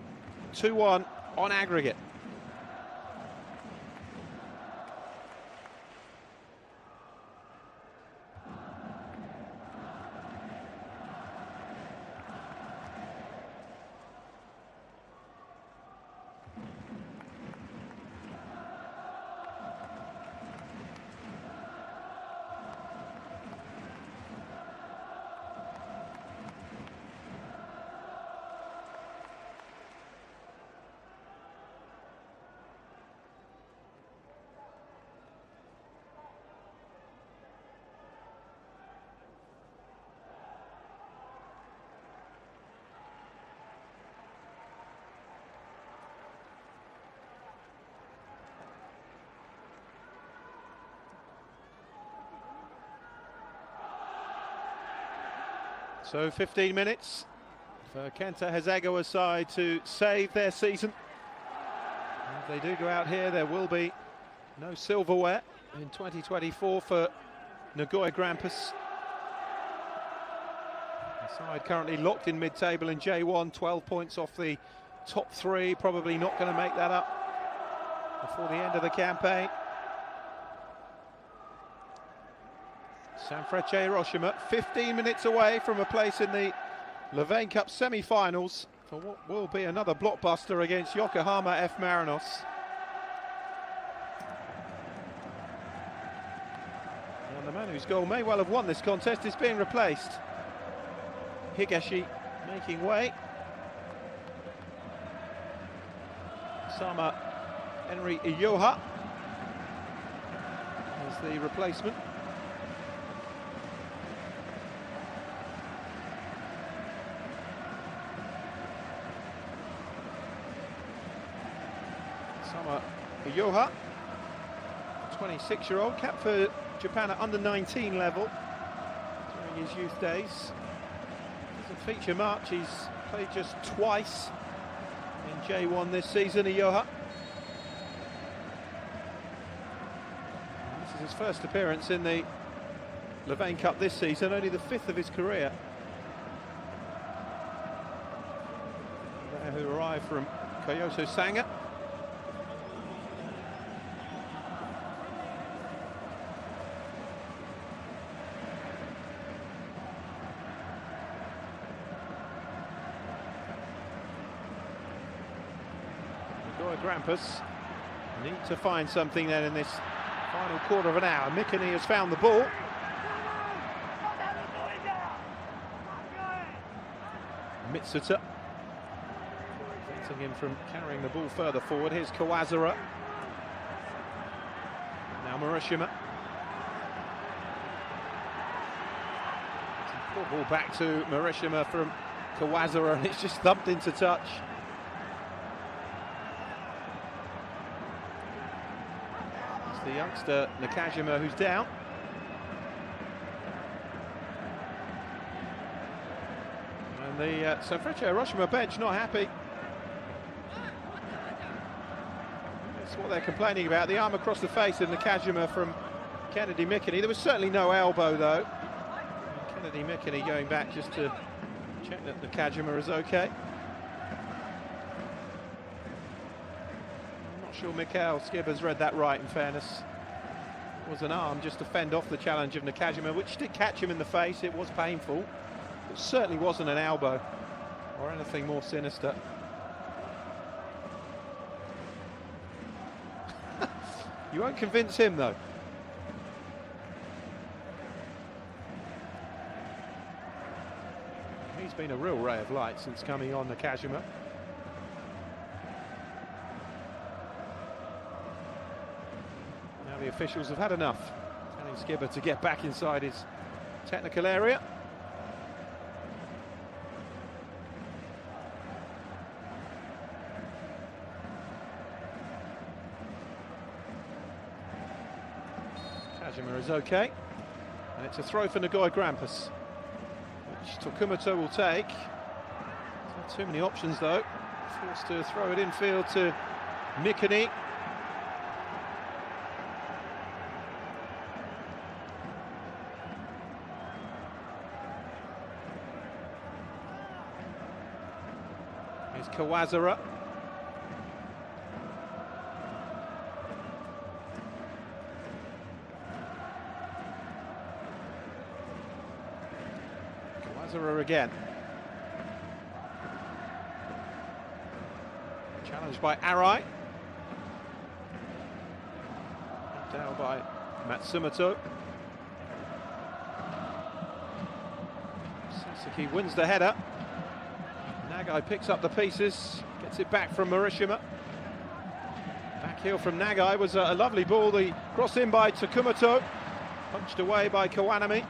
2-1 on aggregate. So 15 minutes for Kenta Hasegawa's side to save their season. If they do go out here, there will be no silverware in 2024 for Nagoya Grampus. The side currently locked in mid-table in J1, 12 points off the top three, probably not going to make that up before the end of the campaign. Sanfrecce Hiroshima, 15 minutes away from a place in the Levain Cup semi-finals for what will be another blockbuster against Yokohama F. Marinos. And the man whose goal may well have won this contest is being replaced. Higashi making way. Sama Henry Iyoha as the replacement. Sama Iyoha, 26-year-old, capped for Japan at under-19 level during his youth days. Doesn't feature much, he's played just twice in J1 this season, Iyoha. This is his first appearance in the Levain Cup this season, only the 5th of his career. Who arrived from Kyoto Sanga. Nagoya Grampus need to find something then in this final quarter of an hour. Mikini has found the ball. Mitsuta preventing him from carrying the ball further forward. Here's Kawazura. Now Hiroshima. Poor ball back to Hiroshima from Kawazura, and it's just thumped into touch. It's the youngster Nakajima who's down. And the Sanfrecce Hiroshima bench not happy. That's what they're complaining about. The arm across the face of Nakajima from Kennedy Mikini. There was certainly no elbow though. Kennedy Mikini going back just to check that Nakajima is okay. I'm not sure Mikhail Skibber's read that right, in fairness. It was an arm just to fend off the challenge of Nakajima, which did catch him in the face. It was painful. It certainly wasn't an elbow or anything more sinister. You won't convince him though. He's been a real ray of light since coming on, Nakajima. Now the officials have had enough, telling Skibber to get back inside his technical area. Nakajima is okay, and it's a throw for Nagoya Grampus, which Tokumoto will take. Not too many options though. Forced to throw it infield to Mikini. Here's Kawazura. Again. Challenged by Arai. Down by Matsumoto. Sasaki wins the header. Nagai picks up the pieces, gets it back from Hiroshima. Back heel from Nagai was a lovely ball. The cross in by Tokumoto, punched away by Kawanami.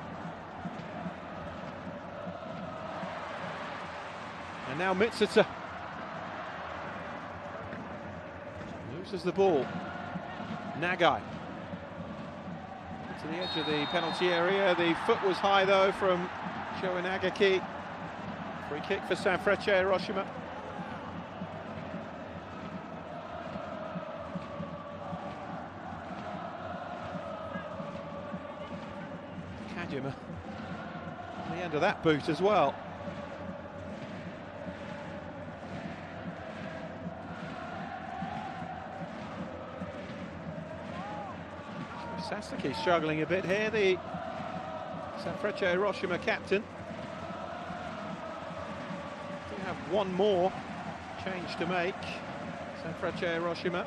And now Mitsuta loses the ball. Nagai to the edge of the penalty area. The foot was high though from Sho Inagaki. Free kick for Sanfrecce Hiroshima. Kajima on the end of that boot as well. Sasaki struggling a bit here, the Sanfrecce Hiroshima captain. We have one more change to make. Sanfrecce Hiroshima.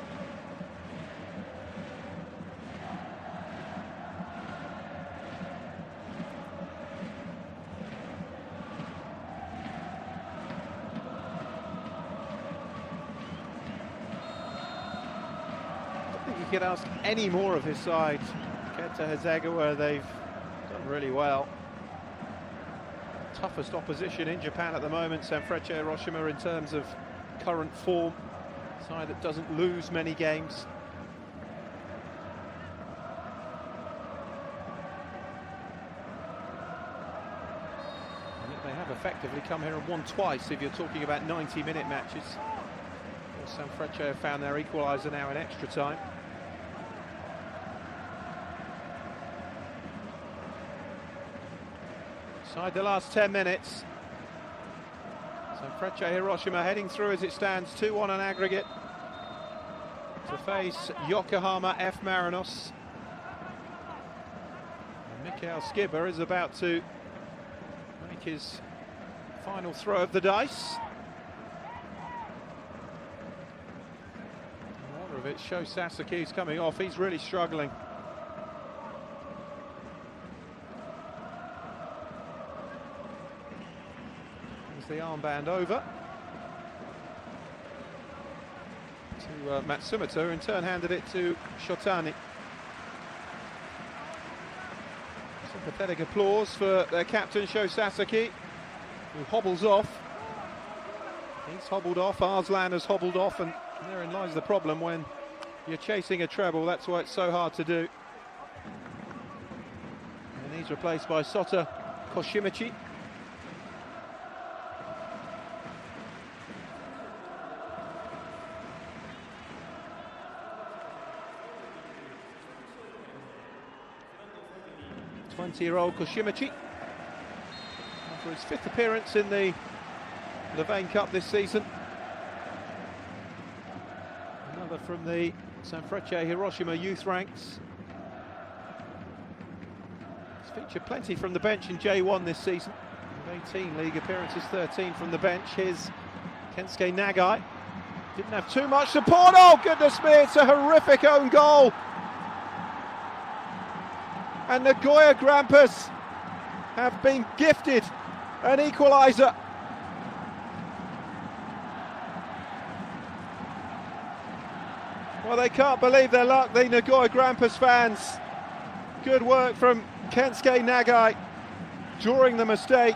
I think you could ask any more of his side. Kenta Hasegawa, they've done really well. Toughest opposition in Japan at the moment, Sanfrecce Hiroshima, in terms of current form. Side that doesn't lose many games. I think they have effectively come here and won twice if you're talking about 90-minute matches. Sanfrecce have found their equaliser now in extra time. Inside the last 10 minutes. Sanfrecce Hiroshima heading through as it stands, 2-1 on aggregate to face Yokohama F. Marinos. And Mikael Skibber is about to make his final throw of the dice. In order of it, Sho Sasaki's coming off, he's really struggling. The armband over to Matsumoto, who in turn handed it to Shotani. Sympathetic applause for their captain Sho Sasaki, who hobbles off. He's hobbled off, Arslan has hobbled off, and therein lies the problem when you're chasing a treble. That's why it's so hard to do. And he's replaced by Sota Koshimichi. Year-old Koshimichi, for his 5th appearance in the Levain Cup this season. Another from the Sanfrecce Hiroshima youth ranks. He's featured plenty from the bench in J1 this season. 18 league appearances, 13 from the bench. Here's Kensuke Nagai. Didn't have too much support. Oh, goodness me, it's a horrific own goal. And Nagoya Grampus have been gifted an equaliser. Well, they can't believe their luck, the Nagoya Grampus fans. Good work from Kensuke Nagai, drawing the mistake.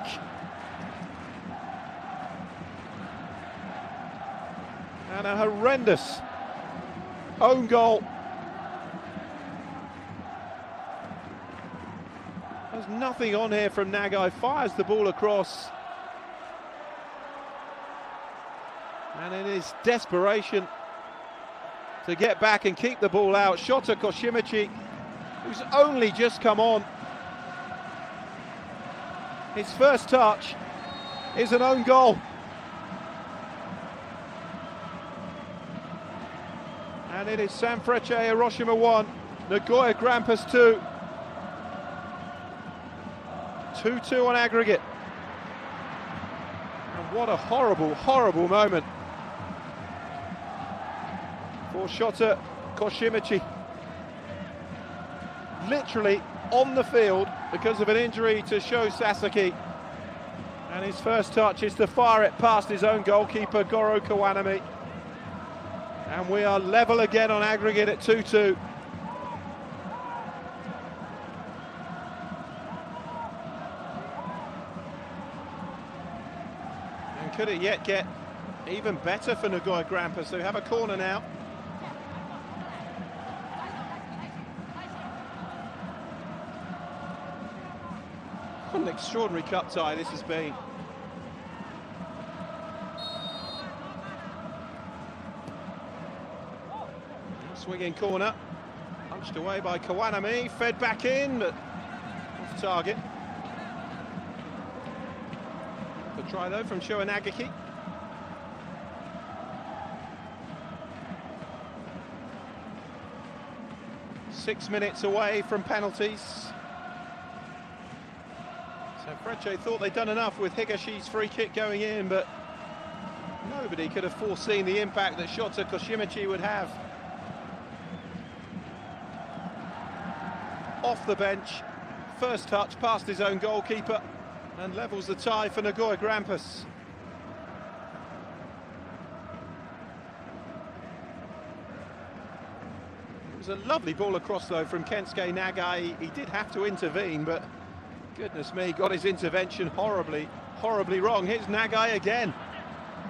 And a horrendous own goal. There's nothing on here from Nagai, fires the ball across. And in his desperation to get back and keep the ball out, Shota Koshimichi, who's only just come on. His first touch is an own goal. And it is Sanfrecce Hiroshima 1, Nagoya Grampus 2. 2-2 on aggregate. And what a horrible, horrible moment for Shota Koshimichi. Literally on the field because of an injury to Sho Sasaki. And his first touch is to fire it past his own goalkeeper, Goro Kawanami. And we are level again on aggregate at 2-2. Could it yet get even better for Nagoya Grampus, who have a corner now? Couldn't extraordinary cup tie this has been. Swinging corner, punched away by Kawanami, fed back in, but off target. Good try though from Showa Nagaki. Six minutes away from penalties. Sanfrecce thought they'd done enough with Higashi's free kick going in, but nobody could have foreseen the impact that Shota Koshimichi would have. Off the bench, first touch past his own goalkeeper and levels the tie for Nagoya Grampus. It was a lovely ball across though from Kensuke Nagai. He did have to intervene, but goodness me, got his intervention horribly wrong. Here's Nagai again.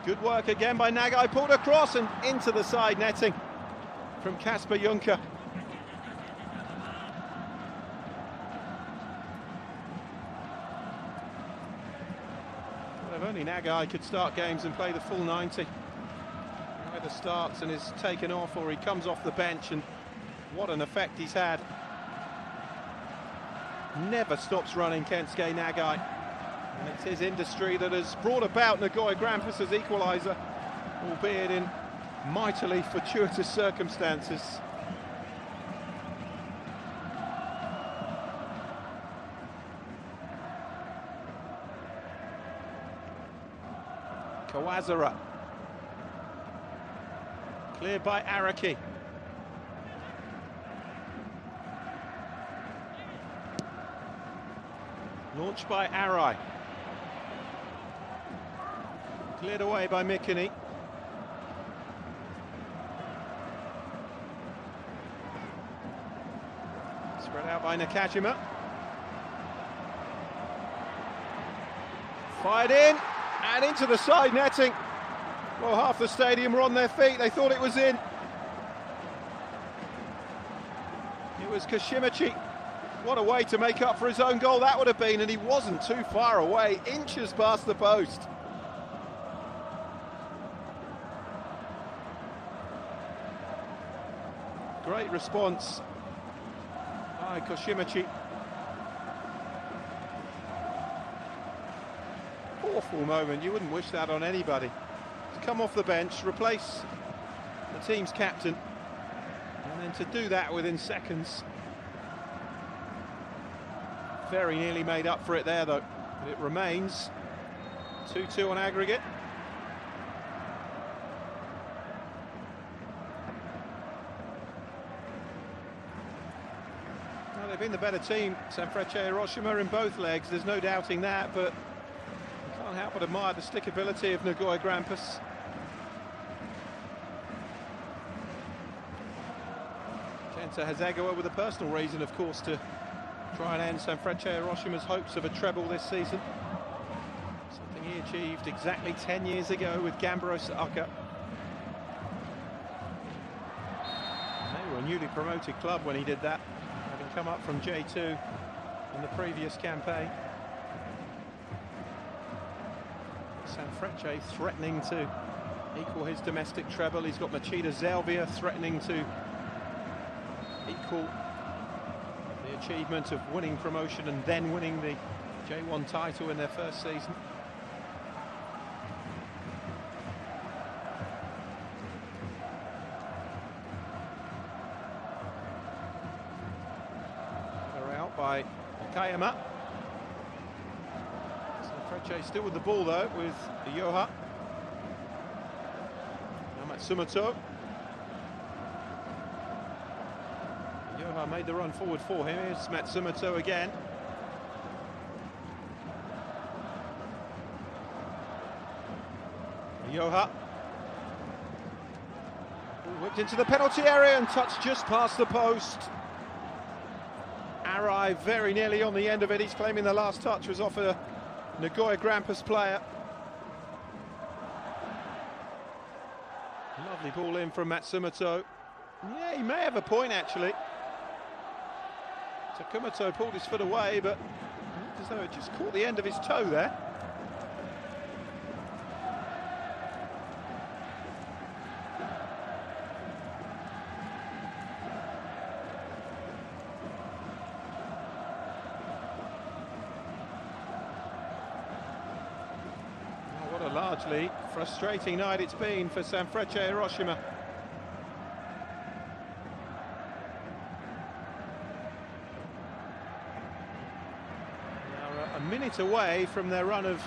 Good work again by Nagai, pulled across and into the side netting from Kasper Juncker. If only Nagai could start games and play the full 90. He either starts and is taken off, or he comes off the bench, and what an effect he's had. Never stops running, Kensuke Nagai. And it's his industry that has brought about Nagoya Grampus' equaliser, albeit in mightily fortuitous circumstances. Kawazura, cleared by Araki. Launched by Arai. Cleared away by Mikini. Spread out by Nakajima. Fired in. And into the side netting. Well, half the stadium were on their feet. They thought it was in. It was Koshimichi. What a way to make up for his own goal that would have been, and he wasn't too far away, inches past the post. Great response by Koshimichi. Awful moment, you wouldn't wish that on anybody. To come off the bench, replace the team's captain, and then to do that within seconds. Very nearly made up for it there though. But it remains 2-2 on aggregate. Well, they've been the better team, Sanfrecce Hiroshima, in both legs, there's no doubting that, but can't help but admire the stickability of Nagoya Grampus. Kenta Hasegawa with a personal reason, of course, to try and end Sanfrecce Hiroshima's hopes of a treble this season. Something he achieved exactly 10 years ago with Gambaro Osaka. They were a newly promoted club when he did that, having come up from J2 in the previous campaign. Sanfrecce threatening to equal his domestic treble. He's got Machida Zelvia threatening to equal the achievement of winning promotion and then winning the J1 title in their first season. They're out by Kayama. Sanfrecce still with the ball though, with Yoha. Now Matsumoto. Yoha made the run forward for him. Here's Matsumoto again. Yoha. Whipped into the penalty area and touched just past the post. Arai very nearly on the end of it. He's claiming the last touch was off a Nagoya Grampus player. Lovely ball in from Matsumoto. Yeah, he may have a point actually. Takumoto pulled his foot away, but does Yamamoto had just caught the end of his toe there. Oh, what a largely frustrating night it's been for Sanfrecce Hiroshima. A minute away from their run of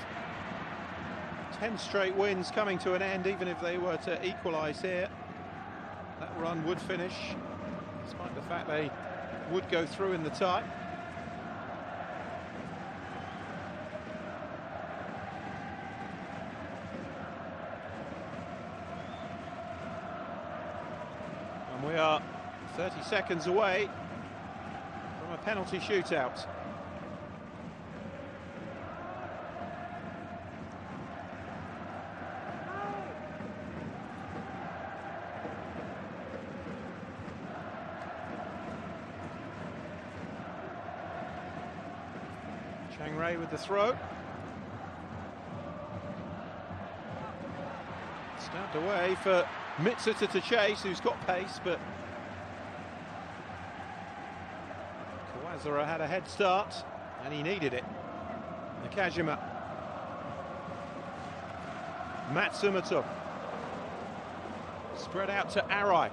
10 straight wins coming to an end. Even if they were to equalise here, that run would finish, despite the fact they would go through in the tie. And we are 30 seconds away from a penalty shootout. Ray with the throw. Stabbed away for Mitsuta to chase, who's got pace, but Kawazura had a head start and he needed it. Nakajima. Matsumoto. Spread out to Arai.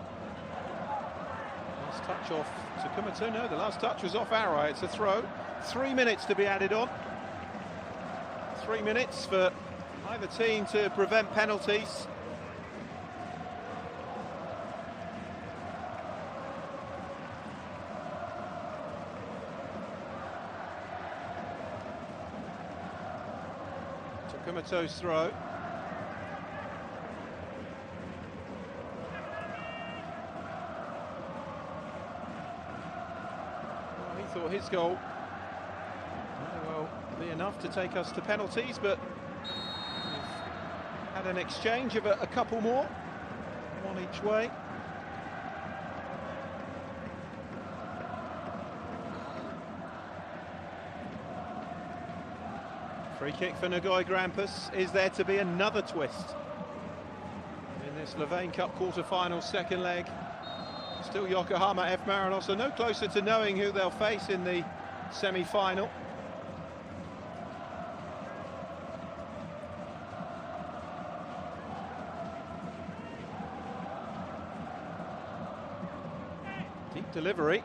Last touch off Takumato. No, the last touch was off Arai. It's a throw. 3 minutes to be added on. 3 minutes for either team to prevent penalties. Takumato's throw. Well, he thought his goal be enough to take us to penalties, but we've had an exchange of a couple more, one each way. Free kick for Nagoya Grampus. Is there to be another twist in this Levain Cup quarter-final second leg? Still Yokohama F. Marinos are no closer to knowing who they'll face in the semi-final. Deep delivery.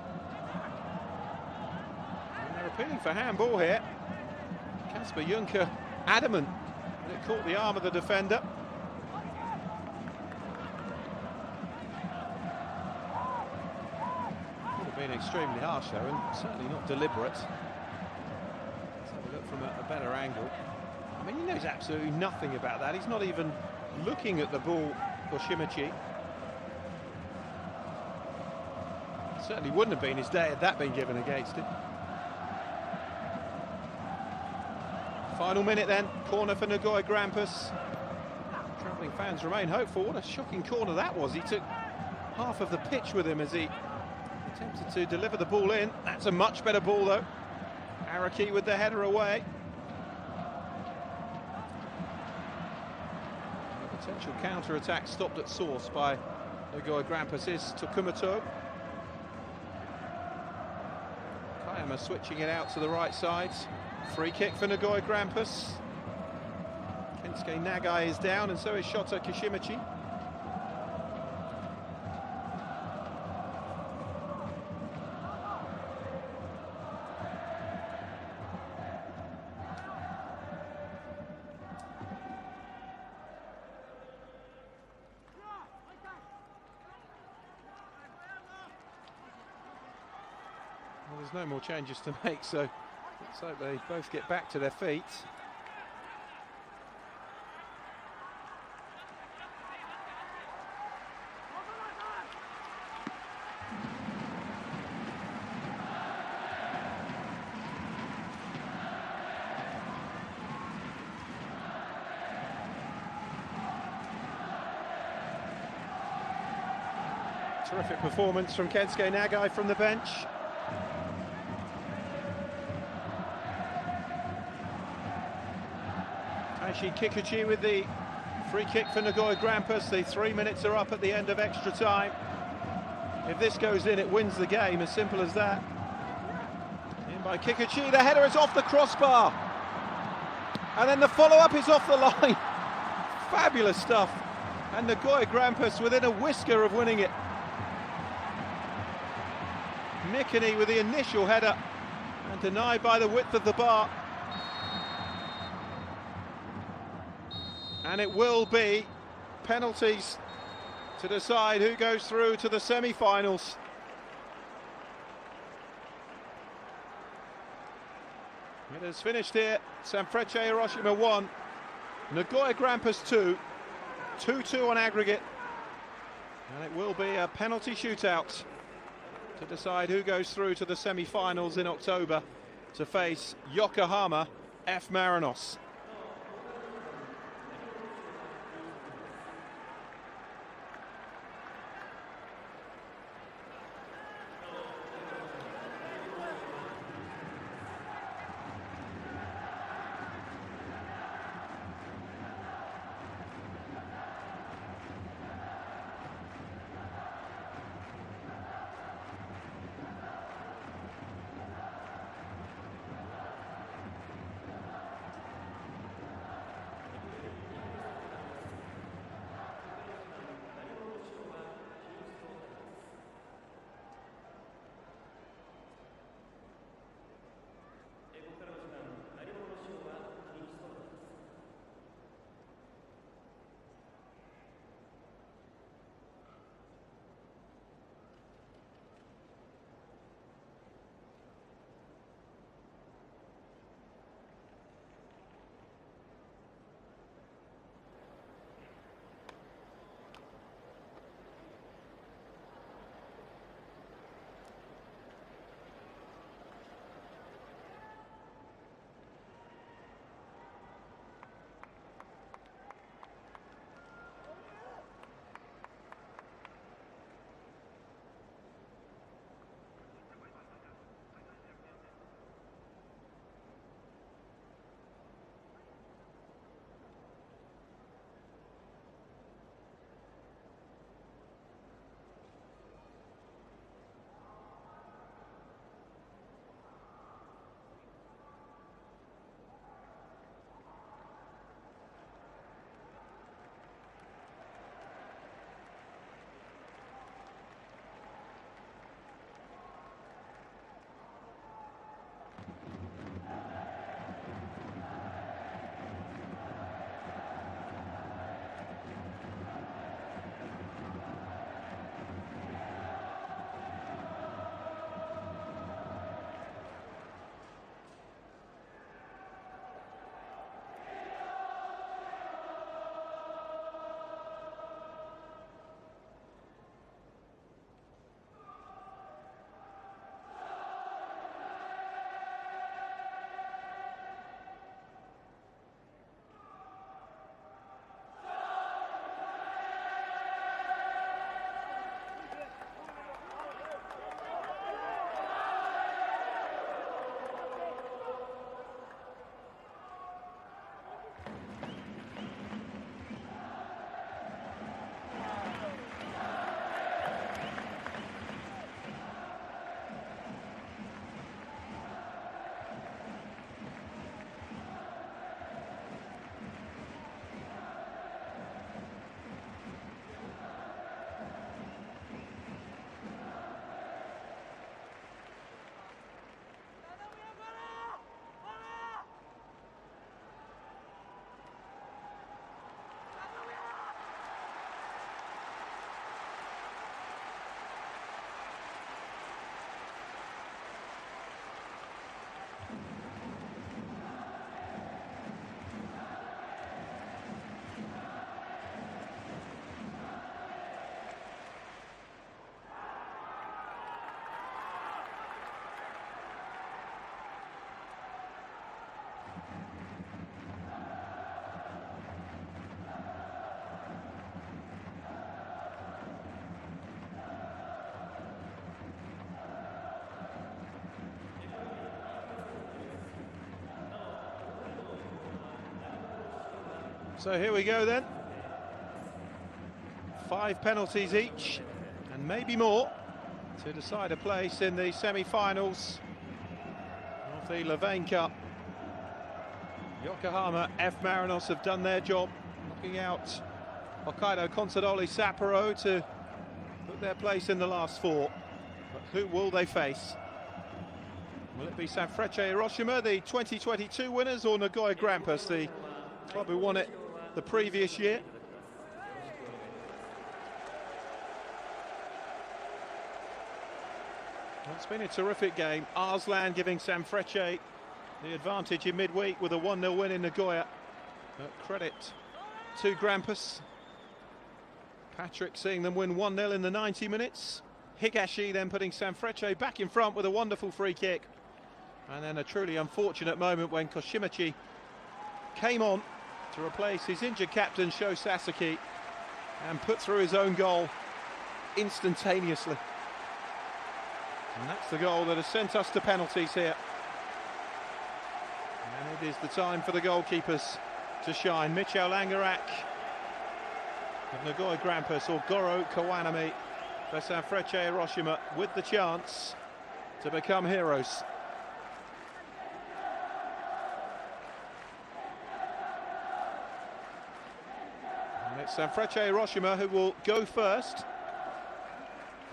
And they're appealing for handball here. Kasper Juncker adamant that it caught the arm of the defender. Would have been extremely harsh though, and certainly not deliberate. Let's have a look from a better angle. I mean, he knows absolutely nothing about that. He's not even looking at the ball for Shimichi. Certainly wouldn't have been his day had that been given against him. Final minute then, corner for Nagoya Grampus. Travelling fans remain hopeful. What a shocking corner that was. He took half of the pitch with him as he attempted to deliver the ball in. That's a much better ball though. Araki with the header away. A potential counter-attack stopped at source by Nagoya Grampus is Takumato. Kayama switching it out to the right side. Free kick for Nagoya Grampus. Kensuke Nagai is down, and so is Shota Kishimichi. Well, there's no more changes to make, so let's hope they both get back to their feet. Terrific performance from Kensuke Nagai from the bench. Aishi Kikuchi with the free kick for Nagoya Grampus. The 3 minutes are up at the end of extra time. If this goes in, it wins the game, as simple as that. In by Kikuchi, the header is off the crossbar. And then the follow-up is off the line. Fabulous stuff. And Nagoya Grampus within a whisker of winning it. Mikini with the initial header and denied by the width of the bar. And it will be penalties to decide who goes through to the semi-finals. It has finished here. Sanfrecce Hiroshima 1, Nagoya Grampus 2, 2-2 on aggregate. And it will be a penalty shootout to decide who goes through to the semi-finals in October to face Yokohama F. Marinos. So here we go then. 5 penalties each, and maybe more, to decide a place in the semi-finals of the Levain Cup. Yokohama F. Marinos have done their job, knocking out Hokkaido Consadole Sapporo to put their place in the last 4. But who will they face? Will it be Sanfrecce Hiroshima, the 2022 winners, or Nagoya Grampus, the club who won it the previous year? Well, it's been a terrific game. Arslan giving Sanfrecce the advantage in midweek with a 1-0 win in Nagoya. Credit to Grampus. Patrick seeing them win 1-0 in the 90 minutes. Higashi then putting Sanfrecce back in front with a wonderful free kick. And then a truly unfortunate moment when Koshimachi came on to replace his injured captain Sho Sasaki and put through his own goal instantaneously. And that's the goal that has sent us to penalties here. And it is the time for the goalkeepers to shine. Michel Langerak of Nagoya Grampus, or Goro Kawanami for Sanfrecce Hiroshima, with the chance to become heroes. And it's Sanfrecce Hiroshima who will go first.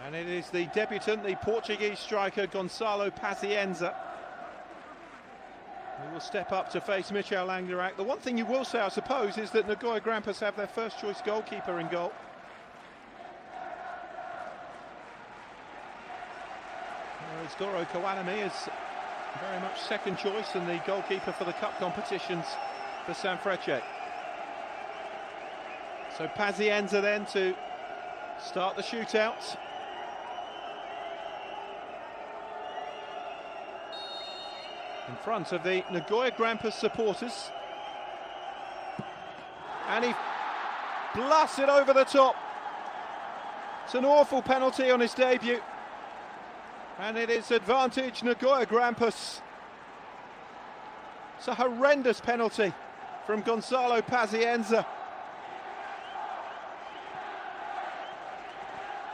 And it is the debutant, the Portuguese striker Gonçalo Pacienza, who will step up to face Michel Langerak. The one thing you will say, I suppose, is that Nagoya Grampus have their first choice goalkeeper in goal. Whereas Goro Kawanami is very much second choice and the goalkeeper for the cup competitions for Sanfrecce. So Pacienza then to start the shootout. In front of the Nagoya Grampus supporters. And he blasts it over the top. It's an awful penalty on his debut. And it is advantage Nagoya Grampus. It's a horrendous penalty from Gonçalo Pacienza.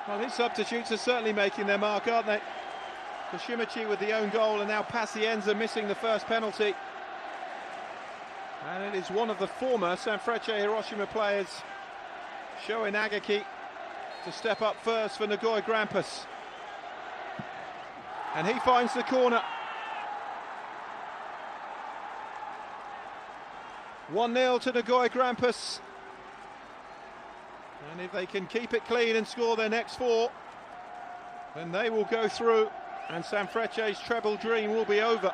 Well, his substitutes are certainly making their mark, aren't they? Koshimachi with the own goal, and now Pacienza missing the first penalty. And it is one of the former Sanfrecce Hiroshima players, Sho Inagaki, to step up first for Nagoya Grampus. And he finds the corner. 1-0 to Nagoya Grampus. And if they can keep it clean and score their next 4, then they will go through, and Sanfrecce's treble dream will be over.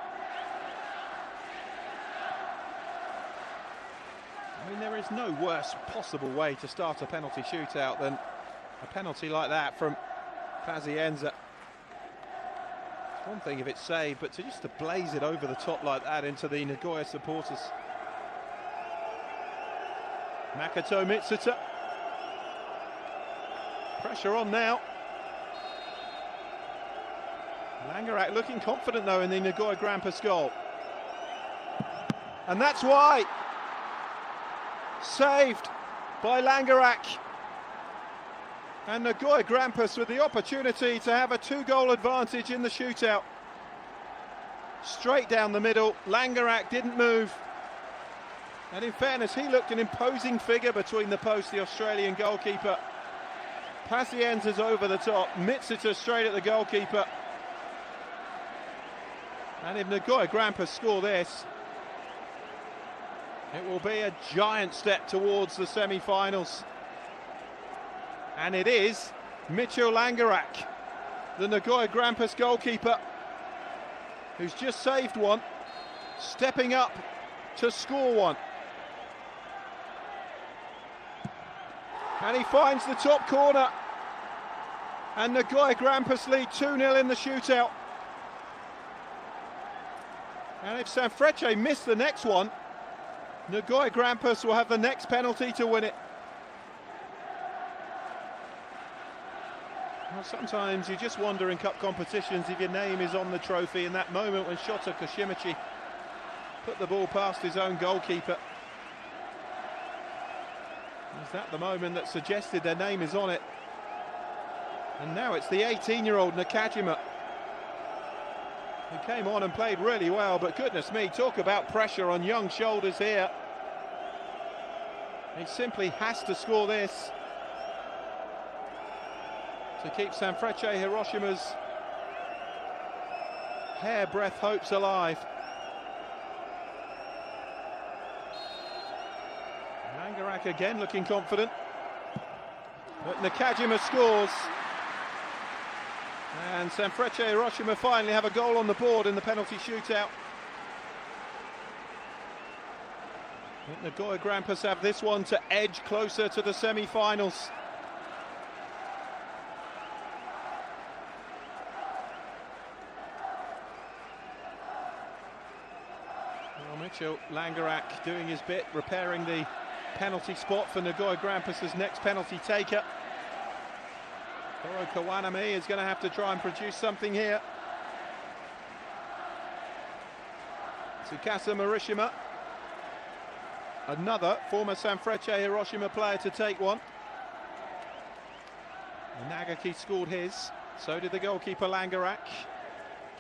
I mean, there is no worse possible way to start a penalty shootout than a penalty like that from Pacienza. It's one thing if it's saved, but to blaze it over the top like that into the Nagoya supporters. Makoto Mitsuta. Pressure on now. Langerak looking confident though in the Nagoya Grampus goal. And that's why. Saved by Langerak. And Nagoya Grampus with the opportunity to have a 2-goal advantage in the shootout. Straight down the middle, Langerak didn't move. And in fairness, he looked an imposing figure between the posts, the Australian goalkeeper. Pacienza's over the top, Mitsuta straight at the goalkeeper. And if Nagoya Grampus score this, it will be a giant step towards the semi-finals. And it is Michel Langerak, the Nagoya Grampus goalkeeper, who's just saved one, stepping up to score one. And he finds the top corner. And Nagoya Grampus lead 2-0 in the shootout. And if Sanfrecce miss the next one, Nagoya Grampus will have the next penalty to win it. Well, sometimes you just wonder in cup competitions if your name is on the trophy. In that moment when Shota Koshimachi put the ball past his own goalkeeper, Is that the moment that suggested their name is on it? And now it's the 18-year-old Nakajima who came on and played really well, but goodness me, talk about pressure on young shoulders here. He simply has to score this to keep Sanfrecce Hiroshima's hairbreadth hopes alive. Langerak again looking confident, but Nakajima scores. And Sanfrecce Hiroshima finally have a goal on the board in the penalty shootout. Nagoya Grampus have this one to edge closer to the semi-finals. Well, Mitchell Langerak doing his bit, repairing the penalty spot for Nagoya Grampus' next penalty taker. Toro Kawanami is going to have to try and produce something here. Tsukasa Marishima, another former Sanfrecce Hiroshima player to take one. Nagaki scored his, so did the goalkeeper Langerak.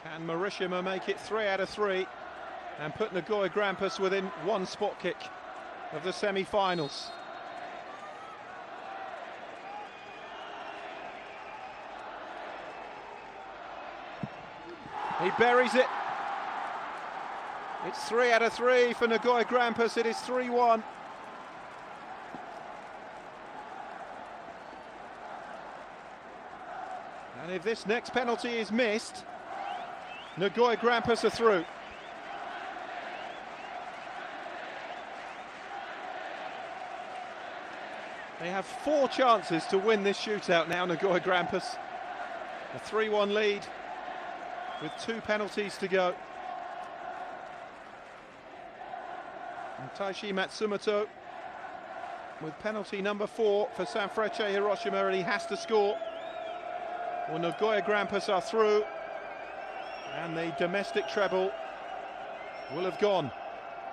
Can Marishima make it 3 out of 3 and put Nagoya Grampus within one spot kick of the semi-finals? He buries it. It's 3 out of 3 for Nagoya Grampus. It is 3-1. And if this next penalty is missed, Nagoya Grampus are through. They have 4 chances to win this shootout now, Nagoya Grampus. A 3-1 lead with 2 penalties to go. And Taishi Matsumoto with penalty number 4 for Sanfrecce Hiroshima, and he has to score. Well, Nagoya Grampus are through, and the domestic treble will have gone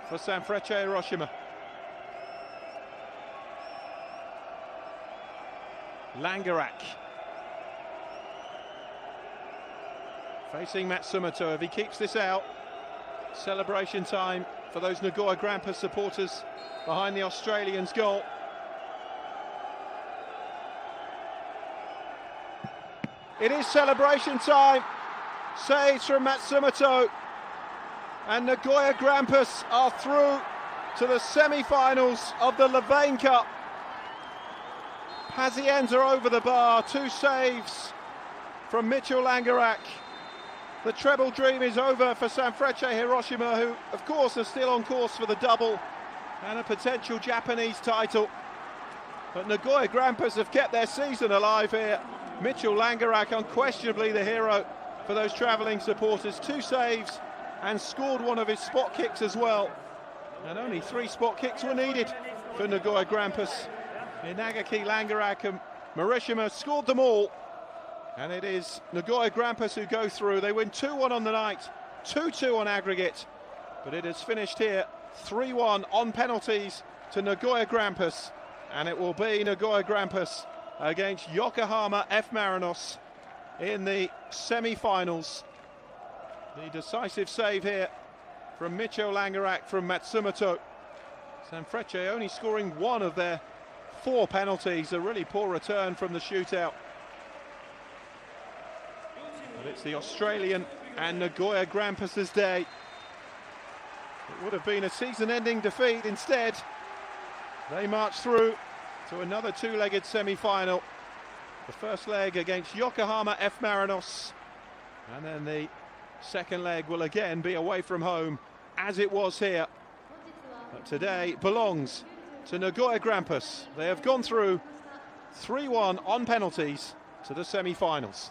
for Sanfrecce Hiroshima. Langerak facing Matsumoto. If he keeps this out, celebration time for those Nagoya Grampus supporters behind the Australians' goal. It is celebration time. Saves from Matsumoto, and Nagoya Grampus are through to the semi-finals of the Levain Cup. Pazienza over the bar, 2 saves from Mitchell Langerak. The treble dream is over for Sanfrecce Hiroshima, who of course are still on course for the double and a potential Japanese title. But Nagoya Grampus have kept their season alive here. Mitchell Langerak unquestionably the hero for those travelling supporters. 2 saves and scored one of his spot kicks as well. And only 3 spot kicks were needed for Nagoya Grampus. Inagaki, Langerak and Marishima scored them all. And it is Nagoya Grampus who go through. They win 2-1 on the night, 2-2 on aggregate. But it has finished here 3-1 on penalties to Nagoya Grampus. And it will be Nagoya Grampus against Yokohama F. Marinos in the semi-finals. The decisive save here from Micho Langerak from Matsumoto. Sanfrecce only scoring 1 of their 4 penalties, a really poor return from the shootout. But it's the Australian and Nagoya Grampus' day. It would have been a season-ending defeat. Instead, they march through to another 2-legged semi-final. The first leg against Yokohama F. Marinos, and then the second leg will again be away from home, as it was here. But today belongs to Nagoya Grampus. They have gone through 3-1 on penalties to the semi-finals.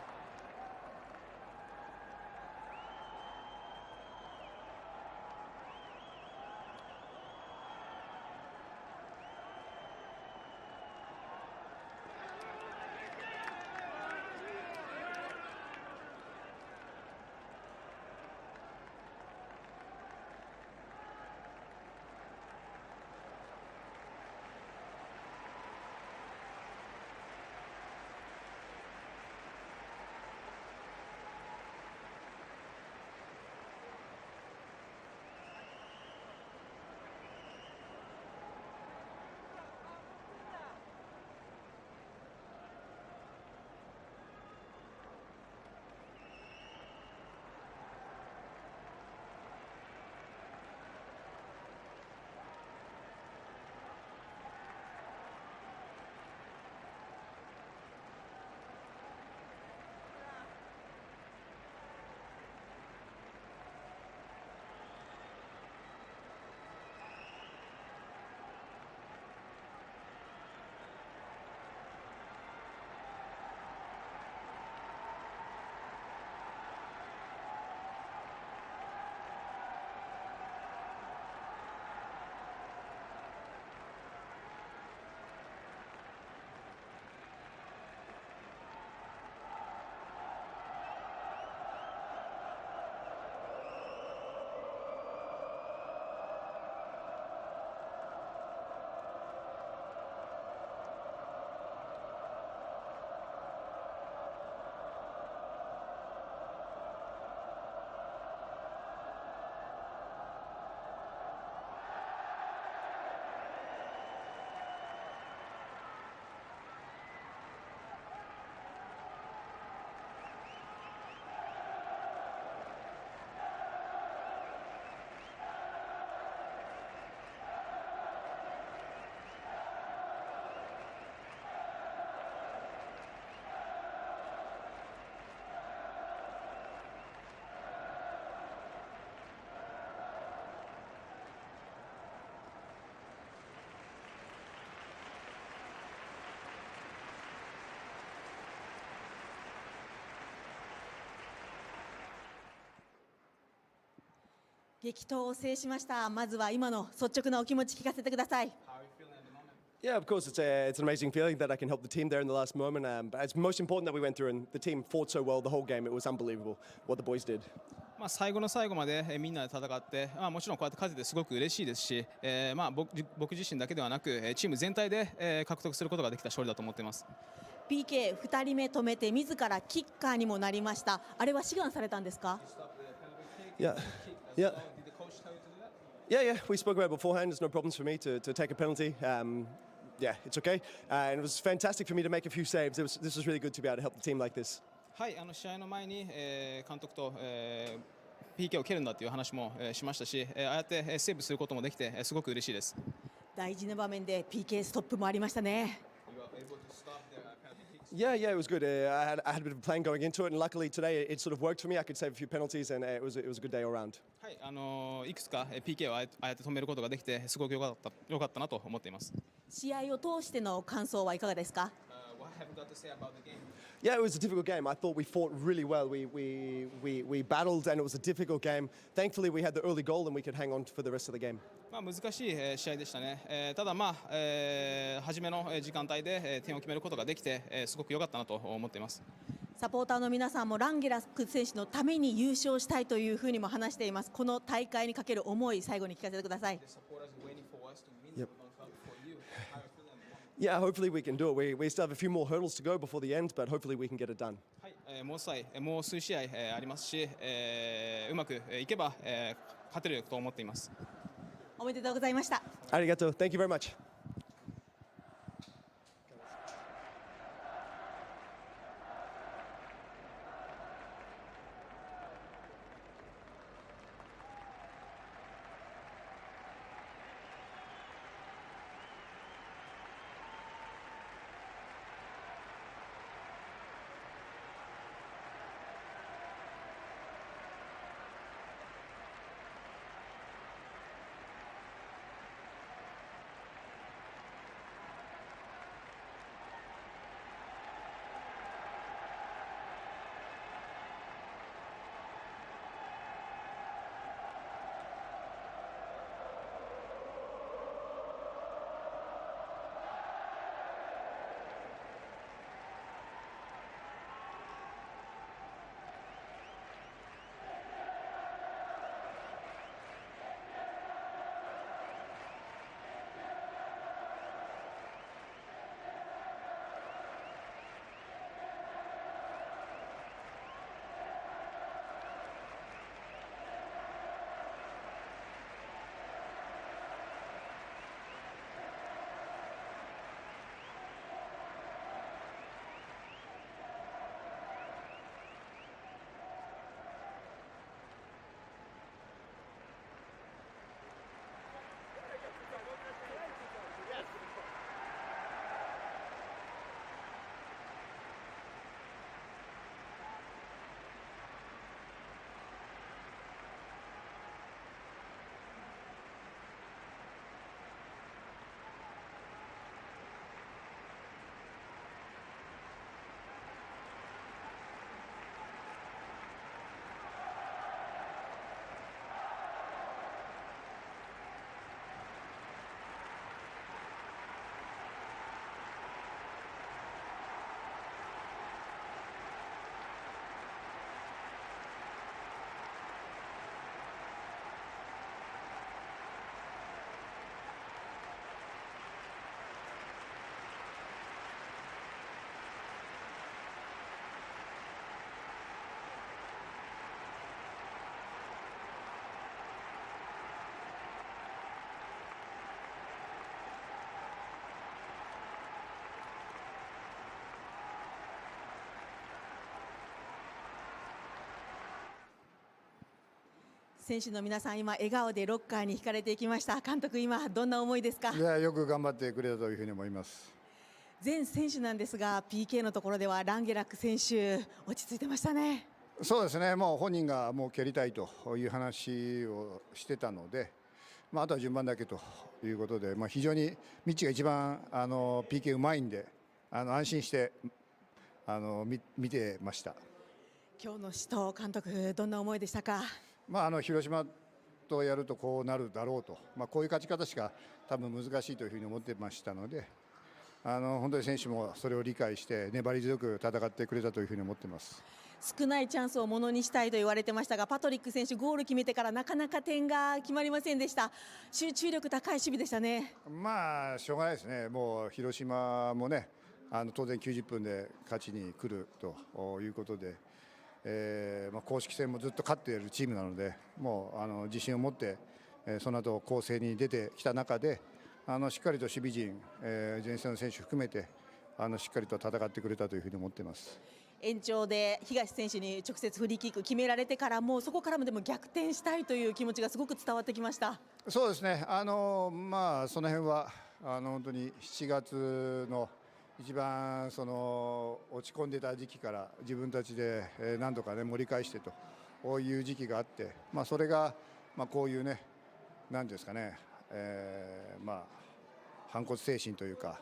激闘を制しました。まずは今の率直なお気持ち聞かせてください。Yeah, of course, it's an amazing feeling that I can help the team there in the last moment. But it's most important that we went through and the team fought so well the whole game. It was unbelievable what the boys did. 最後の最後までみんなで戦って、もちろんこうやって勝ててすごく嬉しいですし、僕自身だけではなくチーム全体で獲得することができた勝利だと思っています。PK2 人目止めて自らキッカーにもなりました。あれは志願されたんですか？ Yeah, yeah. Yeah, we spoke about it beforehand. There's no problems for me to take a penalty. Yeah, it's okay. And it was fantastic for me to make a few saves. This was really good to be able to help the team like this. はい、試合の前に、監督と、PK を蹴るんだという話も、しましたし、ああやって、セーブすることもできて、すごく嬉しいです。大事な場面で PK ストップもありましたね。Yeah, it was good. I had a bit of a plan going into it, and luckily today it sort of worked for me. I could save a few penalties, and it was a good day all round. はい、いくつか PK をああやって止めることができて、すごく良かったなと思っています。試合を通しての感想はいかがですか？ What have you got to say about the game? Yeah, it was a difficult game. I thought we fought really well. We battled, and it was a difficult game. Thankfully, we had the early goal, and we could hang on for the rest of the game. 難しい試合でしたね。ただ初めの時間帯で点を決めることができてすごく良かったなと思っています。サポーターの皆さんもランゲラク選手のために優勝したいというふうにも話しています。この大会にかける思い、最後に聞かせてください。Yeah, hopefully we can do it. We still have a few more hurdles to go before the end, but hopefully we can get it done. はい、もう数試合ありますし、うまくいけば勝てると思っています。おめでとうございました。Arigato. Thank you very much.選手の皆さん、今笑顔でロッカーに引かれていきました。監督、今どんな思いですか？いや、よく頑張ってくれたというふうに思います。全選手なんですが PK のところではランゲラック選手落ち着いてましたね。そうですね、もう本人がもう蹴りたいという話をしてたので、あとは順番だけということで、非常にミッチが一番PK うまいんで安心して見てました。今日の指導監督、どんな思いでしたか？広島とやるとこうなるだろうと、こういう勝ち方しか多分難しいというふうに思ってましたので、本当に選手もそれを理解して粘り強く戦ってくれたというふうに思っています。少ないチャンスをものにしたいと言われてましたが、パトリック選手ゴール決めてからなかなか点が決まりませんでした。集中力高い守備でしたね。しょうがないですね。もう広島もね、当然90分で勝ちに来るということで、公式戦もずっと勝っているチームなので、もう自信を持って、その後攻勢に出てきた中で、しっかりと守備陣、前線の選手含めてしっかりと戦ってくれたというふうに思っています。延長で東選手に直接フリーキック決められてからも、そこからもでも逆転したいという気持ちがすごく伝わってきました。そうですね、その辺は本当に7月の一番落ち込んでた時期から自分たちで何とかね盛り返してという時期があって、それがこういうね、なんですかね、反骨精神というか、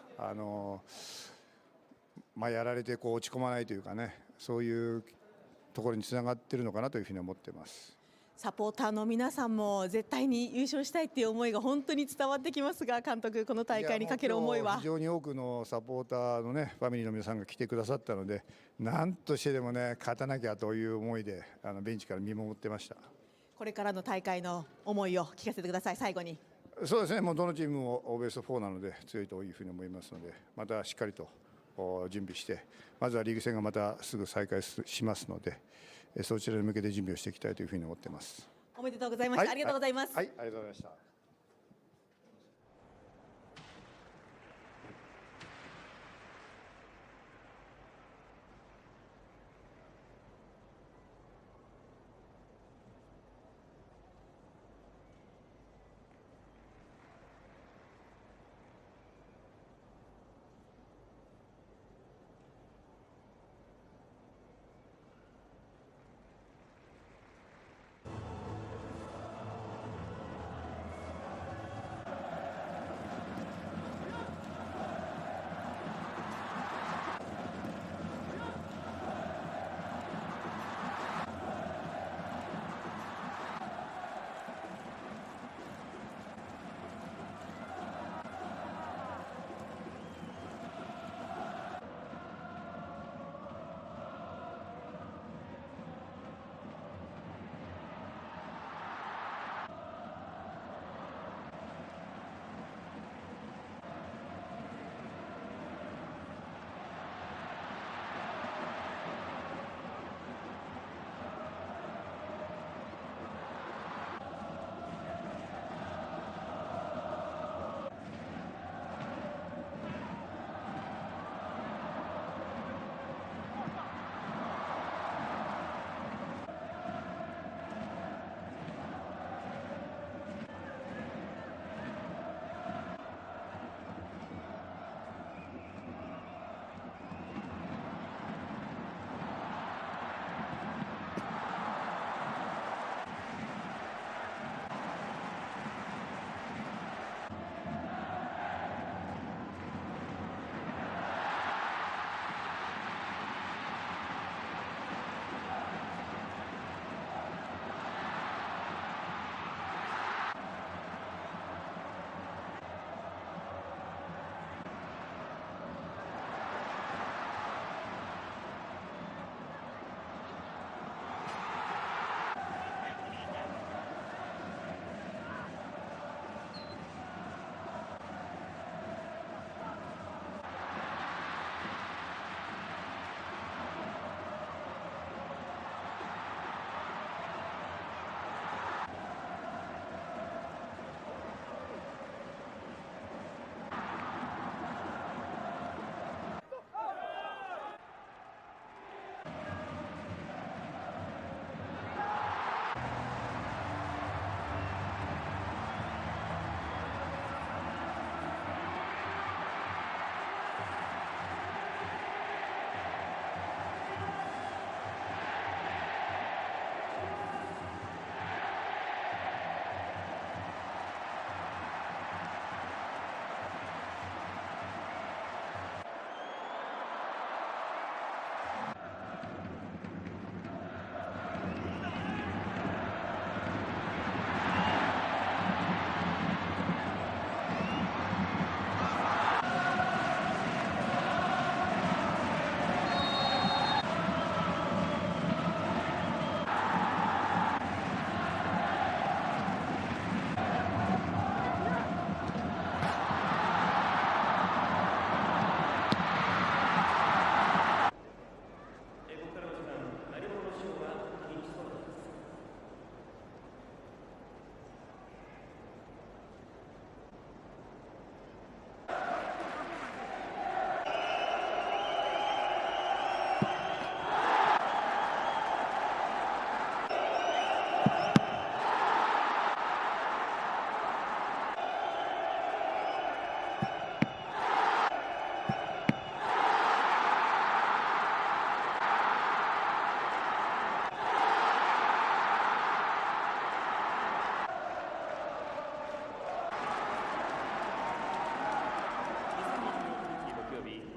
やられて落ち込まないというかね、そういうところにつながっているのかなというふうに思っています。サポーターの皆さんも絶対に優勝したいっていう思いが本当に伝わってきますが、監督、この大会にかける思いは。非常に多くのサポーターのねファミリーの皆さんが来てくださったので、何としてでもね勝たなきゃという思いでベンチから見守ってました。これからの大会の思いを聞かせてください。最後に。そうですね、もうどのチームもベスト4なので強いというふうに思いますので、またしっかりと準備して、まずはリーグ戦がまたすぐ再開しますので、そちらに向けて準備をしていきたいというふうに思っています。おめでとうございました。ありがとうございます。はい、ありがとうございました。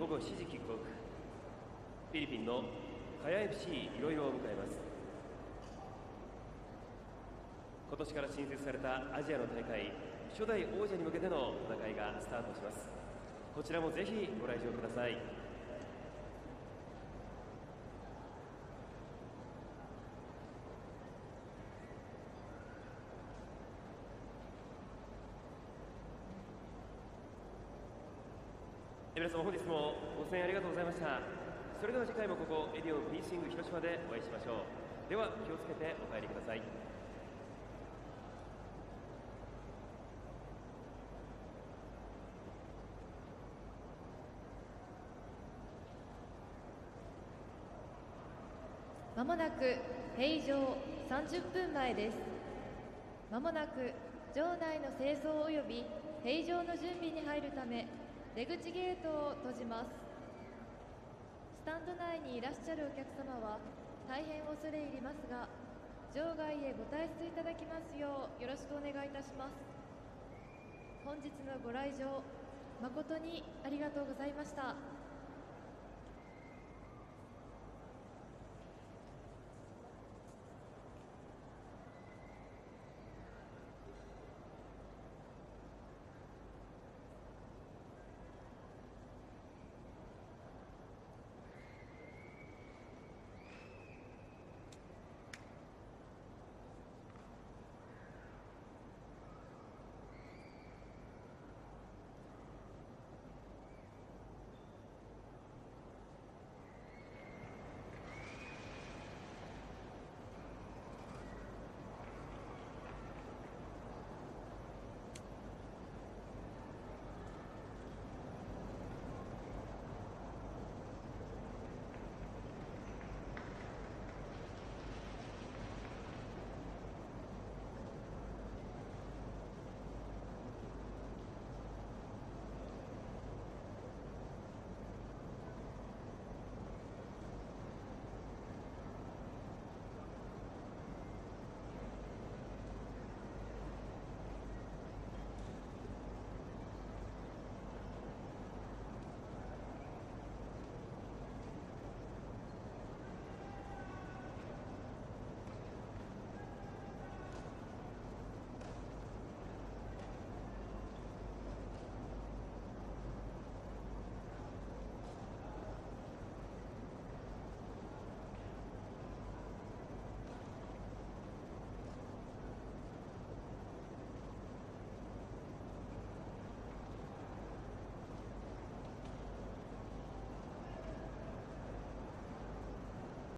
午後7時キックオフ、フィリピンのカヤ FC いろいろを迎えます。今年から新設されたアジアの大会初代王者に向けての戦いがスタートします。こちらもぜひご来場ください。皆様本日もご声援ありがとうございました。それでは次回もここエディオンフィニッシング広島でお会いしましょう。では気をつけてお帰りください。まもなく閉場30分前です。まもなく場内の清掃及び閉場の準備に入るため出口ゲートを閉じます。スタンド内にいらっしゃるお客様は大変恐れ入りますが、場外へご退出いただきますようよろしくお願いいたします。本日のご来場誠にありがとうございました。